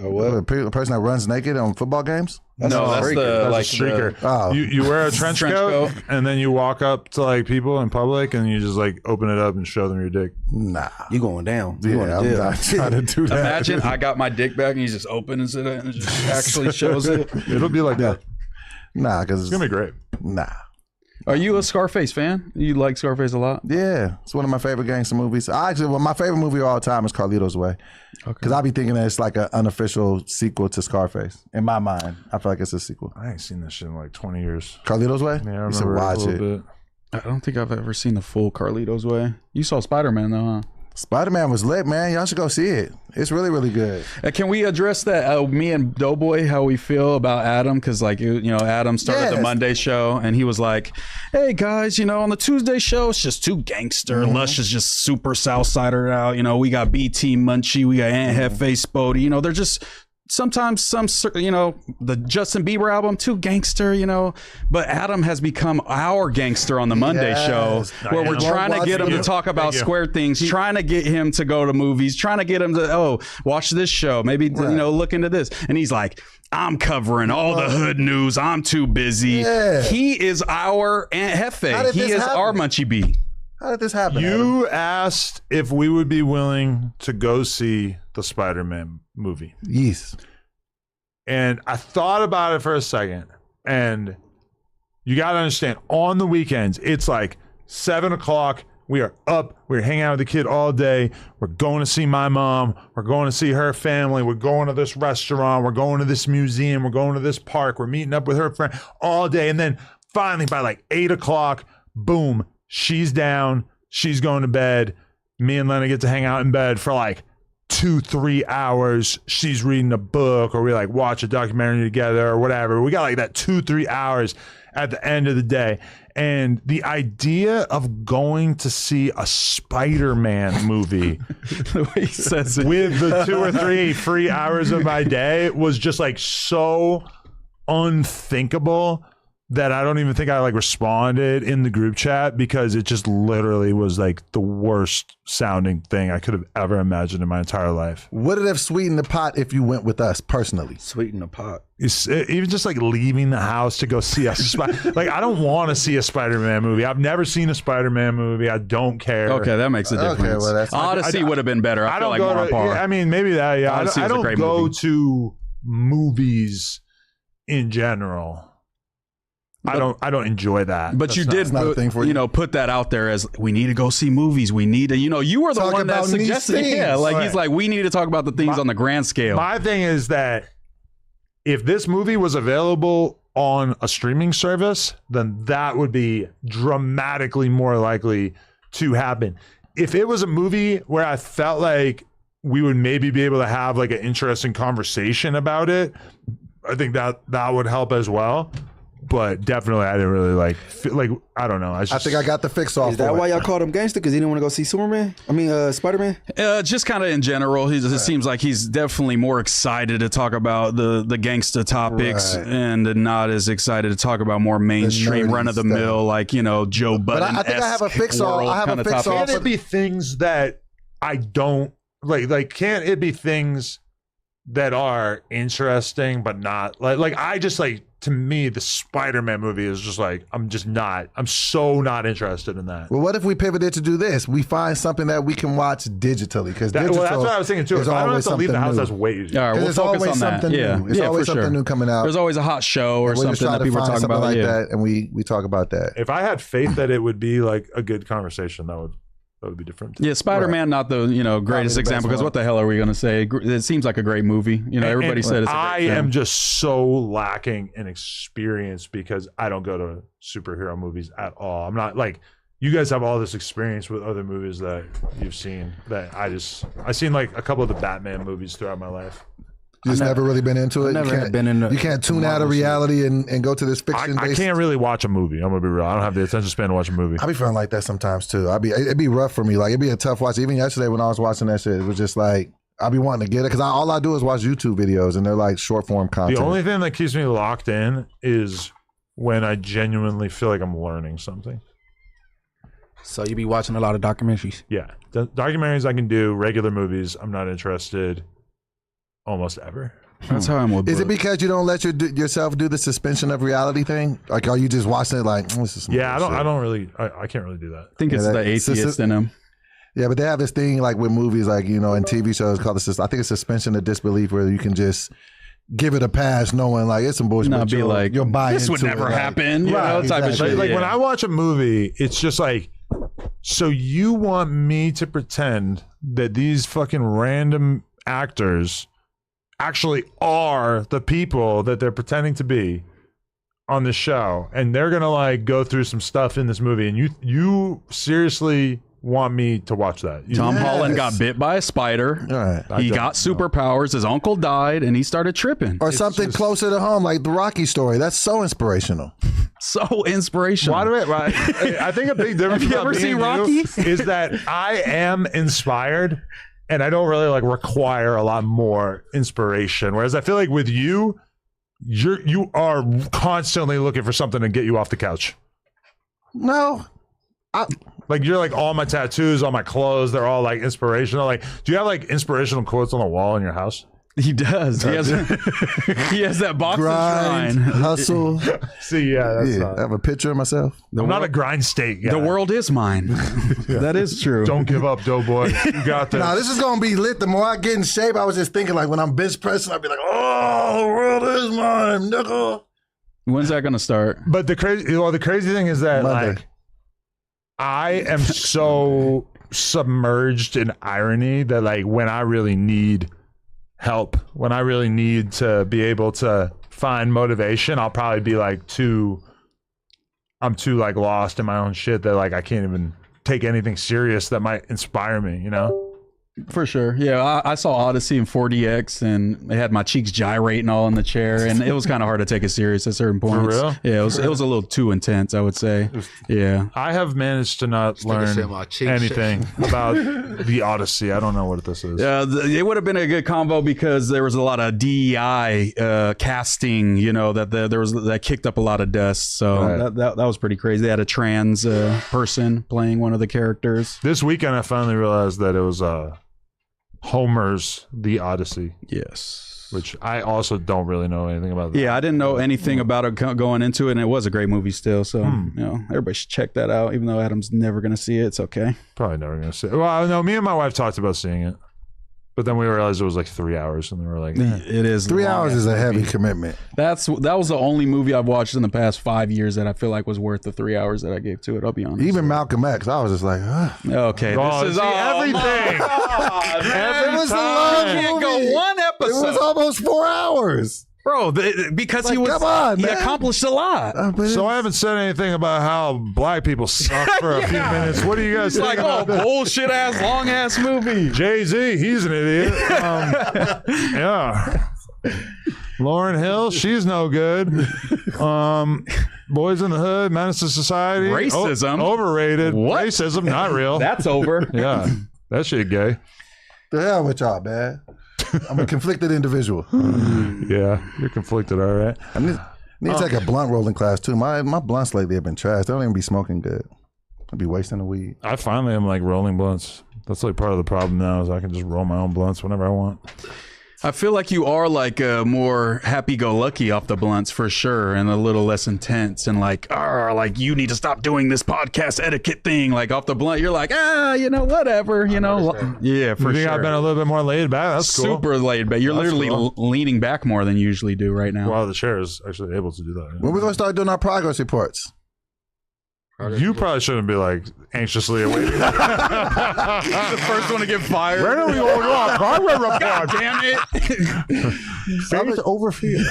Oh, what? A person that runs naked on football games? That's the That's like a streaker. Oh. You wear a trench coat and then you walk up to like people in public and you just like open it up and show them your dick. Nah, You going down? You yeah, going to I'm jail? not trying to do that. Imagine I got my dick back and he just opens it and just actually shows it. It'll be like that. Nah, because It's gonna be great. Nah. Are you a Scarface fan? You like Scarface a lot? Yeah, it's one of my favorite gangster movies. My favorite movie of all time is Carlito's Way. Because I be thinking that it's like an unofficial sequel to Scarface. In my mind, I feel like it's a sequel. I ain't seen this shit in like 20 years. Carlito's Way? Yeah, I You should remember watch a it. little bit. I don't think I've ever seen the full Carlito's Way. You saw Spider-Man though, huh? Spider-Man was lit, man. Y'all should go see it. It's really, really good. Can we address that? Me and Doughboy, how we feel about Adam? Because like you know, Adam started the Yes. Monday show, and he was like, "Hey guys, you know, on the Tuesday show, it's just too gangster. Lush is just super Southsider out. You know, we got BT Munchie, we got Aunt Hefe Spody. You know, they're just." Sometimes you know, the Justin Bieber album, too gangster, you know. But Adam has become our gangster on the Monday show, where we're trying to get him to talk about square things, trying to get him to go to movies, trying to get him to, watch this show, maybe, you know, look into this. And he's like, I'm covering all the hood news. I'm too busy. Yeah. He is our Aunt How Hefe. did He this is our happen? Munchie B. How did this happen? Adam? You asked if we would be willing to go see the Spider-Man movie. Yes. And I thought about it for a second. And you got to understand, on the weekends, it's like 7 o'clock. We are up. We're hanging out with the kid all day. We're going to see my mom. We're going to see her family. We're going to this restaurant. We're going to this museum. We're going to this park. We're meeting up with her friend all day. And then finally, by like 8 o'clock, boom, she's down. She's going to bed. Me and Lena get to hang out in bed for like 2-3 hours. She's reading a book, or we like watch a documentary together or whatever. We got like that 2-3 hours at the end of the day. And the idea of going to see a Spider-Man movie The way he says it. with the 2 or 3 free hours of my day was just like so unthinkable that I don't even think I like responded in the group chat because it just literally was like the worst sounding thing I could have ever imagined in my entire life. Would it have sweetened the pot if you went with us personally? Sweeten the pot. Even just like leaving the house to go see a like I don't want to see a Spider-Man movie. I've never seen a Spider-Man movie. I don't care. Okay, that makes a difference. Okay, well, that's Odyssey would have been better. I feel like go more on to, par. I mean, maybe that. Yeah, Odyssey I was a don't great go movie. to movies in general. I don't enjoy that. But That's you not- did, it's not a thing for you. put that out there as we need to go see movies. We need to, you were the Talk one that about these suggested. Yeah, things. like he's like, we need to talk about the things on the grand scale. My thing is that if this movie was available on a streaming service, then that would be dramatically more likely to happen. If it was a movie where I felt like we would maybe be able to have like an interesting conversation about it, I think that would help as well. But definitely, I didn't really like I don't know. I think I got the fix off. Is that why y'all called him gangster? Because he didn't want to go see Spider-Man? Just kind of in general, it seems like he's definitely more excited to talk about the gangsta topics and not as excited to talk about more mainstream run of the mill, like Joe Budden. But I think I have a fix off. I have a fix off. Can it be things that I don't like? Can't it be things that are interesting but not like I just like, to me the Spider-Man movie is just like I'm so not interested in that. Well, what if we pivoted to do this? We find something that we can watch digitally, because that's what I was thinking too. If I don't have to leave the house, that's way easier. All right, we'll there's focus always on that. something new. There's always something new coming out. There's always a hot show or we just something try that to people are find talking something about. like that, and we talk about that. If I had faith that it would be like a good conversation, that would be different. Yeah, Spider-Man, not the greatest example, because what the hell are we going to say? It seems like a great movie. Everybody said it's a great film. I am just so lacking in experience because I don't go to superhero movies at all. I'm not like, you guys have all this experience with other movies that you've seen that I've seen like a couple of the Batman movies throughout my life. You just never really been into it. You can't tune out of reality and go to this fiction. I can't really watch a movie. I'm gonna be real. I don't have the attention span to watch a movie. I be feeling like that sometimes too. It'd be rough for me. Like it'd be a tough watch. Even yesterday when I was watching that shit, it was just like I be wanting to get it because all I do is watch YouTube videos and they're like short form content. The only thing that keeps me locked in is when I genuinely feel like I'm learning something. So you be watching a lot of documentaries? Yeah, documentaries I can do. Regular movies, I'm not interested. Almost ever. That's how I'm with. Is it because you don't let yourself do the suspension of reality thing? Like, are you just watching it like, this is some I bullshit? don't really. I can't really do that. I think it's the atheist in him. Yeah, but they have this thing like with movies, like and TV shows called I think it's suspension of disbelief, where you can just give it a pass, knowing like it's some bullshit. Not be like, you'll buy this would into never it, like, happen. right, Type of exactly. shit. Like when I watch a movie, it's just like, so you want me to pretend that these fucking random actors actually are the people that they're pretending to be on the show, and they're gonna like go through some stuff in this movie, and you seriously want me to watch that? Tom Holland got bit by a spider. Right. He got superpowers. His uncle died, and he started tripping. Or something closer to home, like the Rocky story. That's so inspirational. So inspirational. I think a big difference Have you about ever me seen and Rocky? you is that I am inspired, and I don't really like require a lot more inspiration. Whereas I feel like with you are constantly looking for something to get you off the couch. No. Like you're like, all my tattoos, all my clothes, they're all like inspirational. Like, do you have like inspirational quotes on the wall in your house? He does. He has that boxing Grind, shrine. hustle. See, that's I have a picture of myself. I'm not a grind state guy. The world is mine. That is true. Don't give up, Doughboy. You got this. Nah, this is gonna be lit. The more I get in shape, I was just thinking like when I'm bench pressing, I'd be like, oh, the world is mine, nigga. When's that gonna start? But the crazy thing is that Monday. like I am so submerged in irony that like when I really need help, when I really need to be able to find motivation, I'll probably be like I'm too like lost in my own shit that like I can't even take anything serious that might inspire me, For sure. Yeah, I saw Odyssey in 4DX and I had my cheeks gyrating all in the chair and it was kind of hard to take it serious at certain points. For real? Yeah, it was a little too intense, I would say. Yeah. I have managed to not learn anything about the Odyssey. I don't know what this is. It would have been a good combo because there was a lot of DEI casting, you know, that kicked up a lot of dust. So that was pretty crazy. They had a trans person playing one of the characters. This weekend I finally realized that it was Homer's The Odyssey. Yes. Which I also don't really know anything about. Yeah, I didn't know anything about it going into it, and it was a great movie still. So, you know, everybody should check that out. Even though Adam's never going to see it, it's okay. Probably never going to see it. Well, no, me and my wife talked about seeing it. But then we realized it was like 3 hours, and we were like, It is 3 hours is a heavy commitment. That was the only movie I've watched in the past 5 years that I feel like was worth the 3 hours that I gave to it. I'll be honest. Even Malcolm X, I was just like, okay, this is everything. It was a long movie. Can't go one episode. It was almost 4 hours. Bro, because Like, come on, he man. accomplished a lot. So I haven't said anything about how black people suck for a few minutes. What do you guys think about that? bullshit ass, long ass movie. Jay-Z, he's an idiot. Yeah. Lauryn Hill, she's no good. Boys in the Hood, Menace to Society. Racism. Overrated. What? Racism, not real. That's over. Yeah. That shit gay. The hell with y'all, man. I'm a conflicted individual. Yeah, you're conflicted, all right. I need to take a blunt rolling class too. My blunts lately have been trash. They don't even be smoking good. I'd be wasting the weed. I finally am like rolling blunts. That's like part of the problem now is I can just roll my own blunts whenever I want. I feel like you are like more happy-go-lucky off the blunts for sure, and a little less intense, and like you need to stop doing this podcast etiquette thing. Like off the blunt, you're like, you know, whatever, you know. Yeah, for You think sure. I've been a little bit more laid back? That's cool. Super laid back. You're That's literally cool. leaning back more than you usually do right now. Well, the chair is actually able to do that. When we gonna start doing our progress reports? You probably shouldn't be like anxiously awaiting. The first one to get fired. When are we going to do our progress report? God damn it. Faith over fear.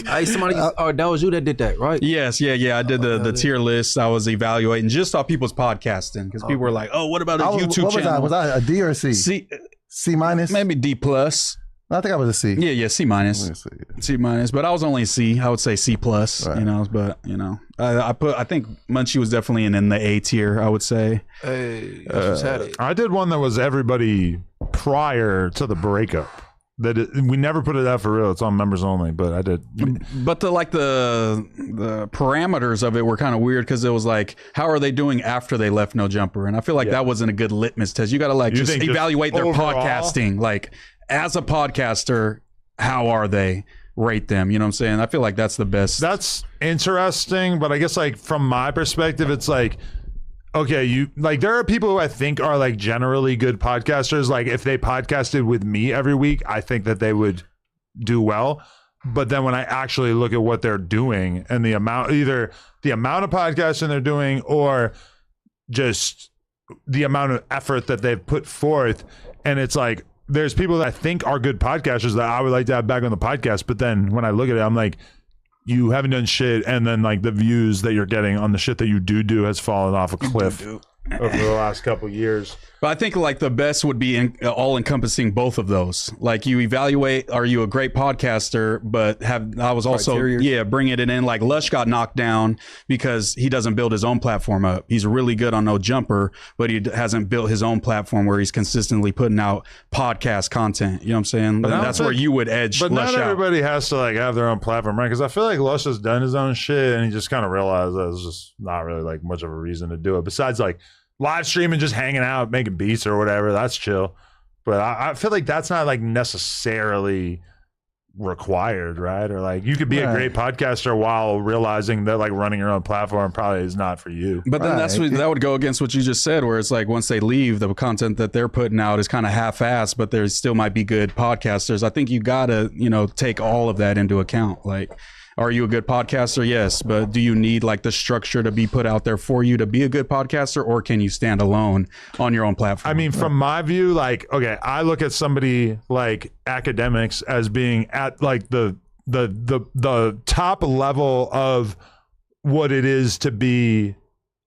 Hey, somebody, that was you that did that, right? Yes, yeah. I did the tier list. I was evaluating just off people's podcasting because people were like, "Oh, what about a YouTube what channel?" Was I a D or a C? C minus? Maybe D plus. I think I was a C. Yeah, C minus. C minus, but I was only C. I would say C plus. Right. You know, but you know, I think Munchie was definitely in the A tier. I would say. Hey, I did one that was everybody prior to the breakup. We never put it out for real. It's on members only, but I did. But the parameters of it were kind of weird because it was like, how are they doing after they left No Jumper? And I feel like that wasn't a good litmus test. You got to like just evaluate their overall? podcasting. Like as a podcaster, how are they? Rate them. You know what I'm saying? I feel like that's the best. That's interesting, but I guess like from my perspective, it's like, okay, you like there are people who I think are like generally good podcasters. Like if they podcasted with me every week, I think that they would do well. But then when I actually look at what they're doing and the amount, either the amount of podcasting they're doing or just the amount of effort that they've put forth, and it's like there's people that I think are good podcasters that I would like to have back on the podcast. But then when I look at it, I'm like, you haven't done shit, and then like the views that you're getting on the shit that you do has fallen off a cliff over the last couple of years. But I think like the best would be all encompassing both of those. Like you evaluate, are you a great podcaster? But I was also bringing it in. Like Lush got knocked down because he doesn't build his own platform up. He's really good on No Jumper, but he hasn't built his own platform where he's consistently putting out podcast content. You know what I'm saying? But that's where you would edge But Lush not out. everybody has to like have their own platform, right? Because I feel like Lush has done his own shit, and he just kind of realized that it's just not really like much of a reason to do it. Besides like live streaming, just hanging out, making beats or whatever, that's chill. But I feel like that's not like necessarily required, right? Or like you could be a great podcaster while realizing that like running your own platform probably is not for you. But then that would go against what you just said, where it's like once they leave, the content that they're putting out is kind of half-assed, but there still might be good podcasters. I think you gotta, take all of that into account. Like, are you a good podcaster? Yes. But do you need like the structure to be put out there for you to be a good podcaster, or can you stand alone on your own platform? I mean, from my view, like, okay, I look at somebody like academics as being at like the top level of what it is to be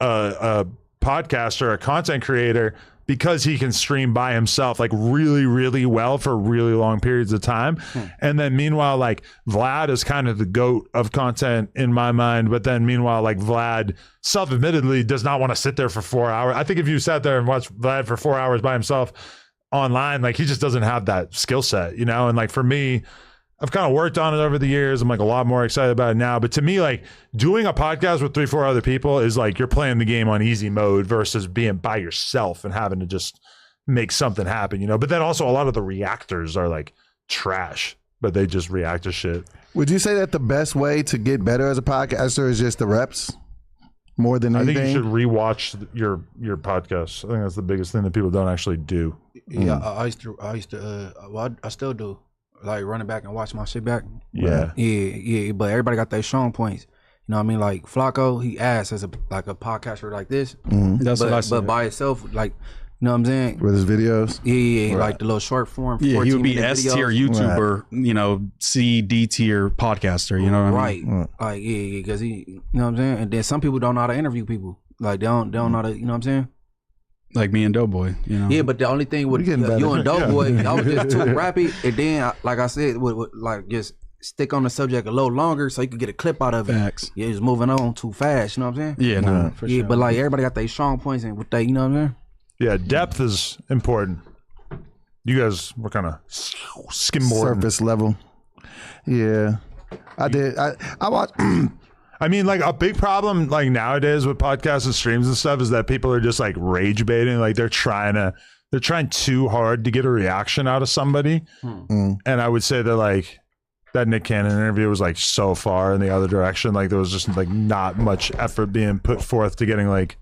a podcaster, a content creator, because he can stream by himself like really, really well for really long periods of time. And then meanwhile, like Vlad is kind of the GOAT of content in my mind. But then meanwhile, like Vlad self-admittedly does not want to sit there for 4 hours. I think if you sat there and watched Vlad for 4 hours by himself online, like he just doesn't have that skill set, you know? And like for me, I've kind of worked on it over the years. I'm like a lot more excited about it now. But to me, like doing a podcast with 3-4 other people is like you're playing the game on easy mode versus being by yourself and having to just make something happen, you know? But then also a lot of the reactors are like trash, but they just react to shit. Would you say that the best way to get better as a podcaster is just the reps? More than anything? I think you should rewatch your podcasts. I think that's the biggest thing that people don't actually do. Yeah, I used to, well, I still do. Like running back and watch my shit back. Yeah. Yeah. But everybody got their strong points. You know what I mean? Like Flacco, he ass as a podcaster like this. That's what I said. But by itself, like, you know what I'm saying? With his videos? Yeah, like the little short form. Yeah, he would be 14-minute S tier videos. YouTuber, you know, C, D tier podcaster, you know what I mean? Right. Like, yeah, because he, you know what I'm saying? And then some people don't know how to interview people. Like, they don't know how to, you know what I'm saying? Like me and Doughboy, you know? Yeah, but the only thing with you and Doughboy, I was just too rapid. And then, like I said, would like just stick on the subject a little longer so you could get a clip out of it. Facts. Yeah, just moving on too fast, you know what I'm saying? Yeah, no, for sure. But like everybody got their strong points and with they, you know what I'm saying? Yeah, depth is important. You guys were kind of skimboarding. Surface level. Yeah. I did. I watched... I mean, like a big problem like nowadays with podcasts and streams and stuff is that people are just like rage baiting. Like they're trying too hard to get a reaction out of somebody. And I would say that like that Nick Cannon interview was like so far in the other direction. Like there was just like not much effort being put forth to getting like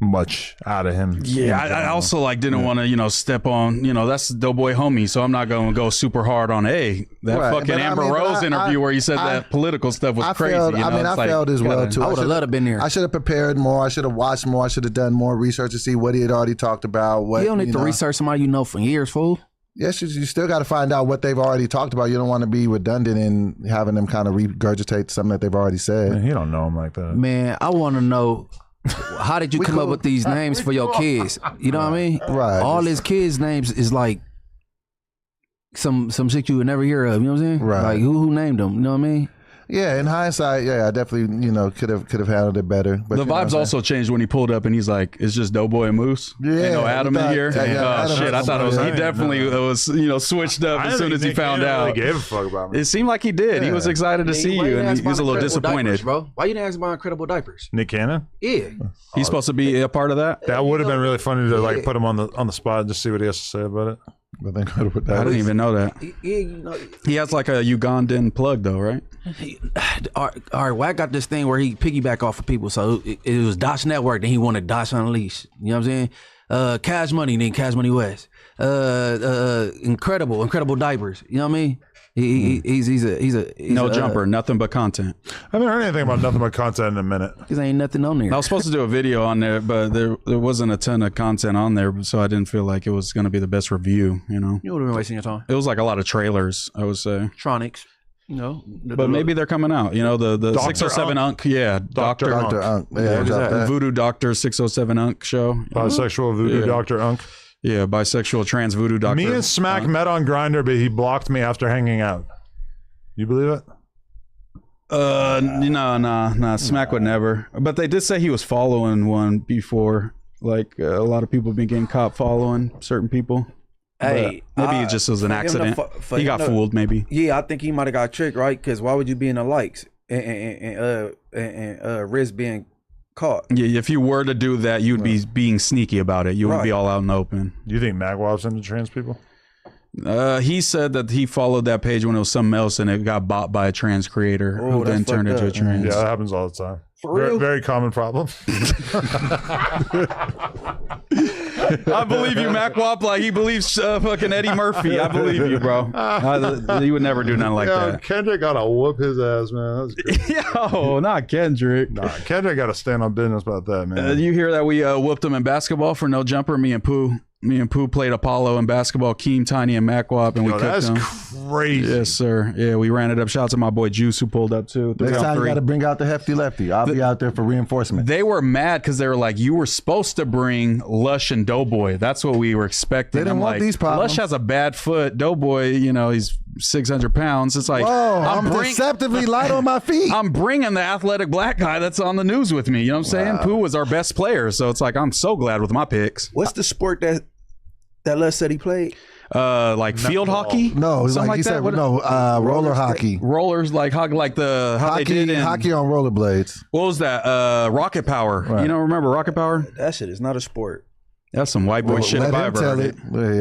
much out of him. Yeah, I also like didn't want to, you know, step on, you know, that's Doughboy homie, so I'm not going to go super hard on that fucking Amber Rose interview where he said that political stuff was crazy. Failed, you know? I failed as well too. I would have loved to been there. I should have prepared more. I should have watched more. I should have done more research to see what he had already talked about. What you don't need to research somebody you know for years, fool. Yes, you still got to find out what they've already talked about. You don't want to be redundant in having them kind of regurgitate something that they've already said. Man, you don't know him like that. Man, I want to know, how did you come up with these names for your kids? You know what I mean? Right. All his kids' names is like some shit you would never hear of. You know what I'm saying? Right. Like who named them? You know what I mean? Yeah, in hindsight, I definitely, could have handled it better. But the vibes also changed when he pulled up and he's like, "It's just Doughboy and Moose. Yeah, ain't no Adam in here." Adam Shit, I thought it was. He definitely was, switched up as soon as he found out. Really gave a fuck about me. It seemed like he did. He was excited to see you, and he was a little disappointed. Diapers, bro. Why you didn't ask about Incredible Diapers? Nick Cannon? Yeah. He's supposed to be a part of that. That would have been really funny to like put him on the spot and just see what he has to say about it. I didn't even know that. Yeah, He has like a Ugandan plug though, right? All right, well, I got this thing where he piggyback off of people. So it was Dosh Network, then he wanted Dosh Unleashed. You know what I'm saying? Cash Money, then Cash Money West. Incredible Diapers. You know what I mean? He's no jumper, nothing but content. I haven't heard anything about nothing but content in a minute. Because ain't nothing on there. I was supposed to do a video on there, but there wasn't a ton of content on there, so I didn't feel like it was going to be the best review. You know, you would have been wasting your time. It was like a lot of trailers, I would say. Tronics. You know, but maybe they're coming out. You know, the 607 Unk, yeah, Dr. Unk, yeah, Voodoo Doctor 607 Unk show. Bisexual Voodoo Doctor Unk. Yeah, bisexual trans voodoo doctor. Me and Smack met on Grindr, but he blocked me after hanging out. You believe it? No. Smack would never. But they did say he was following one before. Like a lot of people been getting caught following certain people. Hey, maybe it just was an accident. He got fooled, maybe. Yeah, I think he might have got tricked, right? Because why would you be in the likes and Rizz being caught? Yeah, if you were to do that, you'd be being sneaky about it. You wouldn't be all out in the open. Do you think Magwab's into trans people? He said that he followed that page when it was something else and it got bought by a trans creator who then turned into a trans. Yeah, that happens all the time. For real? Very common problem. I believe you, Macwop. Like he believes fucking Eddie Murphy. I believe you, bro. You would never do nothing like that. Kendrick gotta whoop his ass, man. Yo, not Kendrick. Nah, Kendrick gotta stand on business about that, man. You hear that we whooped him in basketball for no jumper? Me and Pooh. Me and Pooh played Apollo in basketball, Keem, Tiny, and Macwop, and we cooked that's them. crazy. Yes, sir. Yeah, we ran it up. Shout out to my boy Juice who pulled up too. Next time you got to bring out the hefty lefty. I'll be out there for reinforcement. They were mad because they were like, you were supposed to bring Lush and Doughboy. That's what we were expecting. They didn't want these problems. Lush has a bad foot. Doughboy, you know, he's 600 pounds. It's like, whoa, I'm deceptively light on my feet. I'm bringing the athletic black guy that's on the news with me. You know what I'm saying? Pooh was our best player. So it's like, I'm so glad with my picks. What's the sport that Les said he played? Like field hockey? No, something like he said, roller hockey. Rollers, like how they did in hockey on rollerblades. What was that? Rocket Power. Right. You know, remember Rocket Power? That shit is not a sport. That's some white boy shit. Let If I him ever tell heard it.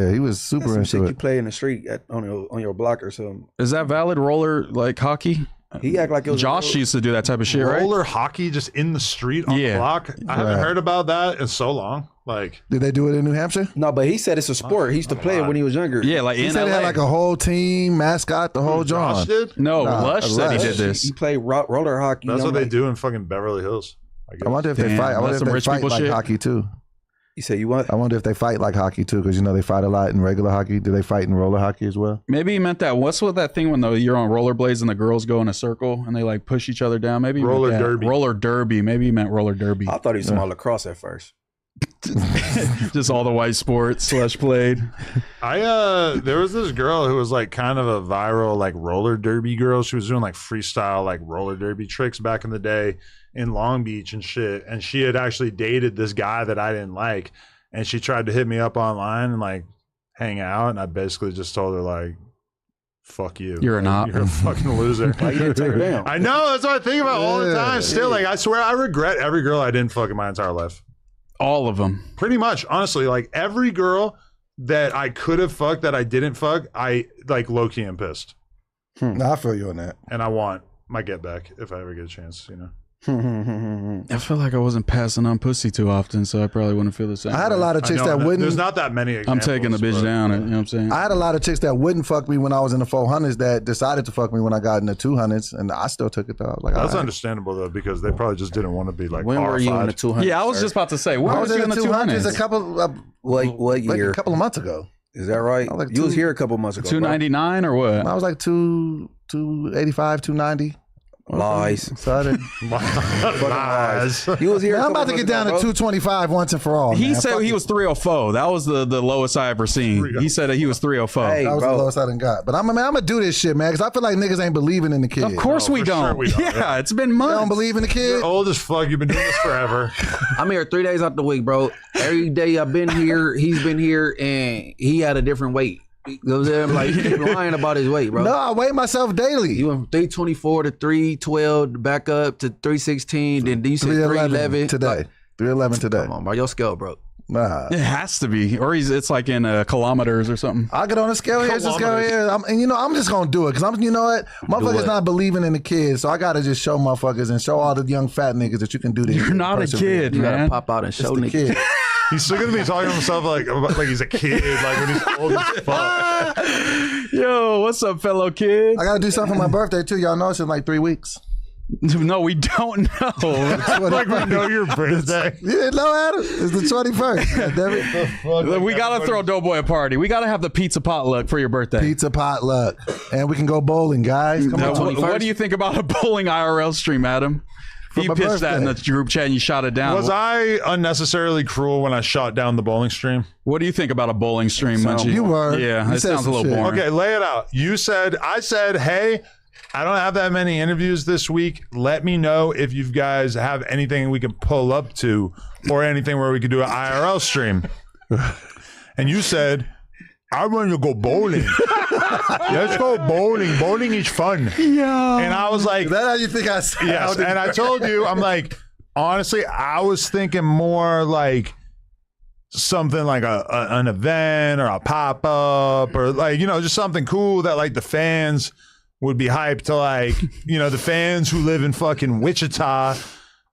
Yeah, he was super Some into shit you it. play in the street on your block or something. Is that valid? Roller like hockey? He act like it was Josh used to do that type of shit, right? Roller hockey just in the street on the block. I haven't heard about that in so long. Like, did they do it in New Hampshire? No, but he said it's a sport. He used to play it when he was younger. Yeah, like He in said they had LA. like a whole team, mascot, the whole Josh John. did? No, Lush said he did this. He played roller hockey. That's I'm what they like, do in fucking Beverly Hills. I wonder if they Damn, fight. I wonder that's if some they rich fight people like shit. hockey too. You say you what? I wonder if they fight like hockey too, because you know they fight a lot in regular hockey. Do they fight in roller hockey as well? Maybe he meant that. What's with that thing when you're on rollerblades and the girls go in a circle and they like push each other down? Maybe he meant Roller that. derby. Roller derby. Maybe he meant roller derby. I thought he was talking about lacrosse at first. Just all the white sports Slush played. There was this girl who was like kind of a viral like roller derby girl. She was doing like freestyle like roller derby tricks back in the day in Long Beach and shit. And she had actually dated this guy that I didn't like. And she tried to hit me up online and like hang out. And I basically just told her like, fuck you. You're an op. You're a fucking loser. Why you didn't take her down? I know. That's what I think about all the time. Still, like, I swear I regret every girl I didn't fuck in my entire life. All of them. Pretty much. Honestly, like every girl that I could have fucked that I didn't fuck, I like low-key am pissed. No, I feel you on that. And I want my get back if I ever get a chance, you know. I feel like I wasn't passing on pussy too often, so I probably wouldn't feel the same. I had a lot of chicks that wouldn't. There's not that many I'm examples. taking the bitch but, down. yeah. You know what I'm saying? I had a lot of chicks that wouldn't fuck me when I was in the 400s that decided to fuck me when I got in the 200s, and I still took it though. I was like, That's all right. understandable though, because they probably just didn't want to be like When were you in the horrified. 200s? Yeah, I was just about to say, where I was was you in in the the 200s 200s? a couple, What like year? a couple of months ago. Is that right? I was like you was two- here a couple months ago. 299 or what? I was like 285, 290. Lies. So I didn't. Lies. You was here. Man, I'm about to get down to 225 once and for all. He man. said Fuck he it. was 304. That was the lowest I ever seen. He said that he was 304. Hey, That was bro. the lowest I done got. But I'm gonna do this shit, man, because I feel like niggas ain't believing in the kid. Of course we for don't. sure we don't, Yeah, it's been They months. don't believe in the kid. You're old as fuck. You've been doing this forever. I'm here 3 days out the week, bro. Every day I've been here, he's been here, and he had a different weight. You know what I'm saying? Like, he's lying about his weight, bro. No, I weigh myself daily. You went from 324 to 312, back up to 316, then you said 311 today. Like, 311 today. come on, bro. Your scale, bro. Nah. It has to be, or it's like in kilometers or something. I'll get on the scale here. It's a scale here. I'm just gonna do it because you know what? Motherfuckers it. not believing in the kids, so I gotta just show motherfuckers and show all the young fat niggas that you can do this. You're shit. not a Persevere. kid, You gotta man. pop out and It's show the niggas. kid. He's still gonna be talking to himself like he's a kid, like when he's old as fuck. Yo, what's up, fellow kid? I gotta do something for my birthday too. Y'all know it's in like 3 weeks. No, we don't know. Like we know your birthday. You didn't know, Adam? It's the 21st. Damn it. We gotta throw Doughboy a party. We gotta have the pizza potluck for your birthday. Pizza potluck, and we can go bowling, guys. Come Now, on. what do you think about a bowling IRL stream, Adam? He my pitched that in the birthday. group chat and you shot it down. Was I unnecessarily cruel when I shot down the bowling stream? What do you think about a bowling stream, Munchie? You were. Yeah, You it said sounds a some little shit. boring. Okay, lay it out. I said, hey, I don't have that many interviews this week. Let me know if you guys have anything we can pull up to or anything where we could do an IRL stream. And you said, I want to go bowling. Let's go bowling. Bowling is fun. Yeah. And I was like, Is that how you think I sound? yes. And I told you, I'm like, honestly, I was thinking more like something like an event or a pop-up or like, just something cool that like the fans would be hyped to like, the fans who live in fucking Wichita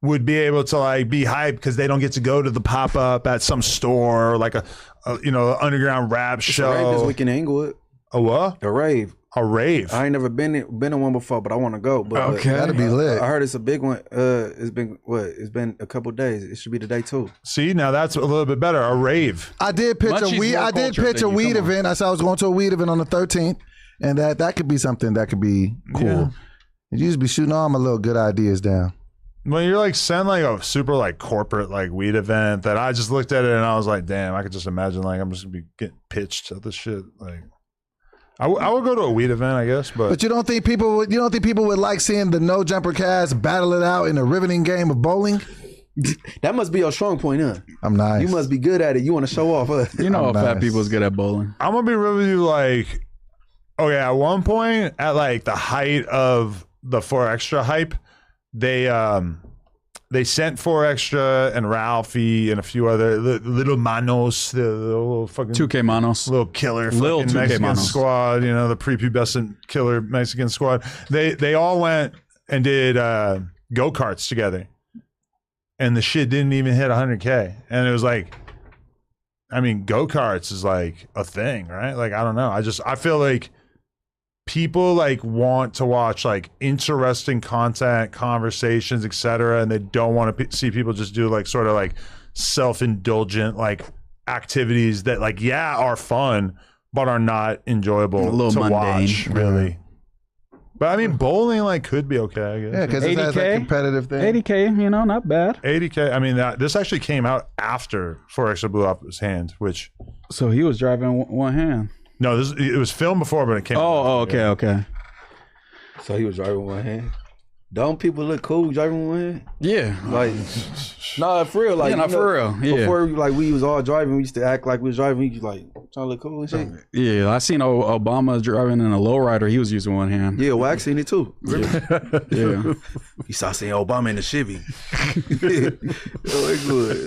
would be able to like be hyped because they don't get to go to the pop-up at some store or like a underground rap It's a show. rave this week in Inglewood. A what? A rave. A rave. I ain't never been in one before, but I want to go. But Okay. That'd be lit. I heard it's a big one. It's been It's been a couple days. It should be today too. See, now that's a little bit better. A rave. I did pitch Munchie's a weed. more I did cultured pitch a than you. weed Come on. event. I said I was going to a weed event on the 13th, and that could be something that could be cool. Yeah. You just be shooting all my little good ideas down. When you're like send like a super like corporate like weed event that I just looked at it and I was like, damn, I could just imagine like I'm just gonna be getting pitched at this shit. Like, I would go to a weed event, I guess, But you don't think people would like seeing the No Jumper cast battle it out in a riveting game of bowling? That must be your strong point, huh? I'm nice. You must be good at it. You want to show off, huh? You know, I'm fat nice. people's good at bowling. I'm gonna be real with you. Like, okay, at one point, at like the height of the 4Extra hype, they sent 4Extra and Ralphie and a few other little manos, the little fucking 2K Manos. little killer Little fucking 2K Mexican Manos. squad, you know, the prepubescent killer Mexican squad. They all went and did go-karts together. And the shit didn't even hit 100K. And it was like, I mean, go-karts is like a thing, right? Like, I don't know. I feel like people like want to watch like interesting content, conversations, etc., and they don't want to see people just do like sort of like self-indulgent like activities that like are fun but are not enjoyable A little to mundane. watch, really. But I mean, bowling like could be okay, I guess. Yeah, because it has that 80K? competitive thing. 80K, you know, not bad. 80K. I mean, this actually came out after 4Extra blew off his hand, which So he was driving one hand. no, it was filmed before, but it came. Oh, okay, okay. So he was driving one hand. Don't people look cool driving one hand? Yeah. Like, nah, for real. Like, Yeah, not for real. Yeah. Before, like, we was all driving, we used to act like we was driving. We was like trying to look cool and shit. Yeah, I seen Obama driving in a lowrider. He was using one hand. Yeah, well, I seen it too. Yeah. You saw seeing Obama in the Chevy. Good.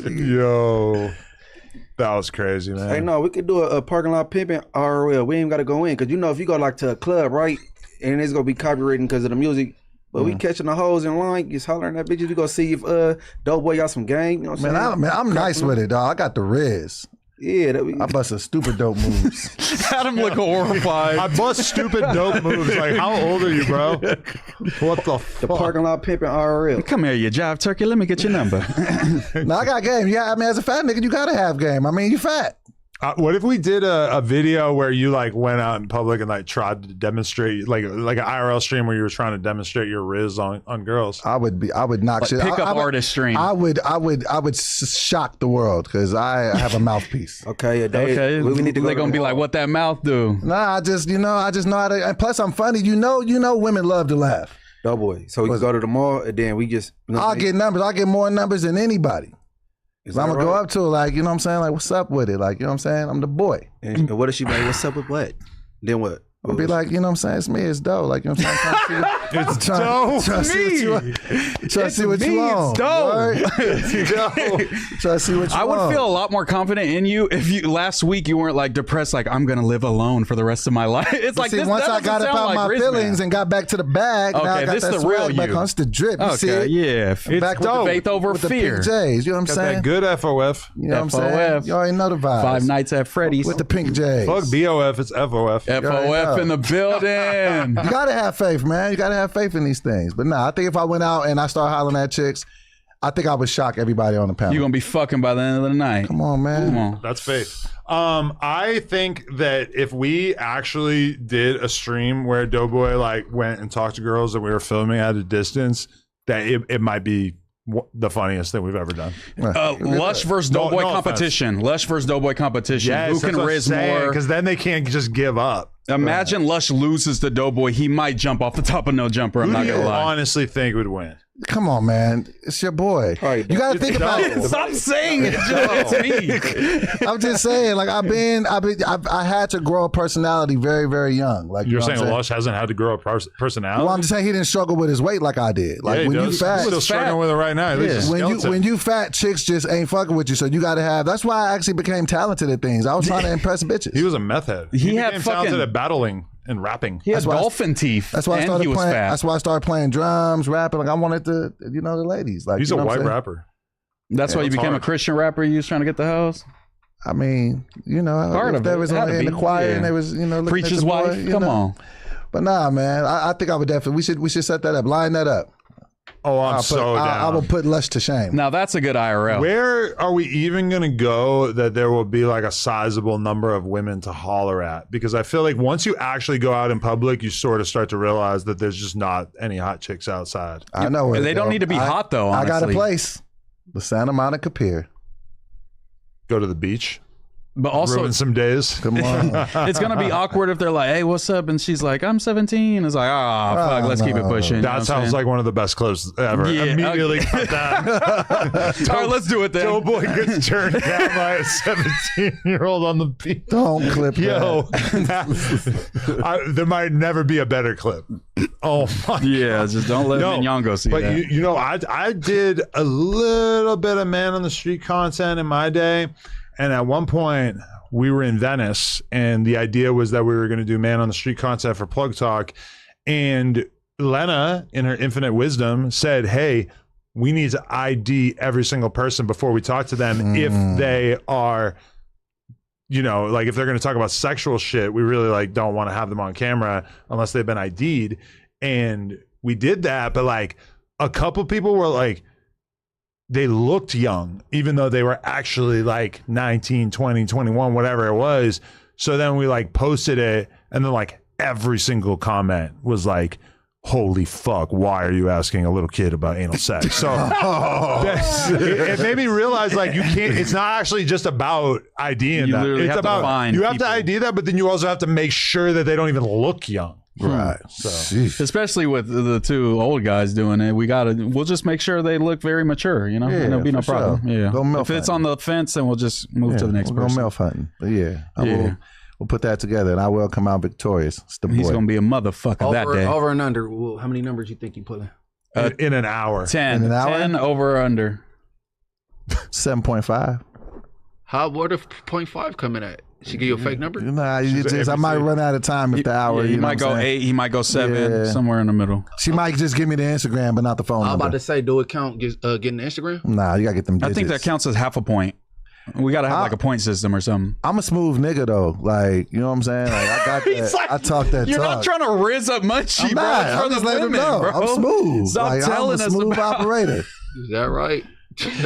Yo, that was crazy, man. Hey, no, we could do a parking lot pimping RL. We ain't got to go in because you know if you go like to a club, right, and it's gonna be copywritten because of the music. But we catching the hoes in line, just hollering at bitches. We gonna see if Doughboy got some gang. You know what I'm saying? I'm nice with it, dog. I got the Rizz. Yeah, I bust some stupid dope moves. Adam look horrified. I bust stupid dope moves. Like, how old are you, bro? What the the fuck? parking lot pimping RL. Come here, you jive turkey. Let me get your number. No, I got game. Yeah, I mean, as a fat nigga, you gotta have game. I mean, you fat. What if we did a video where you like went out in public and like tried to demonstrate like an IRL stream where you were trying to demonstrate your Rizz on girls? I would knock Like shit. pick I up would- artist stream. I would shock the world because I have a mouthpiece. Okay, yeah, Okay, we need to go. they're gonna be like, "What that mouth do?" Nah, I just know how to. And plus, I'm funny. You know, women love to laugh. Doughboy. So we can go to the mall and then we just. You know, I'll get numbers. I'll get more numbers than anybody. Is I'm that gonna go right? up to her like, you know what I'm saying? Like, what's up with it? Like, you know what I'm saying? I'm the boy. And what if she be like, what's up with what? Then what? I'll be like, you know what I'm saying? It's me, it's dope. Like, you know what I'm saying? It's dope. Trying to see what you want. It's dope. Try to see what you I want. would feel a lot more confident in you if you last week you weren't like depressed, like I'm gonna live alone for the rest of my life. It's like see, this, once that I got doesn't up sound out like my Rizz feelings Man. and got back to the bag, now I Okay, got this that the real swag back you. on. It's the drip. You see Okay, it? yeah. It's Back with dope. the Faith over with the fear. pink J's. You know what I'm Got saying? that good FOF. You know what I'm saying? FOF. You already know the vibes. Five Nights at Freddy's. With the pink J's. Fuck BOF, it's FOF. FOF in the building. You gotta have faith, man. You gotta have faith in these things. But nah, I think if I went out and I started hollering at chicks, I think I would shock everybody on the panel. You're gonna be fucking by the end of the night. Come on, man. Come on. That's faith. I think that if we actually did a stream where Doughboy like went and talked to girls that we were filming at a distance, that it might be the funniest thing we've ever done. Lush versus Doughboy competition. Lush versus Doughboy competition. Yes, Who can Rizz more? Because then they can't just give up. Imagine Lush loses to Doughboy. He might jump off the top of No Jumper. I'm Who not do you gonna lie. honestly think would win? Come on, man. It's your boy. Right, you gotta think about it. Stop saying it. It's me. I'm just saying, like I had to grow a personality very, very young. Like You're you know saying what I'm Lush hasn't had to grow a personality? Well, I'm just saying he didn't struggle with his weight like I did. Like Yeah, he when you does. fat, He's still struggling with it right now. At least his skeleton. when you fat, chicks just ain't fucking with you. So you got to have. That's why I actually became talented at things. I was trying to impress bitches. He was a meth head. He had became fucking- talented at battling and rapping. He had That's why I- dolphin teeth. That's why I and started he was playing. fat. That's why I started playing drums, rapping. Like I wanted to, the ladies. Like He's you a know what white I'm saying? rapper. That's why you it's became hard. a Christian rapper. You was trying to get the house. I mean, Part if of there it. was Had to in the be. choir Yeah. and there was, looking Preacher's at the boy, wife. Come on. But nah, man, I think I would definitely. We should set that up. Line that up. Oh, I'm so down. I will put Lush to shame. Now that's a good IRL. Where are we even going to go that there will be like a sizable number of women to holler at? Because I feel like once you actually go out in public, you sort of start to realize that there's just not any hot chicks outside. I know where they don't need to be hot though. Honestly. I got a place, the Santa Monica Pier. Go to the beach. But also, ruin some days. Come on. It's gonna be awkward if they're like, "Hey, what's up?" and she's like, "I'm 17." It's like, fuck, let's keep it pushing." That sounds like one of the best clips ever. Yeah, Immediately cut that. All right, let's do it then. Doughboy gets turned down by a 17-year-old on the beach. Don't clip that. There might never be a better clip. Oh my God. Just don't let Nyong'o see that. But you know, I did a little bit of man on the street content in my day. And at one point, we were in Venice, and the idea was that we were going to do man on the street content for Plug Talk. And Lena, in her infinite wisdom, said, hey, we need to ID every single person before we talk to them if they are, you know, like if they're going to talk about sexual shit, we really like don't want to have them on camera unless they've been ID'd. And we did that, but like a couple people were like, they looked young, even though they were actually like 19, 20, 21, whatever it was. So then we like posted it, and then like every single comment was like, holy fuck, why are you asking a little kid about anal sex? So it made me realize like you can't, it's not actually just about IDing You that. literally It's have to about, find you have people. to ID that, but then you also have to make sure that they don't even look young. Right. So especially with the two old guys doing it, we'll just make sure they look very mature, you know? Yeah, and there'll be no for problem. sure. Yeah. Go milf If it's hunting. on the fence, then we'll just move to the next we'll person. go milf hunting. But yeah, Yeah. We'll put that together, and I will come out victorious. It's the boy. He's gonna be a motherfucker that day. Over and under. Well, how many numbers you think you put in? in an hour. 10. In an hour? 10 over or under. 7.5. Where the 0.5 coming at? She give you a fake number? Nah, I might run out of time if the hour. He you know might what I'm go saying? 8. He might go 7. Yeah. Somewhere in the middle. She might just give me the Instagram, but not the phone I'm number. about to say, do it count getting the Instagram? Nah, you gotta get them digits. I think that counts as half a point. We gotta have like a point system or something. I'm a smooth nigga though. Like, you know what I'm saying? Like, I got that. Like, I talk that You're talk. not trying to rizz up Munchie, I'm bro. not. It's for I'm the just letting them women, know. bro. I'm smooth. Stop Like, telling I'm a us smooth about operator. Is that right?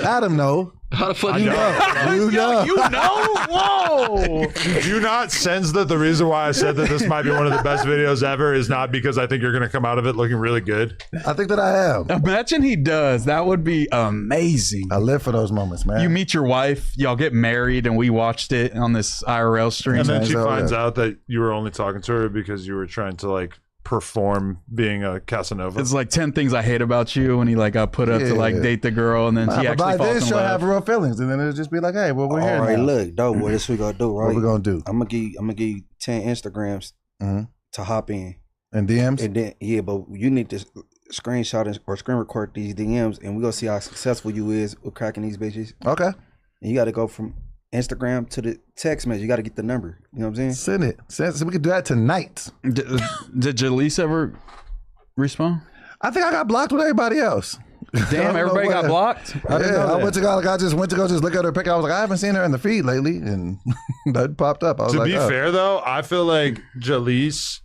Adam know. How the fuck You know. You know. You know? Whoa. Do you not sense that the reason why I said that this might be one of the best videos ever is not because I think you're going to come out of it looking really good? I think that I am. Imagine he does. That would be amazing. I live for those moments, man. You meet your wife, y'all get married, and we watched it on this IRL stream. And then she So, finds yeah. out that you were only talking to her because you were trying to like perform being a Casanova. It's like 10 things I hate about you, and he like got put up to like Yeah. date the girl, and then Nah, she but by actually then falls in she'll have love. real feelings, and then it'll just be like, hey, well, we're here All right, now. look, Doughboy, this what we gonna do, right? What we gonna do? I'm gonna give you 10 Instagrams Mhm. to hop in. And DMs? And then but you need to screenshot or screen record these DMs, and we gonna see how successful you is with cracking these bitches. Okay. And you got to go from Instagram to the text message. You got to get the number. You know what I'm saying? Send it. So we can do that tonight. Did Jalise ever respond? I think I got blocked with everybody else. Damn, everybody got blocked? I didn't know I that. went to go. Like, I just went to go just look at her picture. I was like, I haven't seen her in the feed lately, and that popped up. I was To like, be oh. fair, though, I feel like Jalise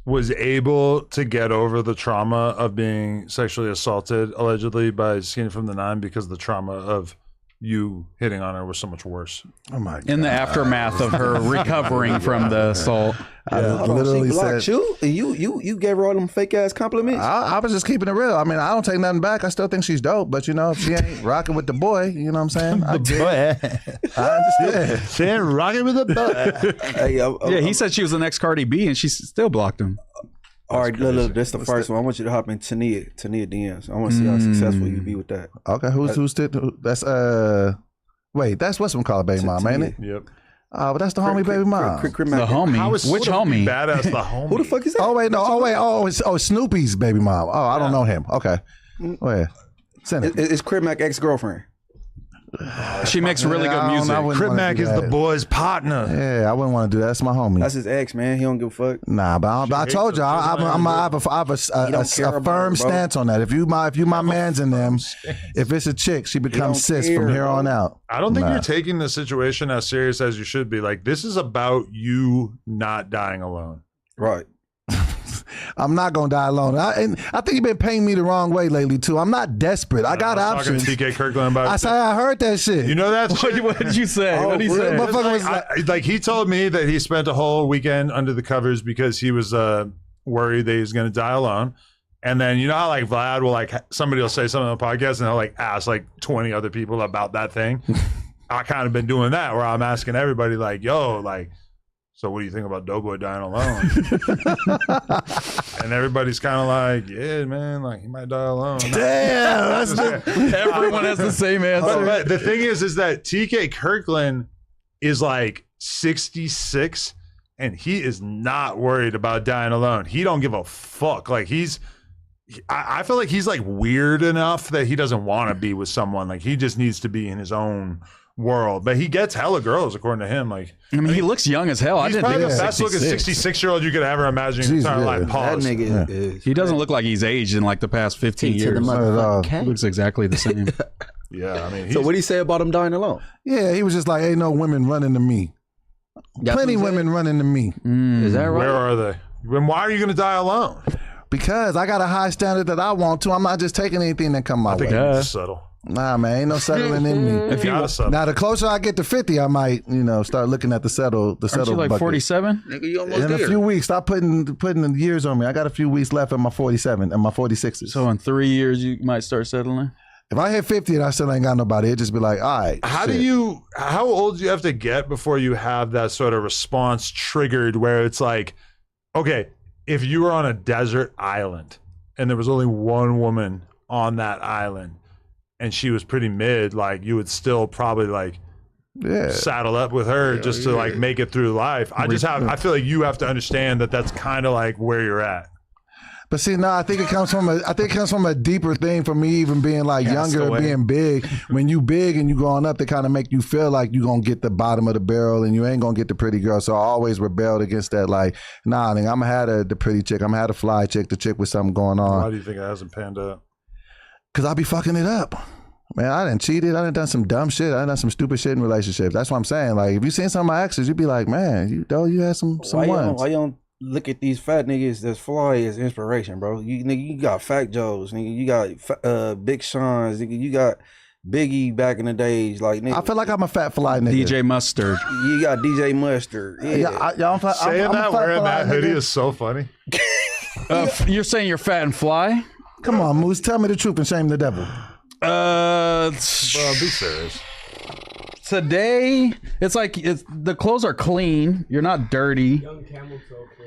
was able to get over the trauma of being sexually assaulted, allegedly, by Skinny from the Nine because the trauma of you hitting on her was so much worse. Oh my God. In the aftermath of her recovering from the assault. I Hold on, literally she blocked said, you, and you gave her all them fake ass compliments. I was just keeping it real. I mean, I don't take nothing back. I still think she's dope, but you know, if she ain't rocking with the boy, you know what I'm saying? I understand. She ain't rocking with the butt. Hey, Yeah, he said she was the next Cardi B, and she still blocked him. all right, look, that's the first one. I want you to hop in Tania DMs. I want to see how successful you be with that. Okay, that's wait, that's what's called baby mom, ain't it? Yep. Oh, but that's the homie baby mom. The homie? How is Which Snoopy homie? Badass the homie. Who the fuck is that? Oh wait, no, it's Snoopy's baby mom. Oh, I don't know him. Okay, wait, send it. It's Crib Mac ex-girlfriend. She makes really Yeah, I good don't music. know. I wouldn't Crib wanna Mac do is the that. boy's partner. Yeah, I wouldn't want to do that. That's my homie. That's his ex, man. He don't give a fuck. Nah, but I told you, I have He don't care a about firm it, bro. stance on that. If you my man's in them, if it's a chick, she becomes don't sis from care, here bro. on out. I don't think Nah. you're taking the situation as serious as you should be. Like, this is about you not dying alone. Right. I'm not gonna die alone. And I think you've been paying me the wrong way lately too. I'm not desperate. I got options. Talking to TK Kirkland about I said I heard that shit. You know that shit? What did you say? Oh, what did he say? Motherfucker was like he told me that he spent a whole weekend under the covers because he was worried that he was going to die alone. And then you know how like Vlad will like somebody will say something on the podcast and they'll like ask like 20 other people about that thing. I kind of been doing that where I'm asking everybody like, yo, like, so what do you think about Doughboy dying alone? And everybody's kind of like, yeah, man, like he might die alone. Damn, everyone has the same answer. But the thing is that TK Kirkland is like 66 and he is not worried about dying alone. He don't give a fuck. Like I feel like he's like weird enough that he doesn't want to be with someone. Like he just needs to be in his own world, but he gets hella girls according to him. Like I mean, he looks young as hell. He's probably the best looking 66-year-old you could ever imagine in your entire life. Pause. That nigga is. He doesn't look like he's aged in like the past 15 years. He looks exactly the same. Yeah, I mean. So what do you say about him dying alone? Yeah, he was just like, ain't no women running to me. Plenty women running to me. Is that right? Where are they? Then why are you going to die alone? Because I got a high standard that I want to. I'm not just taking anything that come my way. I think you need to settle. Nah, man, ain't no settling in me. If you now, the closer I get to 50, I might, start looking at the settle. Aren't you like 47? Nigga, you almost In a there. few weeks, stop putting the years on me. I got a few weeks left in my 47 and my 46s. So in 3 years, you might start settling? If I hit 50 and I still ain't got nobody, it'd just be like, all right. How old do you have to get before you have that sort of response triggered where it's like, okay, if you were on a desert island and there was only one woman on that island and she was pretty mid, like you would still probably like saddle up with her just to like make it through life. I feel like you have to understand that that's kind of like where you're at. But see, no, I think it comes from a deeper thing for me, even being like younger and being big. When you big and you growing up, they kind of make you feel like you gonna get the bottom of the barrel and you ain't gonna get the pretty girl. So I always rebelled against that. Like, nah, nigga, I'm gonna have the pretty chick. I'm gonna have the fly chick, the chick with something going on. Why do you think it hasn't panned out? Cause I be fucking it up. Man, I done cheated. I done some dumb shit. I done some stupid shit in relationships. That's what I'm saying. Like, if you seen some of my exes, you'd be like, man, you had some ones. Why you don't look at these fat niggas that's fly as inspiration, bro? You got Fat Joes, nigga. You got Big Sean's, nigga. You got Biggie back in the days, like nigga. I feel like I'm a fat fly nigga. DJ Mustard. You got DJ Mustard. Yeah. Saying that wearing that hoodie is so funny. You're saying you're fat and fly? Come on, Moose. Tell me the truth and shame the devil. Bro, be serious. Today, it's like the clothes are clean. You're not dirty. Young camel toe fit.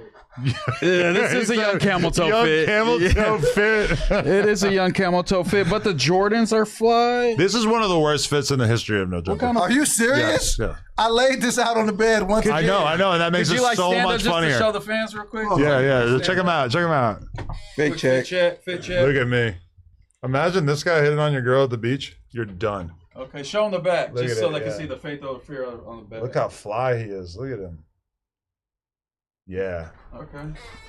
This is a young camel toe fit. Camel toe fit. It is a young camel toe fit, but the Jordans are fly. This is one of the worst fits in the history of No Jumper. Are you serious? Yes, yeah. I laid this out on the bed once. I know, and that makes it so much funnier. To show the fans real quick? Yeah. Check them out. Fit check. Fit check. Look at me. Imagine this guy hitting on your girl at the beach. You're done. Okay, show them the back, Look just at so it, they can yeah. see the faith over fear on the back. Look how fly he is. Look at him. Yeah. Okay.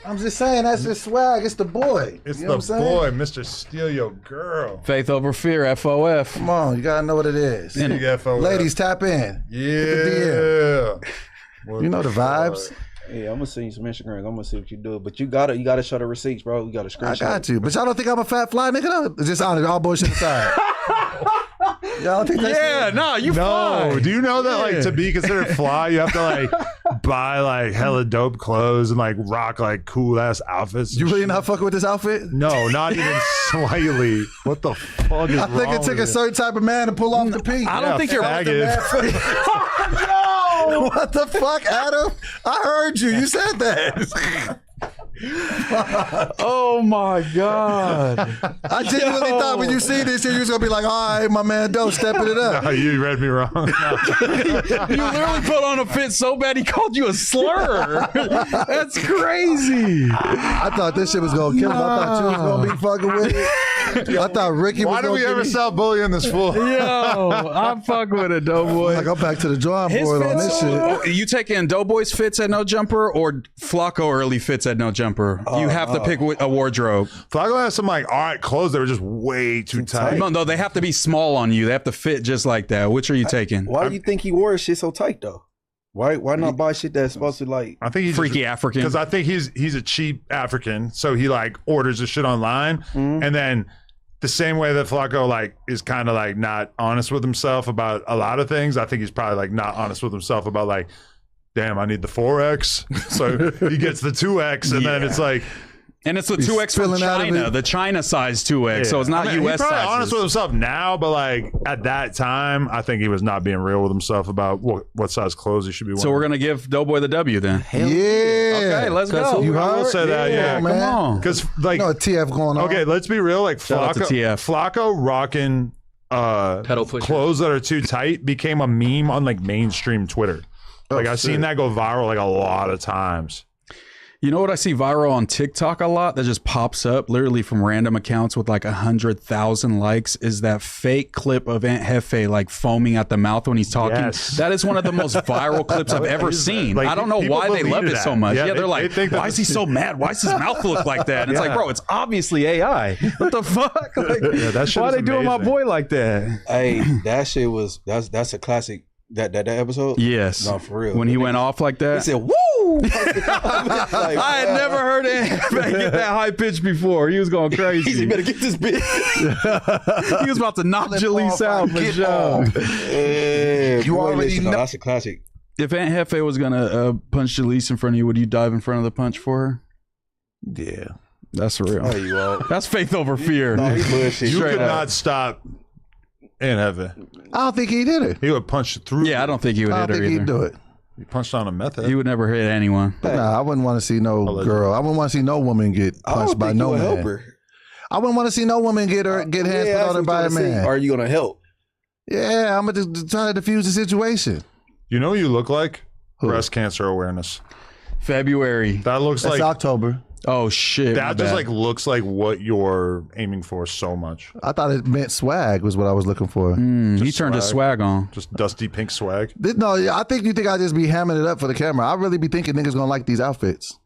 I'm just saying, that's his swag. It's the boy. It's You know the what I'm saying? boy, Mr. Steal Your Girl. Faith over fear, FOF. Come on, you gotta know what it is. Ladies, tap in. Yeah. You know the vibes. Yeah, I'm gonna send you some Instagrams. I'm gonna see what you do. But you gotta show the receipts, bro. You gotta screenshot. I got you. But y'all don't think I'm a fat fly nigga? No? Just honest, all bullshit aside. Y'all think that's No. Do you know that like to be considered fly, you have to like buy like hella dope clothes and like rock like cool ass outfits? You really not fucking with this outfit? No, not even slightly. What the fuck is I think wrong it took with a certain type of man to pull off the peak. I don't think you're What the fuck, Adam? I heard you. You said that. Oh my God. I genuinely thought when you see this shit, you was gonna be like, all right, my man, don't stepping it up. No, you read me wrong. You literally put on a fit so bad he called you a slur. That's crazy. I thought this shit was gonna kill him. I thought you was gonna be fucking with it. I thought Ricky was Why do gonna we give ever me... stop bullying this fool? Yo, I'm fucking with it, Doughboy. Like, I'm back to the drawing board on this shit. You taking Doughboy's fits at No Jumper or Flacco early fits at No Jumper? You have to pick a wardrobe. Flacco has some like all right clothes that were just way too tight. No, they have to be small on you. They have to fit just like that. Which are you taking? Why do you think he wore his shit so tight though? Why not buy shit that's supposed to like? I think he's freaky African. Because I think he's a cheap African, so he like orders the shit online, and then the same way that Flacco like is kind of like not honest with himself about a lot of things. I think he's probably like not honest with himself about like, damn, I need the 4X, so he gets the 2X, and then it's like. And it's the 2X from China, the China size 2X, so it's not US He's probably sizes. honest with himself now, but like at that time, I think he was not being real with himself about what size clothes he should be wearing. So we're gonna give Doughboy the W then. Yeah. Okay, let's go. You I will heard? say that, yeah. man. Come on. Because like No TF going on. okay, let's be real. Like Shout out to TF. Flacco rocking Pedal pushers. clothes that are too tight became a meme on like mainstream Twitter. Like I've seen that go viral like a lot of times. You know what I see viral on TikTok a lot that just pops up literally from random accounts with like 100,000 likes is that fake clip of Aunt Hefe like foaming at the mouth when he's talking. Yes. That is one of the most viral clips I've ever seen. Like, I don't know people why they believe love it that. so much. Yeah, Yeah, they're they like, think why is he so mad? Why does his mouth look like that? And it's like, Yeah. bro, it's obviously AI. What the fuck? Like, that shit why is they doing my amazing. boy like that? Hey, that shit was that's a classic. That episode. Yes. No, for real. When he went off like that. He said, "Woo!" I had never heard it get that high pitch before. He was going crazy. He better get this bitch. He was about to knock Jalise out for sure. Yeah, You already know. That's a classic. If Aunt Hefe was gonna punch Jalise in front of you, would you dive in front of the punch for her? Yeah. That's real. Oh, you are. That's faith over fear. No, he bullshit. You Straight could up. not stop in heaven. I don't think he did it. He would punch through. Yeah, I don't think he would I hit don't her think he'd either. do it. He punched on a meth head. He would never hit anyone. Nah, I wouldn't want to see no girl. I wouldn't want to see no woman get I punched don't by think no you would man. help her. I wouldn't want to see no woman get hands put on her by a man. Are you gonna help? Yeah, I'm gonna just try to diffuse the situation. You know what you look like? Breast cancer awareness. February. That looks That's like October. Oh shit. my that just bad. like looks like what you're aiming for so much. I thought it meant swag was what I was looking for. He turned his swag on. Just dusty pink swag. No, I think you think I just be hamming it up for the camera. I really be thinking niggas gonna like these outfits.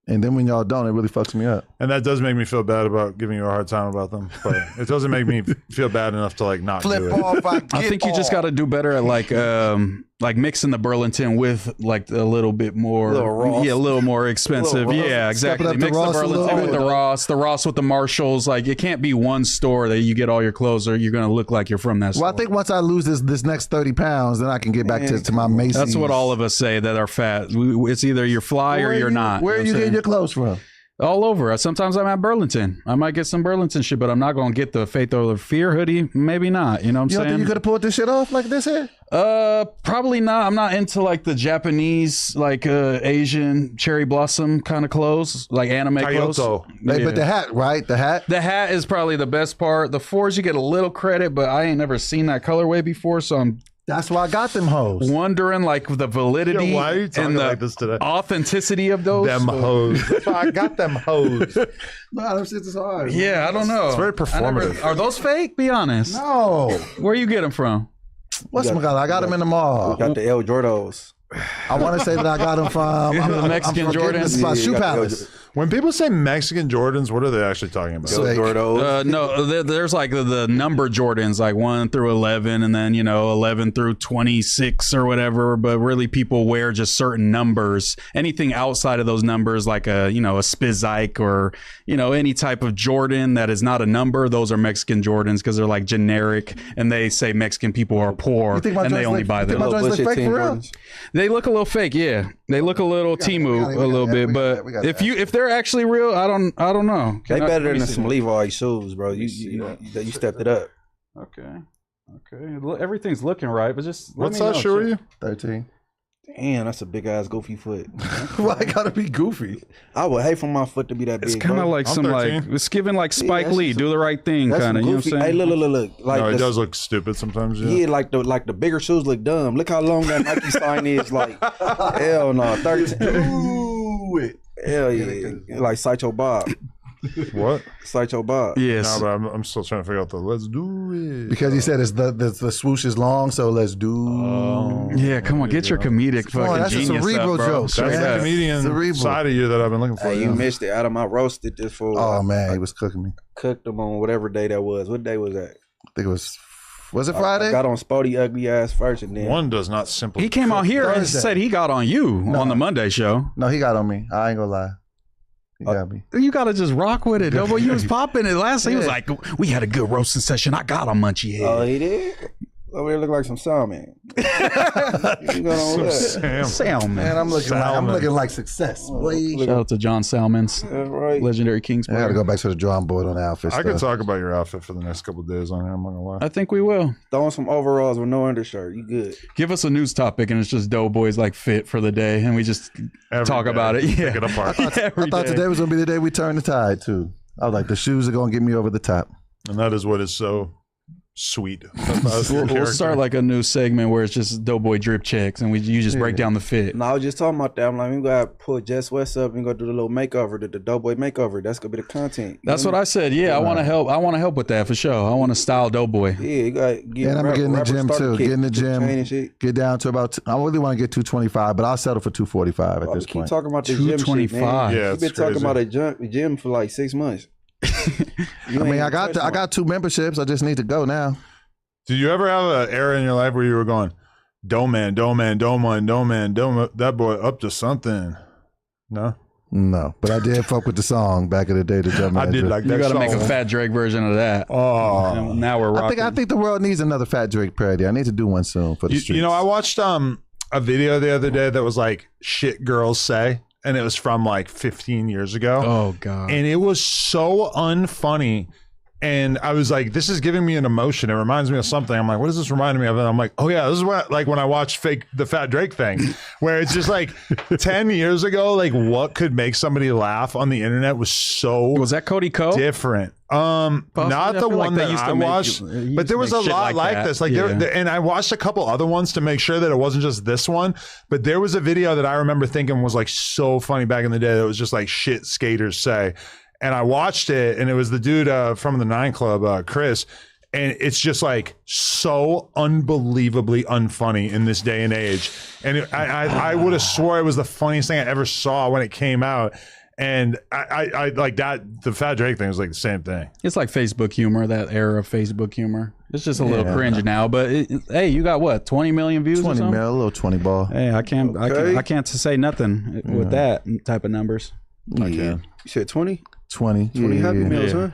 And then when y'all don't, it really fucks me up. And that does make me feel bad about giving you a hard time about them. But it doesn't make me feel bad enough to like not do it. I think you just got to do better at like mixing the Burlington with like a little bit more, Little Ross. yeah, a little more expensive. Little Ross. Yeah, exactly. Stepping up Mix the the Ross a little Burlington with bit. the Ross with the Marshalls. Like it can't be one store that you get all your clothes, or you're gonna look like you're from that store. Well, I think once I lose this next 30 pounds, then I can get back to my Macy's. That's what all of us say that are fat. It's either you're fly or you're not. Where are you getting your clothes from? All over. Sometimes I'm at Burlington. I might get some Burlington shit, but I'm not gonna get the Faith Over Fear hoodie. Maybe not. You know what I'm You don't saying? think you could have pulled this shit off like this here? Probably not. I'm not into like the Japanese, like Asian cherry blossom kind of clothes, like anime clothes. Hey, but the hat, right? The hat. The hat is probably the best part. The fours you get a little credit, but I ain't never seen that colorway before, so I'm That's why I got them hoes. wondering like the validity Yo, why are you talking and the like this today? authenticity of those. Them hoes. That's why I got them hoes. No, them shits is hard. Yeah, I don't know. It's very performative. Are those fake? Be honest. No. Where you get them from? I got them in the mall. Got the El Jordos. I want to say that I got them from The Mexican I'm forgetting Jordans? this spot, Yeah, Shoe got the Palace. When people say Mexican Jordans, what are they actually talking about? So- El Jordos. No, there's like the number Jordans, like 1 through 11, and then 11 through 26 or whatever. But really, people wear just certain numbers. Anything outside of those numbers, like a Spizike or any type of Jordan that is not a number, those are Mexican Jordans because they're like generic, and they say Mexican people are poor You think my and they joints only look- buy you think them. my joints look Bullshit fake Team for real? Jordans. They look a little fake, yeah. They look a little Temu a little bit, but if they're actually real, I don't know. They Can I- better let me than see. some Levi shoes, bro. You stepped it up. Okay. Everything's looking right, but just What size shoe are you? 13. Damn, that's a big ass goofy foot. Why I gotta be goofy? I would hate for my foot to be that big. It's kind of bro. like I'm some 13. it's giving like Spike that's Lee, just do the right thing, That's kind of. some You know what goofy. I'm saying? Hey, look. Like No, it the- does look stupid sometimes. Yeah, like the bigger shoes look dumb. Look how long that Nike sign is. Like, hell no, 13. Ooh, hell yeah, like Sideshow Bob. What? Sideshow Bob. Yes. No, but I'm still trying to figure out the let's do it. Because he said it's the swoosh is long, so let's do. Yeah, come on, get your comedic Come on, fucking that's a genius cerebral up, bro. joke. Straight That's the up. comedian Cerebral. side of you that I've been looking for. Hey, you yeah. missed it. Adam, I roasted this fool. Oh man, he was cooking me. Cooked them on whatever day that was. What day was that? I think it was Was it Friday? I got on Spody ugly ass first, and then One does not simply. He came on here and Thursday. said he got on you on the Monday show. No, he got on me. I ain't gonna lie. He got me. You gotta just rock with it. Doughboy, you was popping it last. He was like, "We had a good roasting session. I got on Munchie head." oh, he did. Over there look like some salmon. You got on that. Salmon. Man, I'm looking like success. Boy. Shout out to John Salmons, That's right. legendary Kings I gotta player. go back to the drawing board on the outfit I stuff. could talk about your outfit for the next couple of days on here. I'm not gonna lie. I think we will. Throw on some overalls with no undershirt. You good? Give us a news topic, and it's just Doughboy's like fit for the day, and we just Every talk day, about it. Yeah, pick it apart. I thought today was gonna be the day we turned the tide too. I was like, the shoes are gonna get me over the top. And that is what is so sweet. We'll start like a new segment where it's just Doughboy drip checks, and you just break down the fit. No, I was just talking about that. I'm like, we gotta put Jess West up and go do the little makeover, the Doughboy makeover. That's gonna be the content. That's what I said. Yeah, I want to help. I want to help with that for sure. I want to style Doughboy. Yeah, you gotta get. And I'm gonna get in the gym too. Get in the Chain and gym. shit. Get down to about. I really want to get 225, but I'll settle for 245 at this Keep point. talking about the gym shit, 225. man. Yeah, You've been it's talking crazy. about a gym for like 6 months. I mean, I got 2 memberships. I just need to go now. Did you ever have an era in your life where you were going, Doe man, that boy up to something? No? No, but I did fuck with the song back in the day. The Jump I did like that You got to song. make a Fat Drake version of that. Oh. And now we're rocking. I think the world needs another Fat Drake parody. I need to do one soon for the streets. You know, I watched a video the other day that was like shit girls say, and it was from like 15 years ago. Oh God. And it was so unfunny. And I was like, this is giving me an emotion. It reminds me of something. I'm like, what is this reminding me of? And I'm like, oh yeah, this is what, like when I watched the Fat Drake thing, where it's just like 10 years ago, like what could make somebody laugh on the internet was so Was that Cody Ko? different. Not I the feel like one they that used to I make- watched, used but there to was a make shit lot like that. this. Like Yeah. and I watched a couple other ones to make sure that it wasn't just this one. But there was a video that I remember thinking was like so funny back in the day that was just like shit skaters say. And I watched it, and it was the dude from the 9 Club, Chris. And it's just like so unbelievably unfunny in this day and age. And I would have swore it was the funniest thing I ever saw when it came out. And I like that. The Fat Drake thing was like the same thing. It's like Facebook humor, that era of Facebook humor. It's just a little cringe now, but hey, you got what, 20 million views? 20 or something? mil, a little 20 ball. Hey, I can't say nothing with that type of numbers. Yeah. You said 20? 20. 20 Happy Meals, huh?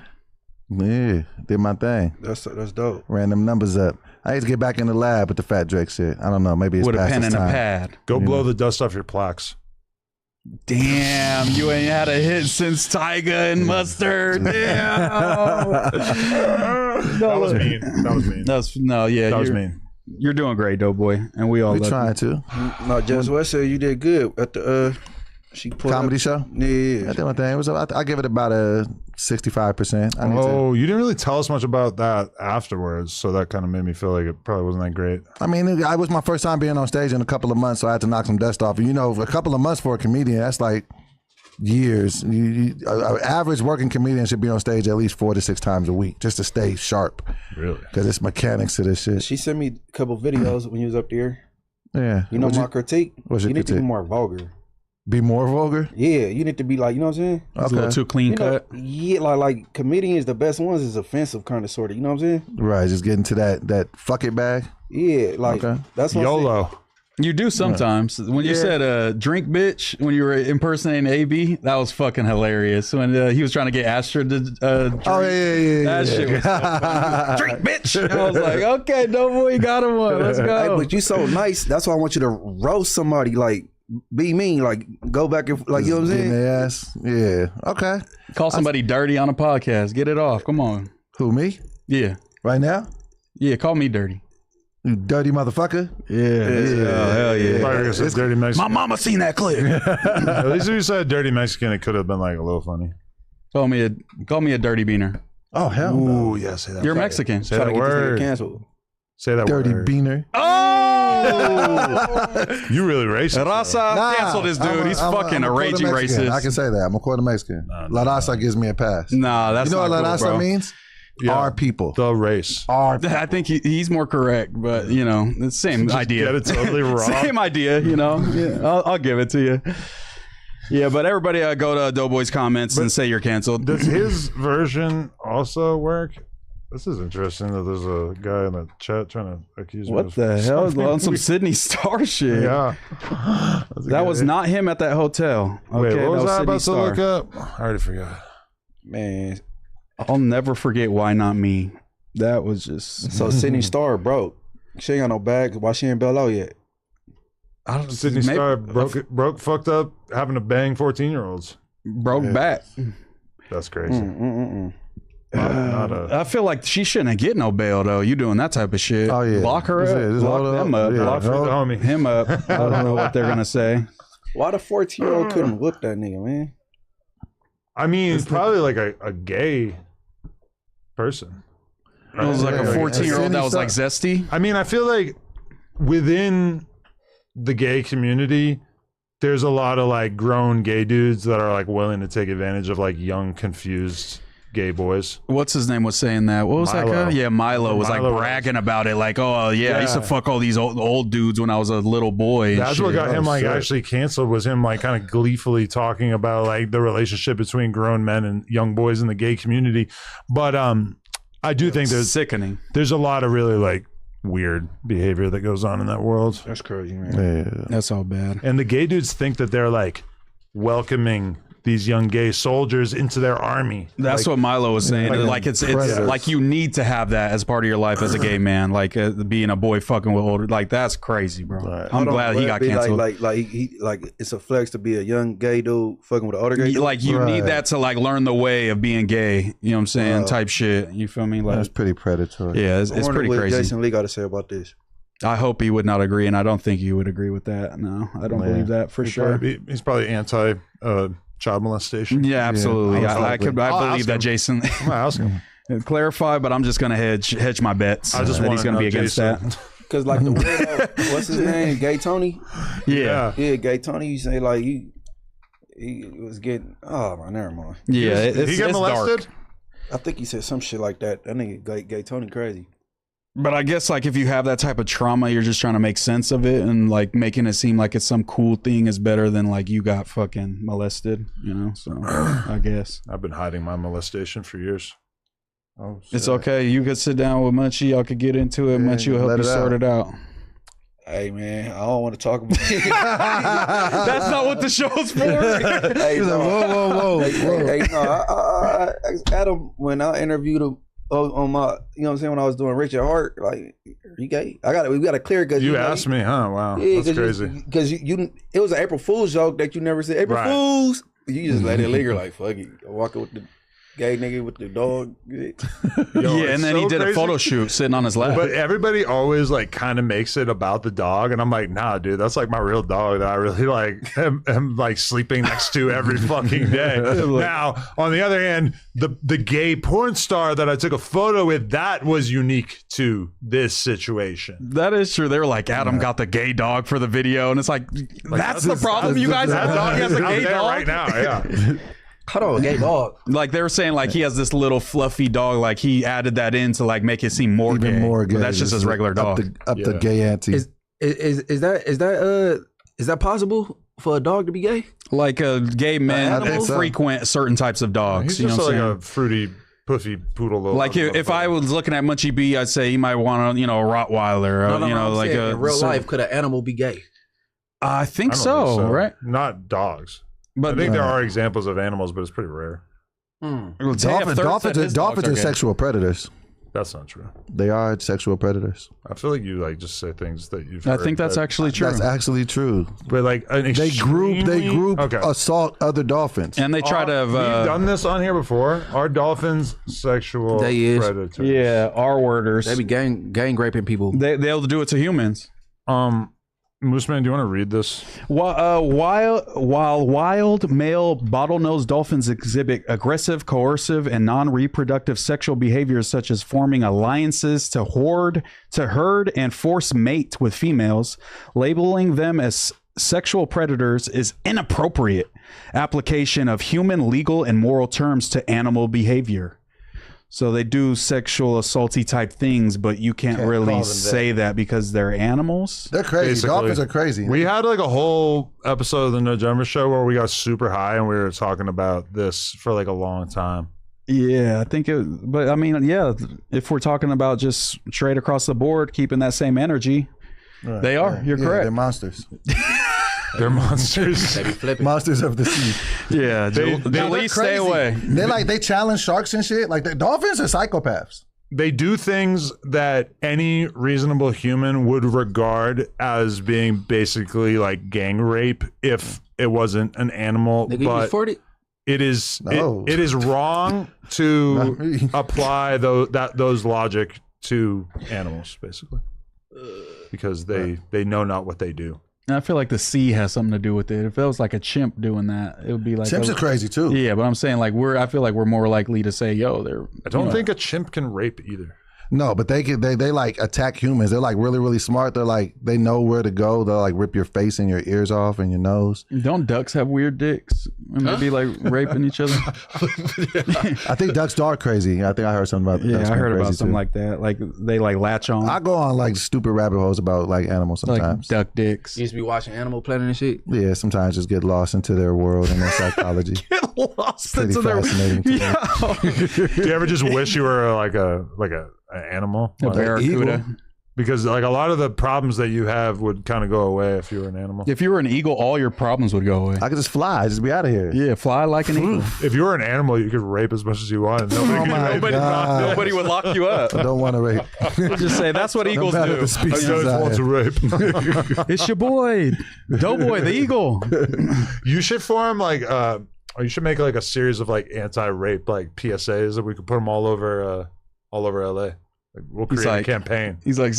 Yeah, did my thing. That's dope. Ran them numbers up. I need to get back in the lab with the Fat Drake shit. I don't know. Maybe it's With a past pen its and a time. pad. Go blow the dust off your plaques. Damn, you ain't had a hit since Tyga and Mustard. Damn. That was mean. That was mean. That was mean. You're doing great, Doughboy, and we all We love trying you. to. No, Jess West said you did good at the she pulled Comedy up. show? Yeah. I did my thing. It was. I give it about a 65%. I need to. Oh, you didn't really tell us much about that afterwards, so that kind of made me feel like it probably wasn't that great. I mean, it was my first time being on stage in a couple of months, so I had to knock some dust off. And, you know, a couple of months for a comedian, that's like years. An average working comedian should be on stage at least 4 to 6 times a week just to stay sharp. Really? Because it's mechanics to this shit. She sent me a couple videos when you was up there. Yeah. You know my critique? What's your You need to critique? be more vulgar. Be more vulgar? Yeah, you need to be like, you know what I'm saying? It's a little too clean You know, cut. yeah, like comedians, the best ones is offensive kind of sort of. You know what I'm saying? Right, just getting to that fuck it bag. Yeah, like that's what YOLO. You do sometimes. When you said drink bitch, when you were impersonating AB, that was fucking hilarious. When he was trying to get Astrid to drink. Oh, yeah. That shit was so funny. Drink bitch. And I was like, okay, Doughboy, you got him one. Let's Hey, go. but you so nice. That's why I want you to roast somebody. Like, be mean. Like, go back and like, you know what I'm Getting saying? their ass. Yeah. Okay. Call somebody dirty on a podcast. Get it off. Come on. Who, me? Yeah. Right now? Yeah, call me dirty. You dirty motherfucker? Yeah. Oh, hell yeah. Probably said dirty Mexican. My mama seen that clip. At least if you said dirty Mexican, it could have been like a little funny. Call me a dirty beaner. Oh, hell no. Ooh, yeah, say that. You're word. Mexican. Say Try to that get this nigga word. canceled. Say that Dirty word. beaner. Oh! You really racist. Raza, cancel this dude. He's fucking a quarter raging Mexican. racist. I can say that. I'm a quarter Mexican. La Raza gives me a pass. Nah, that's You know what not La cool, Raza bro. means? Yeah. Our people. The race. Our I think he's more correct, but you know, it's the same idea. Get it totally wrong. Same idea, you know. Yeah, I'll give it to you. Yeah, but everybody go to Doughboy's comments and say you're canceled. Does his version also work? This is interesting that there's a guy in the chat trying to accuse me. What of the hell? something On some weird. Sydney Star shit. Yeah. That was not him at that hotel. Wait, Okay, what was I Sydney about Star. to look up? I already forgot. Man, I'll never forget Why Not Me. That was just So Sydney Star broke. She ain't got no bag. Why she ain't bail out yet? I don't Sydney Star broke, fucked up, having to bang 14-year-olds. broke back. That's crazy. Not a, I feel like she shouldn't get no bail though. You doing that type of shit? Oh, yeah. Lock her Just up. say, just Lock hold them up. up. Yeah. Lock the homie. him up. I don't know what they're gonna say. Why the 14-year-old couldn't whoop that nigga, man? I mean, probably like a gay person. It was like a 14-year-old that was like zesty. I mean, I feel like within the gay community, there's a lot of like grown gay dudes that are like willing to take advantage of like young, confused gay boys. What's his name was saying that? What was that Milo. guy? Yeah, Milo was Milo like bragging about it. Like, oh yeah, I used to fuck all these old dudes when I was a little boy. And That's shit. what got him like shit. actually canceled, was him like kind of gleefully talking about like the relationship between grown men and young boys in the gay community. But I do think there's sickening. There's a lot of really like weird behavior that goes on in that world. That's crazy, man. Yeah. That's all bad. And the gay dudes think that they're like welcoming these young gay soldiers into their army. That's like, what Milo was saying. like Like it's predators. like you need to have that as part of your life as a gay man. Like being a boy fucking with older. Like that's crazy, bro. Right. I'm glad he got canceled. Like it's a flex to be a young gay dude fucking with an older gay dude. Like you need that to like learn the way of being gay. You know what I'm saying? Type shit. You feel me? Like That's pretty predatory. yeah, it's I wonder pretty what crazy. Jason Lee got to say about this. I hope he would not agree, and I don't think he would agree with that. No, I don't believe that for sure. He's probably anti child molestation. Yeah, absolutely. Yeah, I believe that Jason I'll ask him. clarify, but I'm just gonna hedge my bets. I just that want he's gonna be against that. Cause like the weirdo, what's his name? Gay Tony. Yeah, Gay Tony. You say like he was getting. Oh my, never mind. yeah. He got molested? Dark. I think he said some shit like that. That nigga Gay Tony crazy. But I guess like if you have that type of trauma, you're just trying to make sense of it, and like making it seem like it's some cool thing is better than like you got fucking molested, you know? So I guess I've been hiding my molestation for years. Oh, it's okay. You could sit down with Munchie. Y'all could get into it. Munchie will help let you it sort out. it out. Hey man, I don't want to talk about it. That's not what the show's for. Hey, He's like, whoa. Hey, no, I Adam, when I interviewed him on my, you know what I'm saying, when I was doing Richard Hart, like, you gay? We got to clear because You asked me, huh? Wow. Yeah, That's crazy. Because you, it was an April Fool's joke that you never said. April Right. Fools. You just let it linger, like fuck it. Walking with the gay nigga with the dog. Yo, Yeah, it's and then so he did crazy. a photo shoot sitting on his lap. But everybody always like kind of makes it about the dog, and I'm like, nah, dude, that's like my real dog that I really like am like sleeping next to every fucking day. Now, on the other hand, the gay porn star that I took a photo with, that was unique to this situation. That is true. They were like, Adam got the gay dog for the video, and it's like that's the problem. You guys That have dog he has is a out gay there dog right now. Yeah. Hold on, gay dog. Like they were saying, like he has this little fluffy dog. Like he added that in to like make it seem more Even gay. more gay. But that's just his regular dog. Up the gay ante. Is that possible for a dog to be gay? Like gay men animal? frequent certain types of dogs. He's you know just what like I'm saying? a fruity, puffy poodle. Like if I was looking at Munchie B, I'd say he might want a a Rottweiler. Like a in real certain- life, could an animal be gay? I think so, right? Not dogs. But I think there are examples of animals, but it's pretty rare. Dolphins are sexual predators. That's not true. They are sexual predators. I feel like you like just say things that you've. I heard think that's that- actually true. That's actually true. But like an They group Okay. assault other dolphins. And they try to. We've done this on here before. Are dolphins sexual They is. predators? yeah, R-worders. They be gang raping people. They'll do it to humans. Mooseman, do you want to read this? While wild male bottlenose dolphins exhibit aggressive, coercive, and non-reproductive sexual behaviors such as forming alliances to herd and force mate with females, labeling them as sexual predators is inappropriate application of human legal and moral terms to animal behavior. So they do sexual assaulty type things, but you can't really say that because they're animals. They're crazy. Basically. Dolphins are crazy. We had like a whole episode of the No Jumper Show where we got super high and we were talking about this for like a long time. Yeah, I think it. But I mean, yeah, if we're talking about just straight across the board, keeping that same energy, they are. You're correct. They're monsters. They're monsters. They be flipping. Monsters of the sea. Yeah, Jaleel, stay away. They challenge sharks and shit. Like the dolphins are psychopaths. They do things that any reasonable human would regard as being basically like gang rape if it wasn't an animal. Nigga, but you 40? it is No. it is wrong Not to me. apply those logic to animals, basically, because they know not what they do. And I feel like the sea has something to do with it. If it was like a chimp doing that, it would be like Chimps are crazy too. Yeah, but I'm saying like I feel like we're more likely to say, "Yo, they're." I don't think a chimp can rape either. No, but they like attack humans. They're like really, really smart. They're like, they know where to go. They'll like rip your face and your ears off and your nose. Don't ducks have weird dicks? And they be like raping each other. I think ducks are crazy. I think I heard something about Yeah, ducks I being heard about crazy, something too. like that. Like they like latch on. I go on like stupid rabbit holes about like animals like sometimes. duck dicks. You used to be watching Animal Planet and shit. Yeah, sometimes just get lost into their world and their psychology. Get lost Pretty into their. fascinating to me. Yeah. Do you ever just wish you were like an animal? A Like, barracuda. because like a lot of the problems that you have would kind of go away if you were an animal. If you were an eagle, all your problems would go away. I could just fly, just be out of here. Yeah, fly like an eagle. If you were an animal, you could rape as much as you want. And Nobody would lock you up. I don't want to rape. Just say that's what eagles matter do. the species I just I want to am. rape. It's your boy, Doughboy, the eagle. You should form like or you should make like a series of like anti-rape like PSAs that we could put them all over LA. Like, we'll He's create like- a campaign. He's like,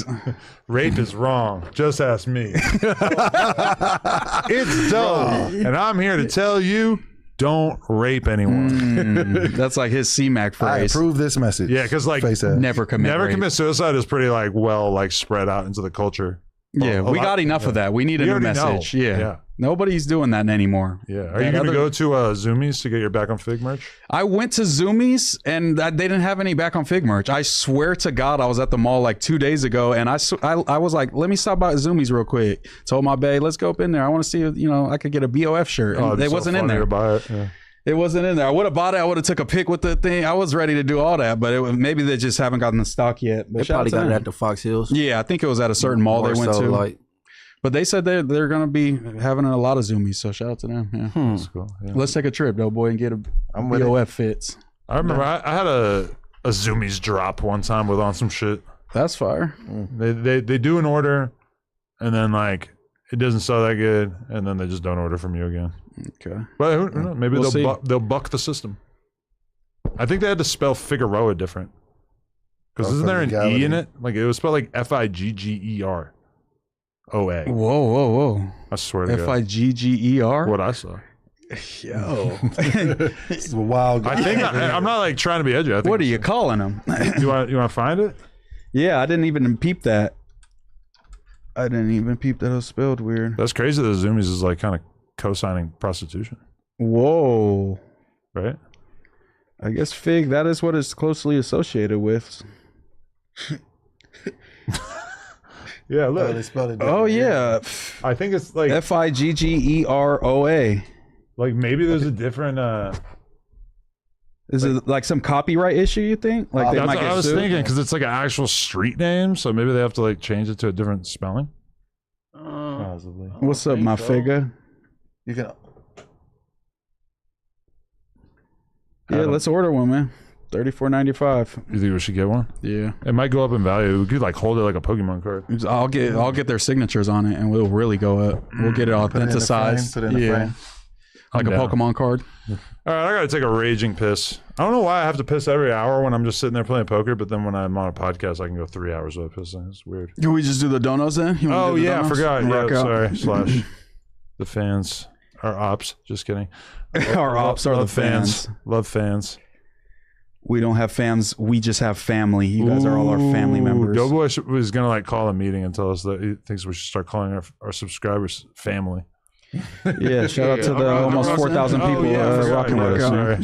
Rape is wrong. Just ask me. It's dope, and I'm here to tell you: don't rape anyone. that's like his CMAC I phrase. approve this message. Yeah, because like Face ass. Never commit. never rape. commit suicide is pretty like well like spread out into the culture. Yeah, we got enough of that. We need a We new already know. message. Yeah. Yeah. Nobody's doing that anymore. Yeah. Are you gonna go to Zoomies to get your Back on Fig merch? I went to Zoomies and they didn't have any Back on Fig merch. I swear to God, I was at the mall like 2 days ago and I was like, let me stop by Zoomies real quick. Told my bae, let's go up in there. I want to see if, I could get a BOF shirt. And it wasn't in there. To buy it. Yeah. It wasn't in there. I would have bought it. I would have took a pic with the thing. I was ready to do all that, but maybe they just haven't gotten the stock yet. But They shout out probably to got it them. at the Fox Hills. Yeah, I think it was at a certain mall More they went so, to. like, But they said they're going to be having a lot of Zoomies, so shout out to them. Yeah. That's cool. Yeah. Let's take a trip, though, boy, and get a I'm with BOF fits. I remember I had a Zoomies drop one time with on some shit. That's fire. They do an order, and then like it doesn't sell that good, and then they just don't order from you again. Okay. But who knows? Maybe We'll see. they'll buck the system. I think they had to spell Figueroa different. Because isn't there an E in it? Like it was spelled like Figgeroa. Whoa. I swear to God. Figger? What I saw. Yo. It's a wild guy. I think I'm not like trying to be edgy. I think What are you calling them? you want to find it? Yeah, I didn't even peep that. I didn't even peep that it was spelled weird. That's crazy that Zoomies is like kind of co-signing prostitution, Whoa. right? I guess Fig, that is what it's closely associated with. Yeah, Oh, look. they spelled it Oh, yeah. I think it's like Figgeroa. like maybe there's a different Is it like some copyright issue, you think? Like they that's might what get I was sued? thinking, because it's like an actual street name, so maybe they have to like change it to a different spelling. Possibly. What's up, my figure? You can. Yeah, let's order one, man. $34.95. You think we should get one? Yeah. It might go up in value. We could like hold it like a Pokemon card. I'll get their signatures on it, and we'll really go up. We'll get it Put it in the authenticized. frame, put it in the frame. Like I'm a down. Pokemon card. All right, I gotta take a raging piss. I don't know why I have to piss every hour when I'm just sitting there playing poker, but then when I'm on a podcast, I can go 3 hours without pissing. It's weird. Can we just do the donuts then? You wanna Oh do the yeah, I donuts? forgot. Rock Yeah, out. sorry. Slash the fans, our ops. Just kidding. Our ops are the Love fans. Love fans. We don't have fans. We just have family. You guys are all our family members. Doughboy was gonna like call a meeting and tell us that he thinks we should start calling our subscribers family. Yeah, shout out to the almost 4,000 people rocking with us. Sorry.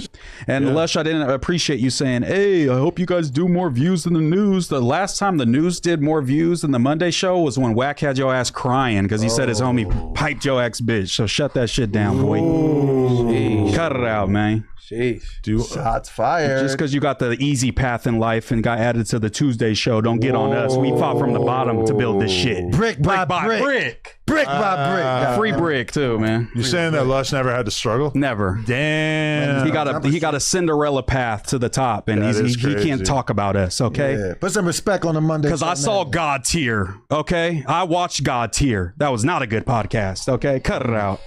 And Lush, I didn't appreciate you saying, hey, I hope you guys do more views than the news. The last time the news did more views than the Monday show was when Wack had your ass crying because he said his homie piped your ex bitch. So shut that shit down, boy. Cut it out, man. Sheesh. Shots fired. Just because you got the easy path in life and got added to the Tuesday show, don't get on us. We fought from the bottom to build this shit. Brick by brick. Brick by brick. Free brick too, man. You're saying that Lush never had to struggle? Never. Damn. He got a Cinderella path to the top, and he can't talk about us. Okay. Yeah. Put some respect on the Monday. Because I saw God Tier. Okay, I watched God Tier. That was not a good podcast. Okay, cut it out.